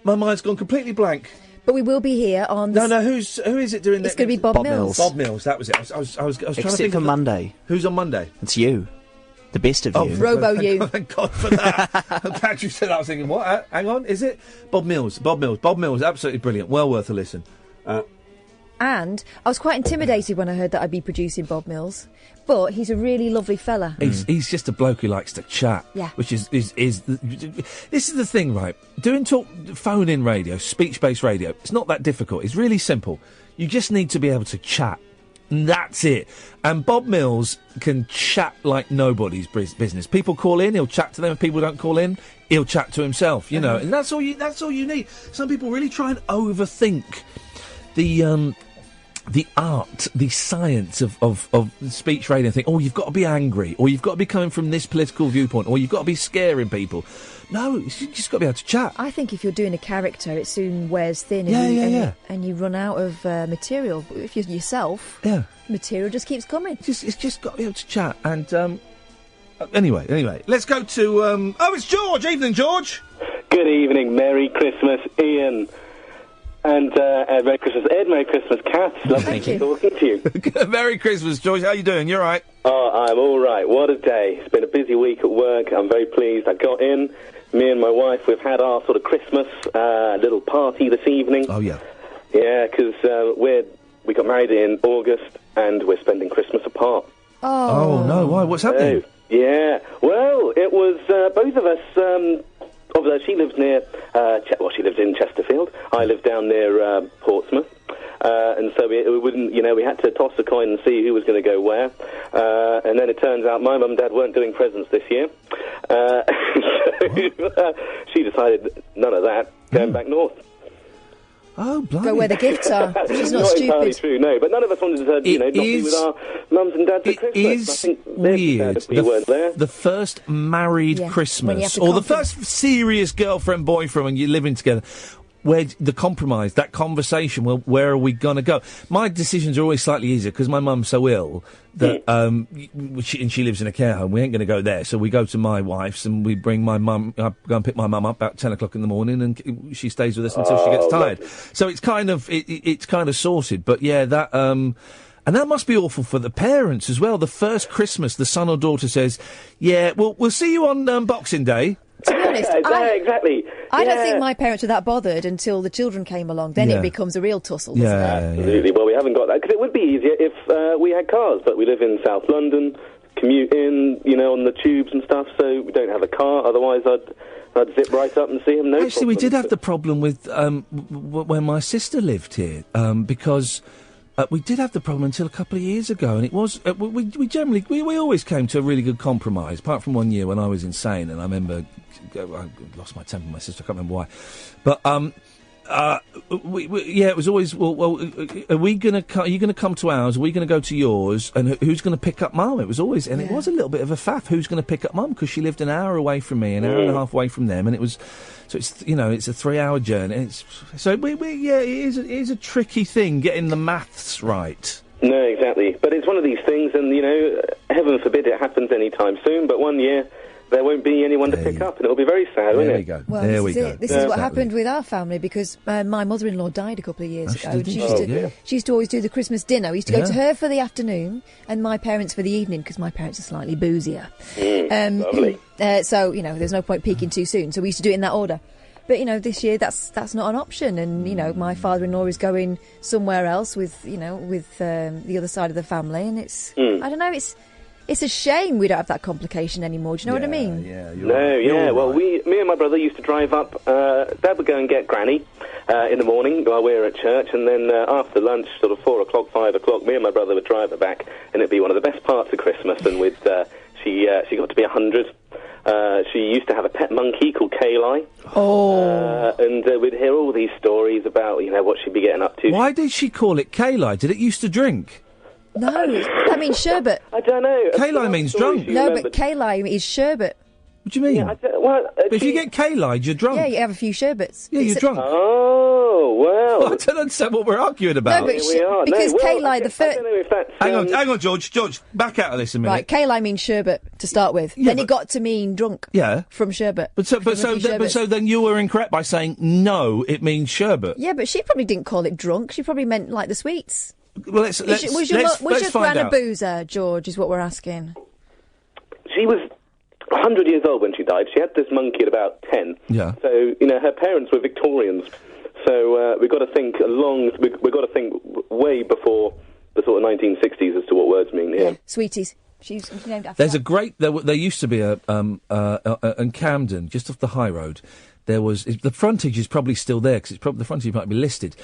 mind's gone completely blank.
But we will be here on...
No, who is it doing that?
It's going to be Bob Mills.
Bob Mills, that was it. I was trying to think
Except for Monday.
Who's on Monday?
It's you. The best of you.
Robo you.
Thank God for that. I'm glad you said that. I was thinking, what? Hang on, is it? Bob Mills, absolutely brilliant. Well worth a listen.
And I was quite intimidated when I heard that I'd be producing Bob Mills, but he's a really lovely fella.
He's just a bloke who likes to chat.
Yeah.
Which is this is the thing, right? Doing phone-in radio, speech-based radio, it's not that difficult. It's really simple. You just need to be able to chat. And that's it. And Bob Mills can chat like nobody's business. People call in, he'll chat to them. If people don't call in, he'll chat to himself. You know, and that's all you need. Some people really try and overthink the art, the science of speech radio, and think, oh, you've got to be angry, or you've got to be coming from this political viewpoint, or you've got to be scaring people. No, you just got to be able to chat.
I think if you're doing a character, it soon wears thin, and you run out of material. If you're yourself, material just keeps coming.
It's just got to be able to chat. And anyway, let's go to. It's George. Evening, George.
Good evening. Merry Christmas, Ian. And Merry Christmas, Ed. Merry Christmas, Kath. Lovely talking to you.
Merry Christmas, George. How you doing? You all right?
Oh, I'm all right. What a day. It's been a busy week at work. I'm very pleased. I got in. Me and my wife, we've had our sort of Christmas little party this evening.
Oh, yeah.
Yeah, because we got married in August, and we're spending Christmas apart.
Oh, no. Why? What's happening?
Yeah. Well, it was both of us... she lives near, she lives in Chesterfield. I live down near Portsmouth. And so we wouldn't, we had to toss a coin and see who was going to go where. And then it turns out my mum and dad weren't doing presents this year. So she decided none of that, going back north.
Oh, blimey.
Go where the gifts are. She's not
stupid.
Entirely
true, no. But none of us wanted to, not be with our mums and dads at Christmas.
It is weird. The first married Christmas, or the first serious girlfriend-boyfriend when you're living together, where the compromise, that conversation, well, where are we going to go? My decisions are always slightly easier because my mum's so ill that she lives in a care home. We ain't going to go there, so we go to my wife's and we bring my mum. I go and pick my mum up about 10 o'clock in the morning, and she stays with us until she gets tired. So it's kind of it's kind of sorted. But yeah, that And that must be awful for the parents as well. The first Christmas, the son or daughter says, yeah, we'll see you on Boxing Day.
To be honest,
exactly.
I don't think my parents were that bothered until the children came along. Then it becomes a real tussle, doesn't it?
Absolutely. Well, we haven't got that, because it would be easier if we had cars, but we live in South London, commute in, on the tubes and stuff, so we don't have a car. Otherwise, I'd zip right up and see him. No
Actually, we did have the problem with when my sister lived here, because we did have the problem until a couple of years ago, and it was we always came to a really good compromise, apart from one year when I was insane, and I remember I lost my temper with my sister. I can't remember why, but it was always, well, are you going to come to ours? Are we going to go to yours? And who's going to pick up Mum? It was always, and it was a little bit of a faff. Who's going to pick up Mum? Because she lived an hour away from me, an hour and a half away from them, and it was, so it's, it's a 3-hour journey. It is a tricky thing getting the maths right.
No, exactly. But it's one of these things, and heaven forbid it happens anytime soon. But one year, there won't be anyone to pick up, and it'll be very sad, won't it?
There we go.
Well, this is what happened with our family, because my mother-in-law died a couple of years ago. And she used to always do the Christmas dinner. We used to go to her for the afternoon, and my parents for the evening, because my parents are slightly boozier.
Lovely.
So, there's no point peaking too soon. So we used to do it in that order. But, this year, that's not an option. And, my father-in-law is going somewhere else with the other side of the family. And it's, I don't know, it's a shame we don't have that complication anymore. Do you know what I mean?
Well, me and my brother used to drive up. Dad would go and get Granny in the morning while we were at church, and then after lunch, sort of 4 o'clock, 5 o'clock, me and my brother would drive her back, and it'd be one of the best parts of Christmas. And she got to be 100. She used to have a pet monkey called Kayli. And we'd hear all these stories about what she'd be getting up to.
Why did she call it Kayli? Did it used to drink?
No, that means sherbet.
I don't know.
Kayli means drunk.
No, but Kayli is sherbet.
What do you mean?
Yeah,
but if you get Kayli, you're drunk.
Yeah, you have a few sherbets.
Yeah, you're drunk.
Oh, well.
I don't understand what we're arguing about.
No, but because Kayli, the first...
I don't know if that's...
Hang on, George, back out of this a minute.
Right, Kayli means sherbet to start with. Yeah, then it got to mean drunk.
Yeah.
From sherbet.
But so then you were incorrect by saying, no, it means sherbet.
Yeah, but she probably didn't call it drunk. She probably meant like the sweets.
Well, let's
was your gran a
out.
boozer, George, is what we're asking?
She was 100 years old when she died. She had this monkey at about 10.
Yeah.
So, her parents were Victorians. So we've got to think we've got to think way before the sort of 1960s as to what words mean. Yeah.
Sweeties. She's named after
There's a great... There used to be in Camden, just off the high road, there was... The frontage is probably still there, because the frontage might be listed.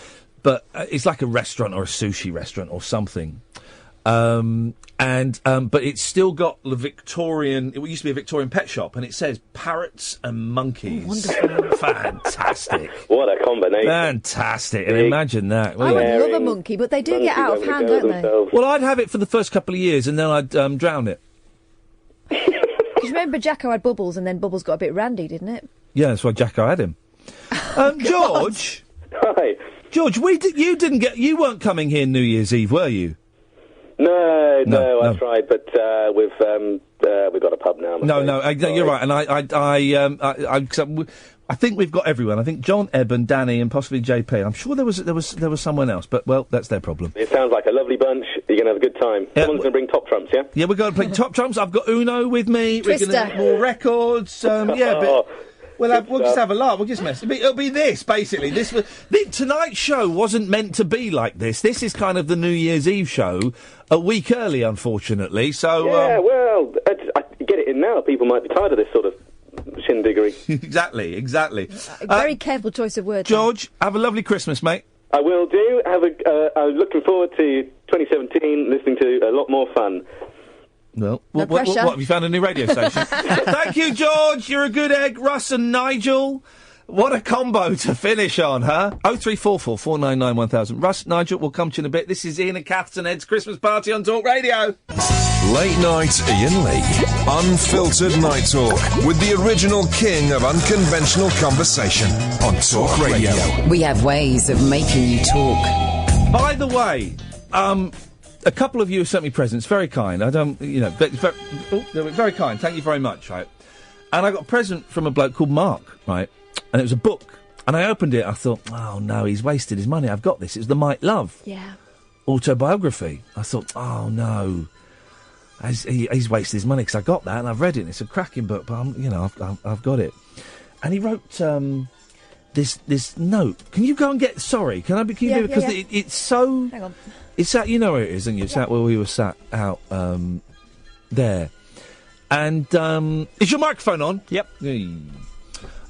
But it's like a restaurant or a sushi restaurant or something. But it's still got the Victorian... It used to be a Victorian pet shop, and it says parrots and monkeys.
Wonderful.
Fantastic.
What a combination.
Fantastic. And imagine that.
I would love a monkey, but they do get out of hand, don't they?
Well, I'd have it for the first couple of years, and then I'd drown it.
Because remember Jacko had Bubbles, and then Bubbles got a bit randy, didn't it?
Yeah, that's why Jacko had him. George...
Hi.
George, you weren't coming here New Year's Eve, were you?
No, I tried, but we've got a pub now.
No, you're right, and I think we've got everyone. I think John, Eben, Danny, and possibly JP. I'm sure there was someone else, but well, that's their problem.
It sounds like a lovely bunch. You're gonna have a good time.
Yeah.
Someone's gonna bring top trumps, yeah?
Yeah, we're going to play top trumps. I've got Uno with me.
Twister.
We're going to have more records. We'll just have a laugh. We'll just mess. It'll be this, basically. Tonight's show wasn't meant to be like this. This is kind of the New Year's Eve show, a week early, unfortunately. So
yeah, I get it in now. People might be tired of this sort of shindiggery.
Exactly.
Very careful choice of words.
George, have a lovely Christmas, mate.
I will do. I'm looking forward to 2017. Listening to a lot more fun.
Well, what have you found a new radio station? Thank you, George. You're a good egg. Russ and Nigel. What a combo to finish on, huh? 0344 499 1000. Russ, Nigel, we'll come to you in a bit. This is Iain and Kath and Ed's Christmas party on Talk Radio.
Late night Iain Lee. Unfiltered night talk with the original king of unconventional conversation on Talk Radio.
We have ways of making you talk.
By the way, a couple of you have sent me presents. Very kind. Very kind. Thank you very much, right? And I got a present from a bloke called Mark, right? And it was a book. And I opened it. I thought, oh, no, he's wasted his money. I've got this. It's The Might Love.
Yeah.
autobiography. I thought, oh no, he's wasted his money, because I got that and I've read it. And it's a cracking book, but I've got it. And he wrote this note. Can you go and get? Sorry, can I? Because it's so.
Hang on.
It's at, you know where it is, and it's at where we were sat out there. And is your microphone on?
Yep.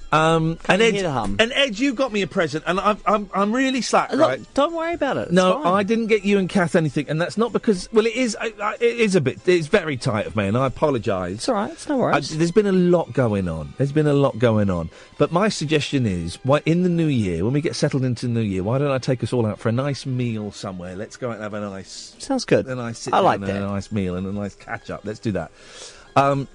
And Ed, you got me a present, and I'm really slack, right?
Look, don't worry about it. It's
No,
fine.
I didn't get you and Kath anything, and that's not because. Well, it is a bit. It's very tight of me, and I apologise.
It's all right. It's no worries.
There's been a lot going on. But my suggestion is, why in the new year, when we get settled into the new year, why don't I take us all out for a nice meal somewhere? Let's go out and have a nice.
Sounds good.
A nice sit
I
down
like
and
that.
a nice meal and a nice catch up. Let's do that. I've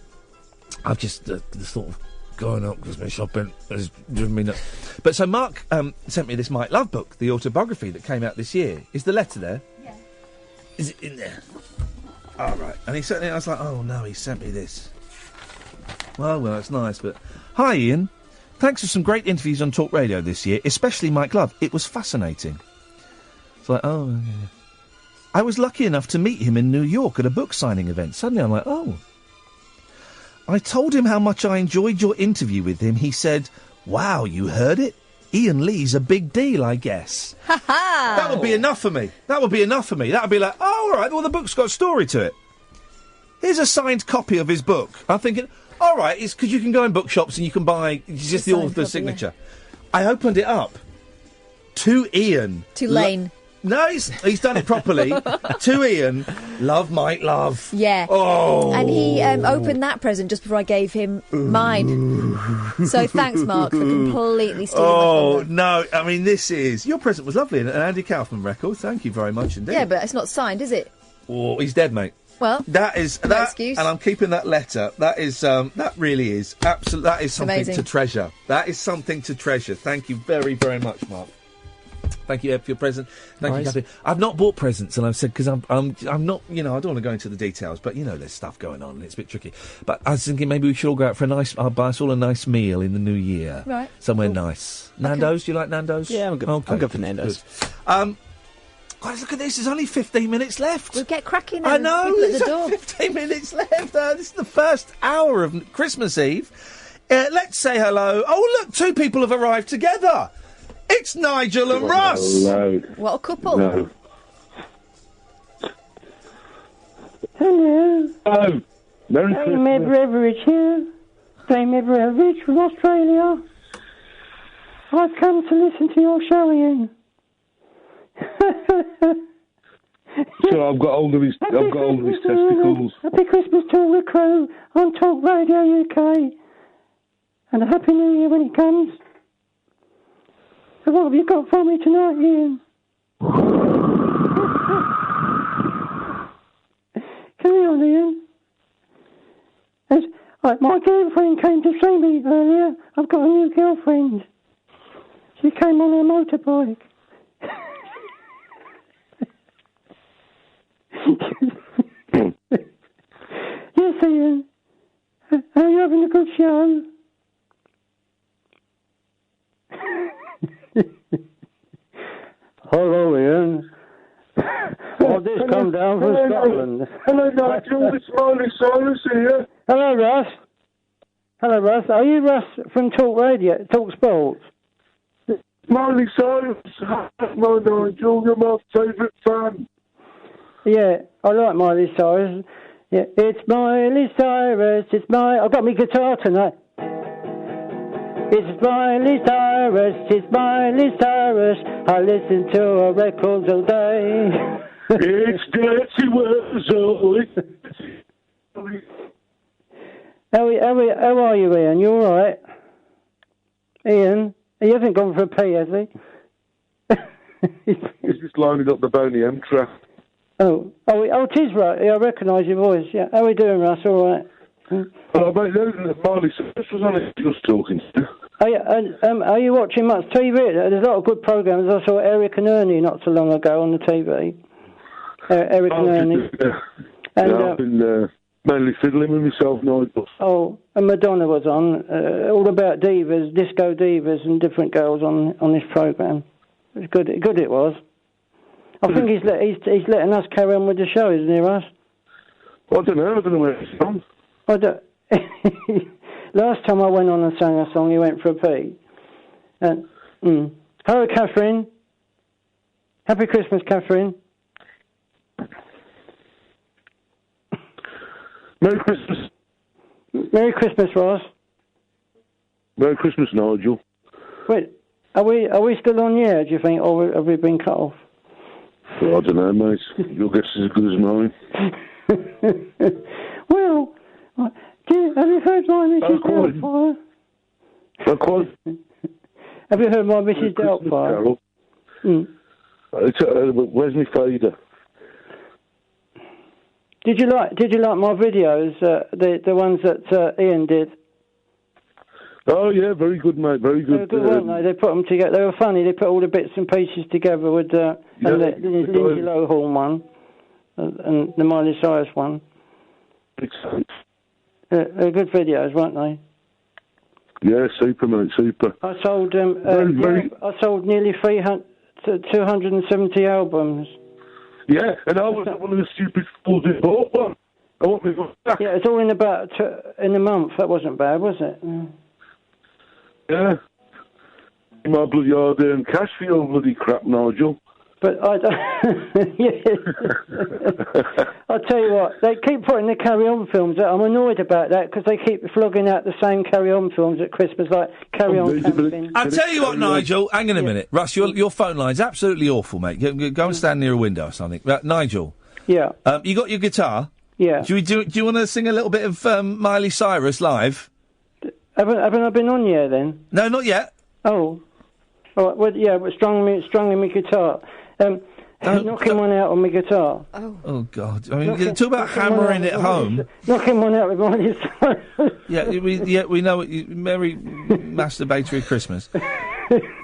just the thought of going up because my shopping has driven me nuts. But so Mark sent me this Mike Love book, the autobiography that came out this year. Is the letter there?
Yeah.
Is it in there? Oh, right. And he sent it, I was like, oh no, he sent me this. Well, it's nice, but... Hi, Iain. Thanks for some great interviews on Talk Radio this year, especially Mike Love. It was fascinating. It's like, oh... Yeah. I was lucky enough to meet him in New York at a book signing event. Suddenly I'm like, oh... I told him how much I enjoyed your interview with him. He said, wow, you heard it? Iain Lee's a big deal, I guess. That would be enough for me. That would be like, oh, all right, well, the book's got a story to it. Here's a signed copy of his book. I'm thinking, all right, it's because you can go in bookshops and you can buy just the author's signature. Yeah. I opened it up. To Iain.
To Lane.
No, he's done it properly. To Iain, love, Mike, love.
Yeah.
Oh.
And he opened that present just before I gave him mine. So thanks, Mark, for completely stealing my
Oh, no. I mean, your present was lovely. An Andy Kaufman record. Thank you very much indeed.
Yeah, but it's not signed, is it?
Oh, he's dead, mate.
Well,
that is
no excuse.
And I'm keeping that letter. That is that really is absolute. That is something
amazing.
To treasure. That is something to treasure. Thank you very, very much, Mark. Thank you, Ed, for your present. Thank you, Kathy. I've not bought presents, and I've said because I'm not. I don't want to go into the details, but there's stuff going on, and it's a bit tricky. But I was thinking maybe we should all go out for I'll buy us all a nice meal in the new year,
right?
Somewhere nice. Nando's. Do you like Nando's?
Yeah, I'm good.
Okay,
I'm good for Nando's.
Good. Guys, look at this. There's only 15 minutes left.
We'll get cracking. Then.
I know.
People at the door.
15 minutes left. This is the first hour of Christmas Eve. Let's say hello. Oh, look, two people have arrived together. It's Nigel and Russ.
Hello.
What a couple.
No.
Hello.
Oh, Merry
I'm
Christmas.
Ed Everidge here. I'm Ed Everidge from Australia. I've come to listen to your show, Iain.
So I've got hold of his testicles.
Happy Christmas to all the crew on Talk Radio UK. And a Happy New Year when it comes. So what have you got for me tonight, Iain? Carry on, Iain. My girlfriend came to see me earlier. I've got a new girlfriend. She came on her motorbike. Yes, Iain. Are you having a good show? Hello, Iain. I've just come down from Scotland.
Hello, Nigel. It's Miley Cyrus here.
Hello, Russ. Hello, Russ. Are you Russ from Talk Radio, Talk Sports?
Miley Cyrus. Hello, Nigel. You're my favourite fan.
Yeah, I like Miley Cyrus. Yeah, it's Miley Cyrus. I've got my guitar tonight. It's Miley Cyrus, it's Miley Cyrus. I listen to her records all day.
It's dirty words,
How are you, Iain? You all right? Iain, he hasn't gone for a pee, has he?
He's just lining up the Boney M track.
Oh, it is right. Yeah, I recognise your voice. Yeah, how are we doing, Russ? All right.
Oh, mate, Miley Cyrus was on it just talking to.
Are you watching much TV? There's a lot of good programmes. I saw Eric and Ernie not so long ago on the TV. Eric and Ernie.
I've been mainly fiddling with myself, Nigel.
Oh, and Madonna was on. All about divas, disco divas and different girls on this programme. It was good. Good it was.
I think he's letting us carry on with the show, isn't he, Russ?
I don't know where it's from.
I don't... Last time I went on and sang a song, he went for a pee. Hello, Catherine. Happy Christmas, Catherine.
Merry Christmas.
Merry Christmas, Ross.
Merry Christmas, Nigel.
Wait, are we still on the air, do you think, or have we been cut off?
Well, I don't know, mate. Your guess is as good as mine.
Well, have you heard my Mrs. Doubtfire? Have you heard my Mrs. Doubtfire?
Where's my fader?
Did you like my videos? The ones that Iain did.
Oh yeah, very good, mate. Very good.
They were good, weren't they? They put them together. They were funny. They put all the bits and pieces together with and the Lindsay Lohan one and the Miley Cyrus one.
Excellent.
They're good videos, weren't they?
Yeah, super, mate, super.
I sold I sold nearly 270 albums.
Yeah, and I was one of the stupid fools who bought one. I want me back.
Yeah, it's all in about in a month. That wasn't bad, was it?
Yeah. My bloody hard earned cash for your bloody crap, Nigel.
But I don't... I'll tell you what, they keep putting the Carry On films out. I'm annoyed about that because they keep flogging out the same Carry On films at Christmas, like Carry On Camping.
I'll tell you what, Nigel, hang on a minute. Russ, your phone line's absolutely awful, mate. Go and stand near a window or something. Nigel.
Yeah.
You got your guitar?
Yeah.
Do you want to sing a little bit of Miley Cyrus live?
Haven't I been on yet then?
No, not yet.
Oh. All right, well, yeah, but strung in my guitar. Knocking one out on my guitar.
Oh God! I mean, talk about hammering it home.
Knocking one out with Miley Cyrus.
we know it. Merry masturbatory Christmas.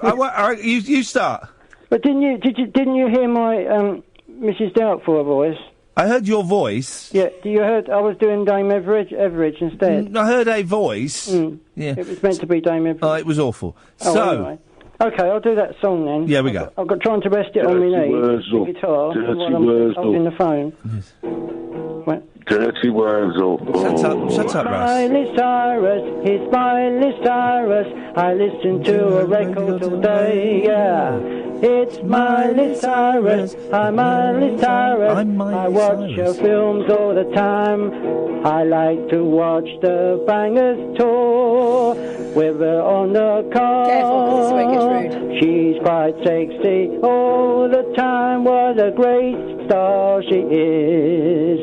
All right, you start.
But didn't you hear my Mrs. Doubtfire voice?
I heard your voice.
Yeah, you heard I was doing Dame Everidge instead.
I heard a voice. Yeah,
it was meant to be Dame Everidge.
Oh, it was awful.
Anyway. Okay, I'll do that song then.
Yeah, we go.
I've got trying to rest it on my knees, the guitar, while I'm holding the phone.
Dirty Wurzel.
Shut up, Russ.
Miley Cyrus, it's Miley Cyrus. I listen to a record all day, yeah. It's Miley Cyrus, I'm Miley Cyrus. I watch her films all the time. I like to watch the Bangers tour with her on the car.
Careful, this way gets rude.
She's quite sexy all the time. What a great star she is.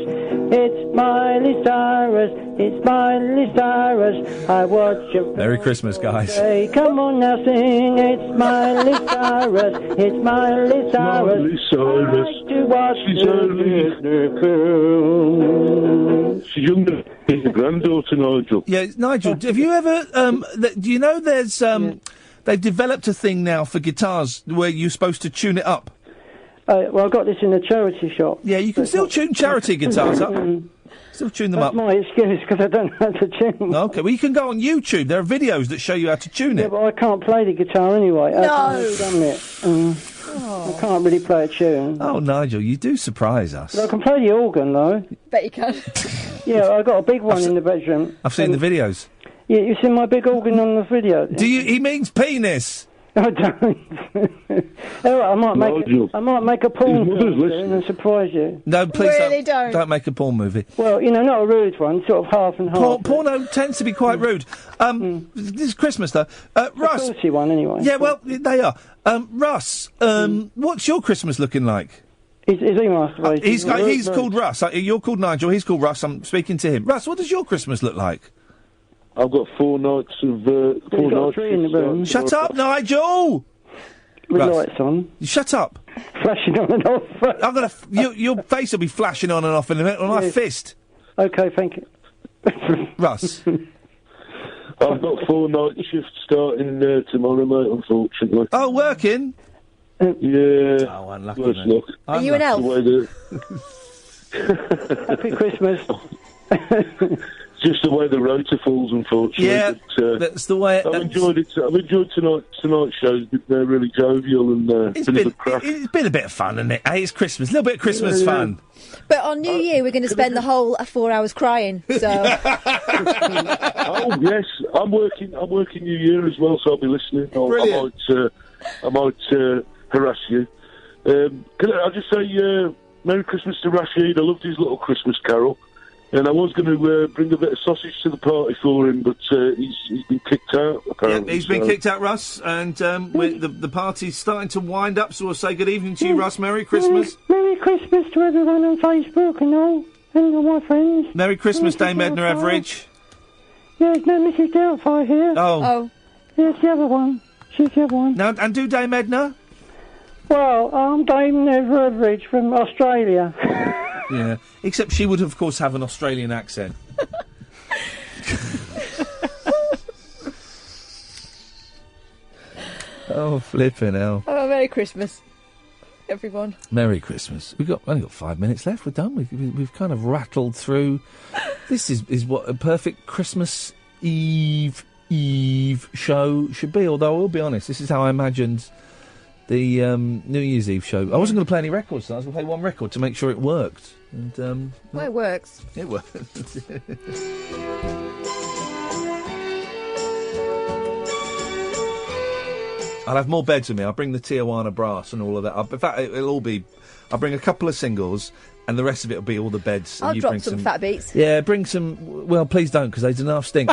It's Miley Cyrus, it's Miley Cyrus. I watch her.
Merry Christmas, guys.
Hey, come on now, sing. It's Miley Cyrus, it's Miley Cyrus.
Miley Cyrus.
I like to watch the film.
She's younger than your granddaughter, Nigel.
Yeah, Nigel. Have you ever? Do you know there's they've developed a thing now for guitars where you're supposed to tune it up.
Well, I got this in a charity shop.
Yeah, you can still tune charity guitars up. Still tune them up.
That's my excuse, because I don't know how to tune them.
Okay, well, you can go on YouTube. There are videos that show you how to tune it.
Yeah, but I can't play the guitar anyway.
No!
I've done it. I can't really play a tune.
Oh, Nigel, you do surprise us.
But I can play the organ, though.
Bet you can.
Yeah, I got a big one in the bedroom.
I've seen the videos.
Yeah, you've seen my big organ on the video.
Do you? He means penis.
I don't. I might make a porn film soon and surprise you.
No, please
really
don't make a porn movie.
Well, not a rude one, sort of half and half.
Porno tends to be quite rude. This is Christmas though. Russ,
a saucy one anyway.
Yeah, well, they are. Russ, what's your Christmas looking like?
Is he masturbating?
He's called Russ. You're called Nigel. He's called Russ. I'm speaking to him. Russ, what does your Christmas look like?
I've got 4 nights of... 4 nights
in the room.
Shut up, Nigel!
With lights on.
Shut up.
Flashing on and off.
I'm gonna... your face will be flashing on and off in a minute on my fist.
Okay, thank you.
Russ.
I've got 4 night shifts starting tomorrow, mate, unfortunately.
Oh, working?
Yeah.
Oh, unlucky,
worse luck.
Are you an elf?
Happy Christmas.
just the way the rotor falls, unfortunately.
Yeah,
but,
that's the way.
I've enjoyed it. I've enjoyed tonight's show. It's been really jovial and
It's been a bit of fun, isn't it? Hey, it's Christmas. A little bit of Christmas fun.
But on New Year, we're going to spend the whole 4 hours crying. So.
Oh yes, I'm working New Year as well, so I'll be listening. I might harass you. I'll just say Merry Christmas to Rashid. I loved his little Christmas carol. And I was going to bring a bit of sausage to the party for him, but he's been kicked out, apparently.
Yeah, he's been kicked out, Russ, and the party's starting to wind up, so we'll say good evening to you, Russ. Merry Christmas.
Merry Christmas to everyone on Facebook and all my friends.
Merry Christmas, Dame Edna Everidge.
Yeah, there's no Mrs. Delphi here.
Oh.
Yeah, it's the other one. She's the other one.
Now, and do Dame Edna?
Well, I'm Dame Edna Everidge from Australia.
Yeah, except she would, of course, have an Australian accent. Oh, flipping hell.
Oh, Merry Christmas, everyone.
Merry Christmas. We've only got 5 minutes left. We're done. We've kind of rattled through. This is what a perfect Christmas Eve show should be, although I will be honest, this is how I imagined the New Year's Eve show. I wasn't going to play any records, so I was going to play one record to make sure it worked. And
well, it works.
It works. I'll have more beds with me. I'll bring the Tijuana brass and all of that. In fact, it'll all be... I'll bring a couple of singles, and the rest of it will be all the beds.
I'll
and you
drop
bring
some fat beats.
Yeah, bring some... Well, please don't, because they do half stink.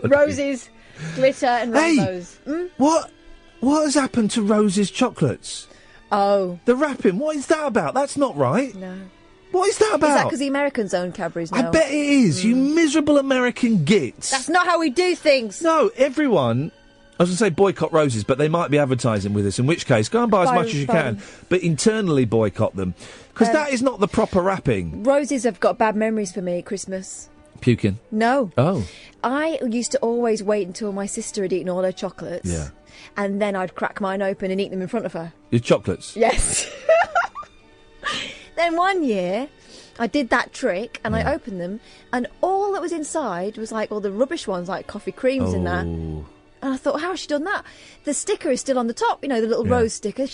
Roses, glitter and rainbows.
Hey, what has happened to Rose's chocolates?
Oh.
The wrapping, what is that about? That's not right.
No.
What is that about?
Is that because the Americans own Cadbury's now?
I bet it is. You miserable American gits.
That's not how we do things.
No, everyone... I was going to say boycott Roses, but they might be advertising with us, in which case, go and buy as much as you can, but internally boycott them. Because that is not the proper wrapping.
Roses have got bad memories for me at Christmas.
Puking?
No.
Oh.
I used to always wait until my sister had eaten all her chocolates.
Yeah.
And then I'd crack mine open and eat them in front of her.
Your chocolates?
Yes. Then one year, I did that trick and I opened them, and all that was inside was like all the rubbish ones, like coffee creams and that. And I thought, how has she done that? The sticker is still on the top, you know, the little rose sticker.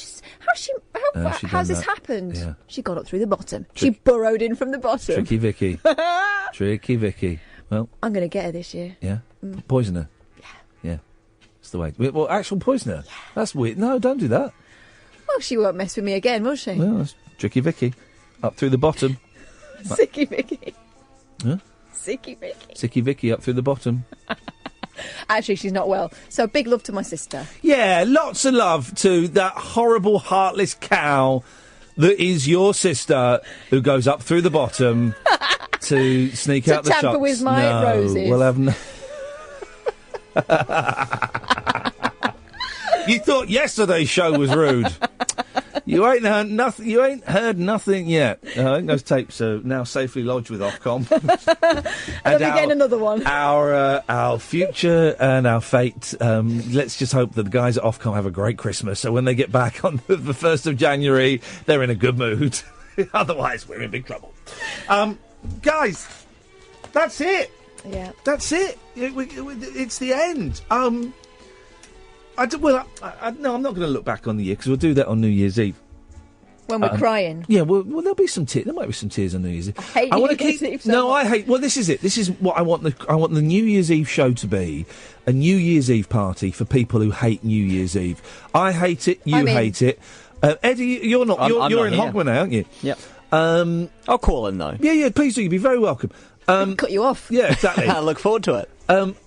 How's this happened? Yeah. She got up through the bottom. She burrowed in from the bottom.
Tricky Vicky. Tricky Vicky. Well,
I'm going to get her this year.
Yeah? Poison her? Yeah. That's the way. Well, actual poison her? Yeah. That's weird. No, don't do that.
Well, she won't mess with me again, will she?
Well, that's Tricky Vicky. Up through the bottom.
Sicky Vicky.
Huh?
Sicky Vicky.
Sicky Vicky up through the bottom.
Actually, she's not well. So big love to my sister.
Yeah, lots of love to that horrible, heartless cow that is your sister who goes up through the bottom to sneak out the shops.
To tamper with my roses.
We'll have You thought yesterday's show was rude. You ain't heard nothing. You ain't heard nothing yet. I think those tapes are now safely lodged with Ofcom.
And then we get another one.
Our future and our fate. Let's just hope that the guys at Ofcom have a great Christmas. So when they get back on the 1st of January, they're in a good mood. Otherwise, we're in big trouble. Guys, that's it.
Yeah,
that's it. It's the end. No, I'm not going to look back on the year because we'll do that on New Year's Eve.
When we're crying.
Yeah, well, there'll be some tears. There might be some tears on New Year's Eve.
I hate
I hate. Well, this is it. This is what I want. I want the New Year's Eve show to be a New Year's Eve party for people who hate New Year's Eve. I hate it. You hate it. Eddie, you're not. You're in Hogmanay, aren't you?
Yep. I'll call in though.
Yeah. Please do. You'd be very welcome.
Cut you off.
Yeah, exactly.
I look forward to it.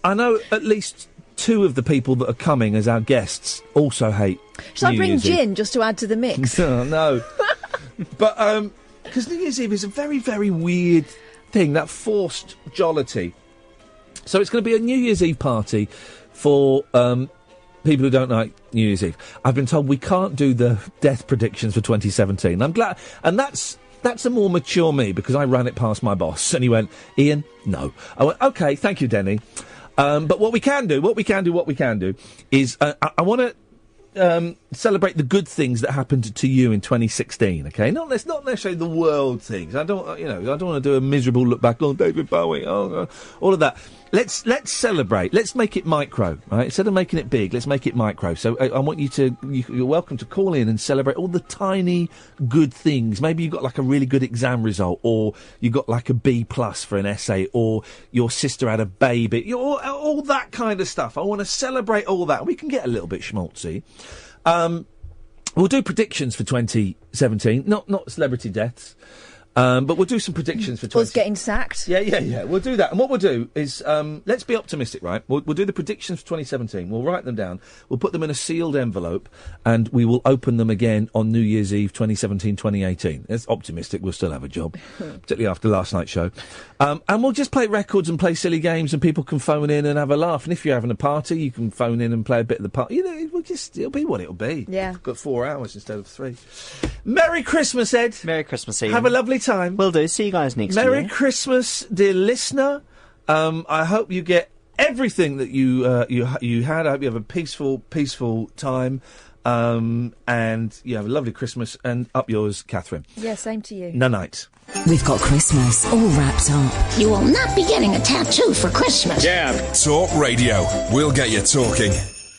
I know at least 2 of the people that are coming as our guests also hate.
Shall I bring gin just to add to the mix?
No. But, because New Year's Eve is a very, very weird thing, that forced jollity. So it's going to be a New Year's Eve party for people who don't like New Year's Eve. I've been told we can't do the death predictions for 2017. I'm glad. And that's a more mature me, because I ran it past my boss. And he went, Ian, no. I went, OK, thank you, Denny. But what we can do is I want to celebrate the good things that happened to you in 2016. Okay, not necessarily the world things. I don't want to do a miserable look back on David Bowie. All of that. Let's celebrate. Let's make it micro, right? Instead of making it big, let's make it micro. So I want you're welcome to call in and celebrate all the tiny good things. Maybe you got like a really good exam result, or you got like a B+ for an essay, or your sister had a baby, all that kind of stuff. I want to celebrate all that. We can get a little bit schmaltzy. We'll do predictions for 2017, not celebrity deaths. But we'll do some predictions for 20...
Us getting sacked.
Yeah. We'll do that. And what we'll do is, let's be optimistic, right? We'll do the predictions for 2017. We'll write them down. We'll put them in a sealed envelope, and we will open them again on New Year's Eve 2017, 2018. It's optimistic. We'll still have a job, particularly after last night's show. And we'll just play records and play silly games, and people can phone in and have a laugh. And if you're having a party, you can phone in and play a bit of the party. It'll be what it'll be.
Yeah.
We've got 4 hours instead of 3. Merry Christmas, Ed.
Merry Christmas, Ian.
Have a lovely time.
Will do. See you guys next year.
Merry Christmas, dear listener. I hope you get everything that you had. I hope you have a peaceful time. And you have a lovely Christmas. And up yours, Catherine.
Yeah, same to you.
Night.
We've got Christmas all wrapped up.
You will not be getting a tattoo for Christmas.
Yeah. Talk Radio. We'll get you talking.